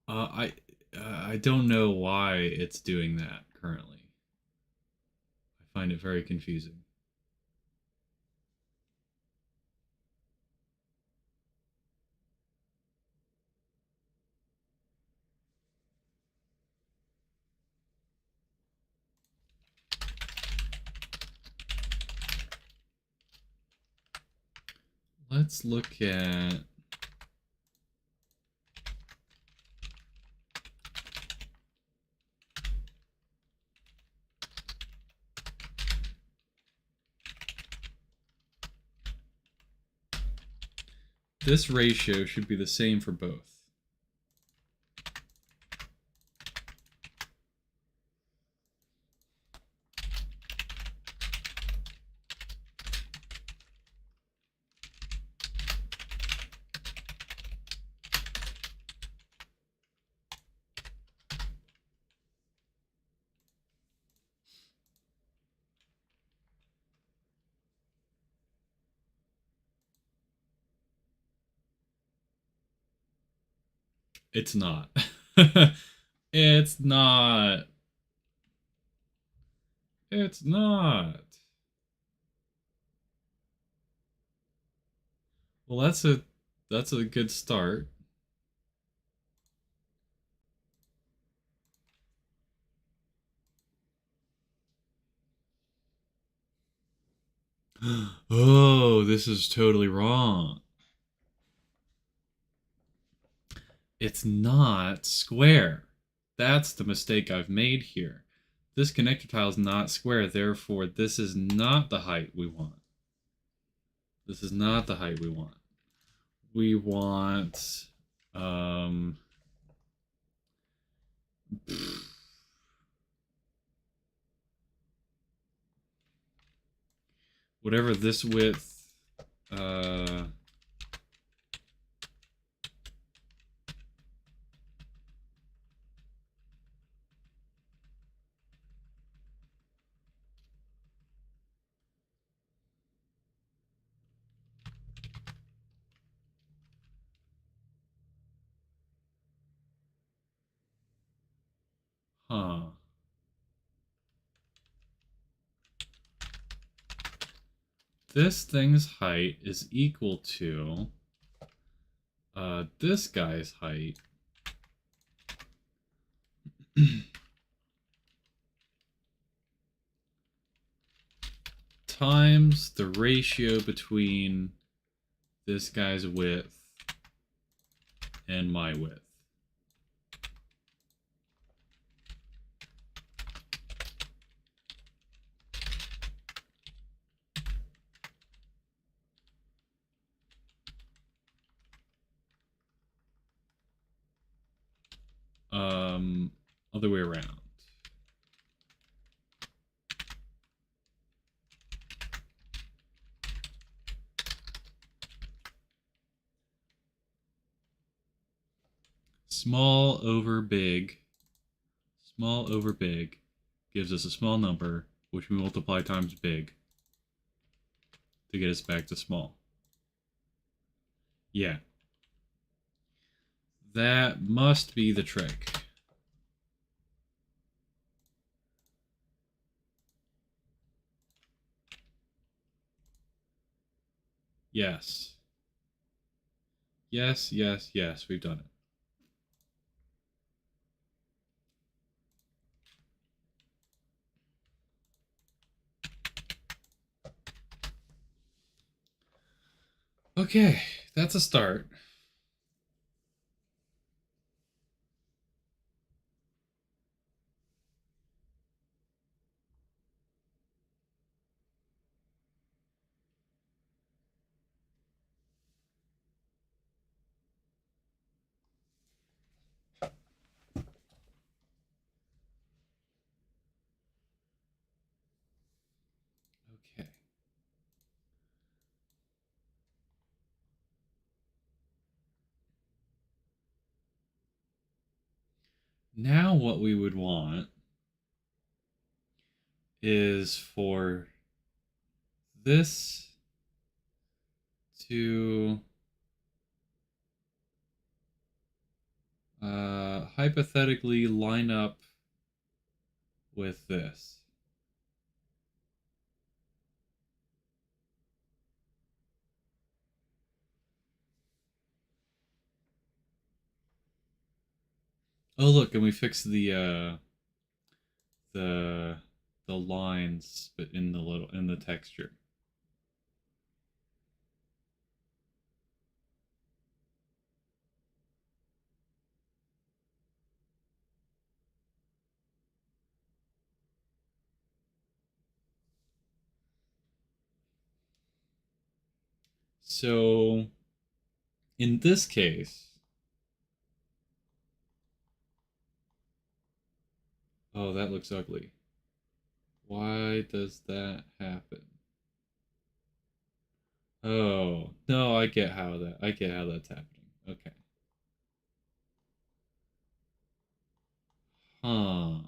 uh, I I don't know why it's doing that currently. I find it very confusing. Let's look at this ratio should be the same for both. It's not. It's not. It's not. Well, that's a good start. Oh, this is totally wrong. It's not square. That's the mistake I've made here. This connector tile is not square, therefore this is not the height we want. This is not the height we want. We want whatever this width huh. This thing's height is equal to this guy's height times the ratio between this guy's width and my width. Other way around. Small over big. Small over big gives us a small number, which we multiply times big to get us back to small. Yeah. That must be the trick. Yes. Yes, yes, yes, we've done it. Okay, that's a start. Okay. Now what we would want is for this to hypothetically line up with this. Oh look, and we fixed the the lines but in the texture. So in this case, oh, that looks ugly. Why does that happen? Oh, no, I get how that's happening. Okay. Huh.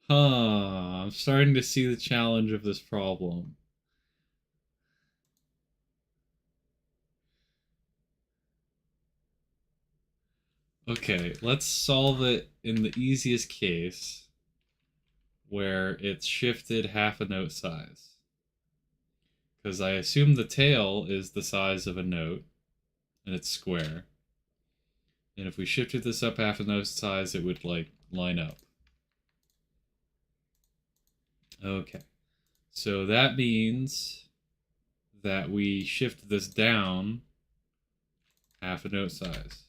Huh. I'm starting to see the challenge of this problem. Okay, let's solve it in the easiest case where it's shifted half a note size. Because I assume the tail is the size of a note and it's square. And if we shifted this up half a note size, it would like line up. Okay. So that means that we shift this down half a note size.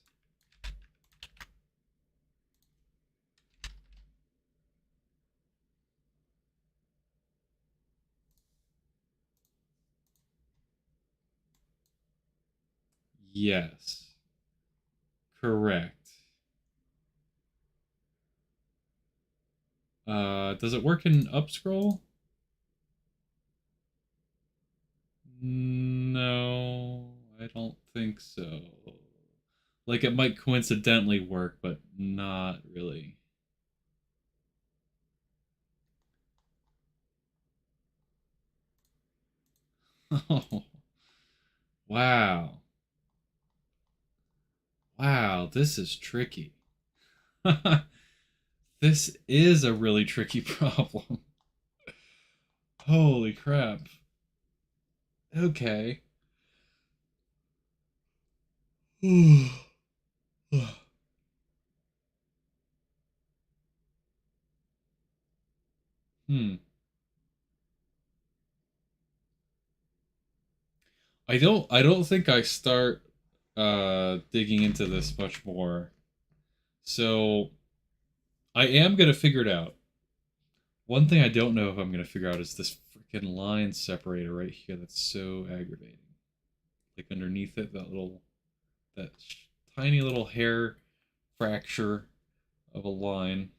Yes. Correct. Does it work in up scroll? No, I don't think so. Like it might coincidentally work, but not really. Oh, wow. Wow, this is tricky. This is a really tricky problem. Holy crap. Okay. Hmm. I don't think I start digging into this much more. So I am gonna figure it out. One thing I don't know if I'm gonna figure out is this freaking line separator right here. That's so aggravating. Like underneath it, that tiny little hair fracture of a line.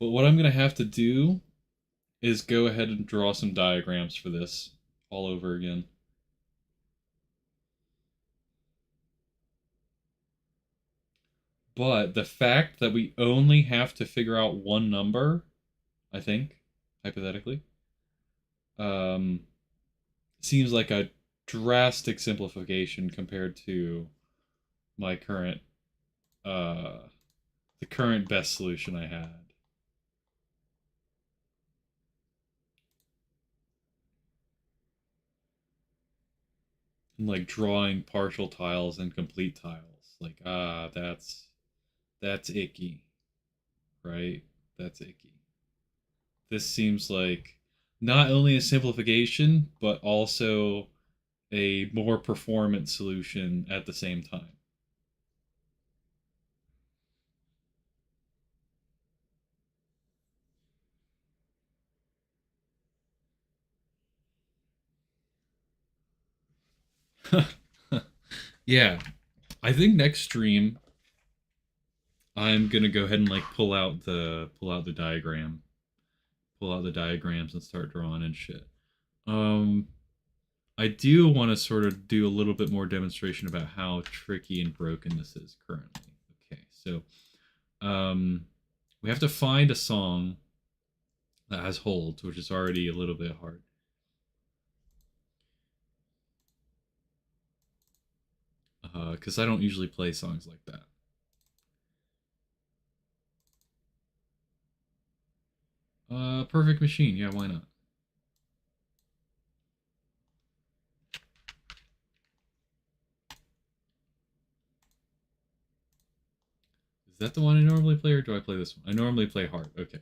But what I'm gonna have to do is go ahead and draw some diagrams for this all over again. But the fact that we only have to figure out one number, I think, hypothetically, um, seems like a drastic simplification compared to my current, uh, the current best solution I had. And like drawing partial tiles and complete tiles. Like, that's icky, right? That's icky. This seems like not only a simplification, but also a more performant solution at the same time. Yeah, I think next stream I'm gonna go ahead and like pull out the diagram, pull out the diagrams and start drawing and shit. Um, I do want to sort of do a little bit more demonstration about how tricky and broken this is currently. Okay, so um, we have to find a song that has holds, which is already a little bit hard. Because I don't usually play songs like that. Perfect Machine, yeah, why not? Is that the one I normally play, or do I play this one? I normally play hard, okay.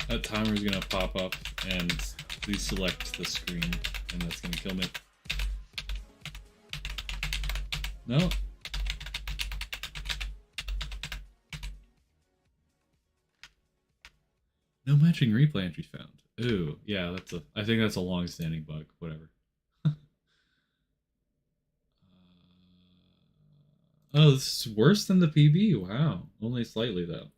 That timer is gonna pop up and please select the screen, and that's gonna kill me. No. No matching replay entries found. Ooh, yeah, I think that's a long-standing bug. Whatever. Oh, this is worse than the PB. Wow, only slightly though.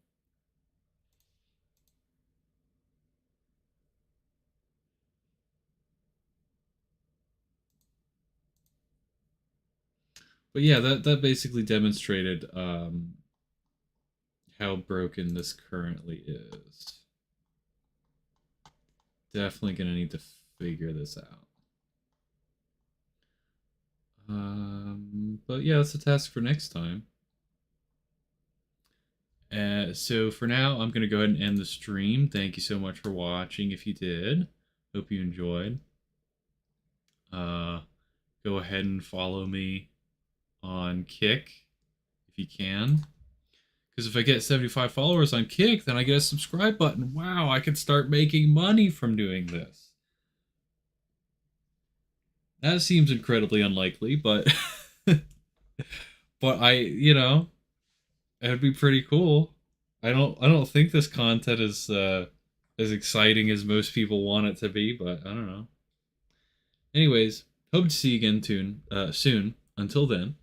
But yeah, that basically demonstrated how broken this currently is. Definitely gonna need to figure this out. But yeah, that's a task for next time. So for now, I'm gonna go ahead and end the stream. Thank you so much for watching. If you did, hope you enjoyed. Go ahead and follow me on Kick if you can. Because if I get 75 followers on Kick, then I get a subscribe button. Wow, I can start making money from doing this. That seems incredibly unlikely, but but it would be pretty cool. I don't think this content is as exciting as most people want it to be, but I don't know. Anyways, hope to see you again soon. Until then,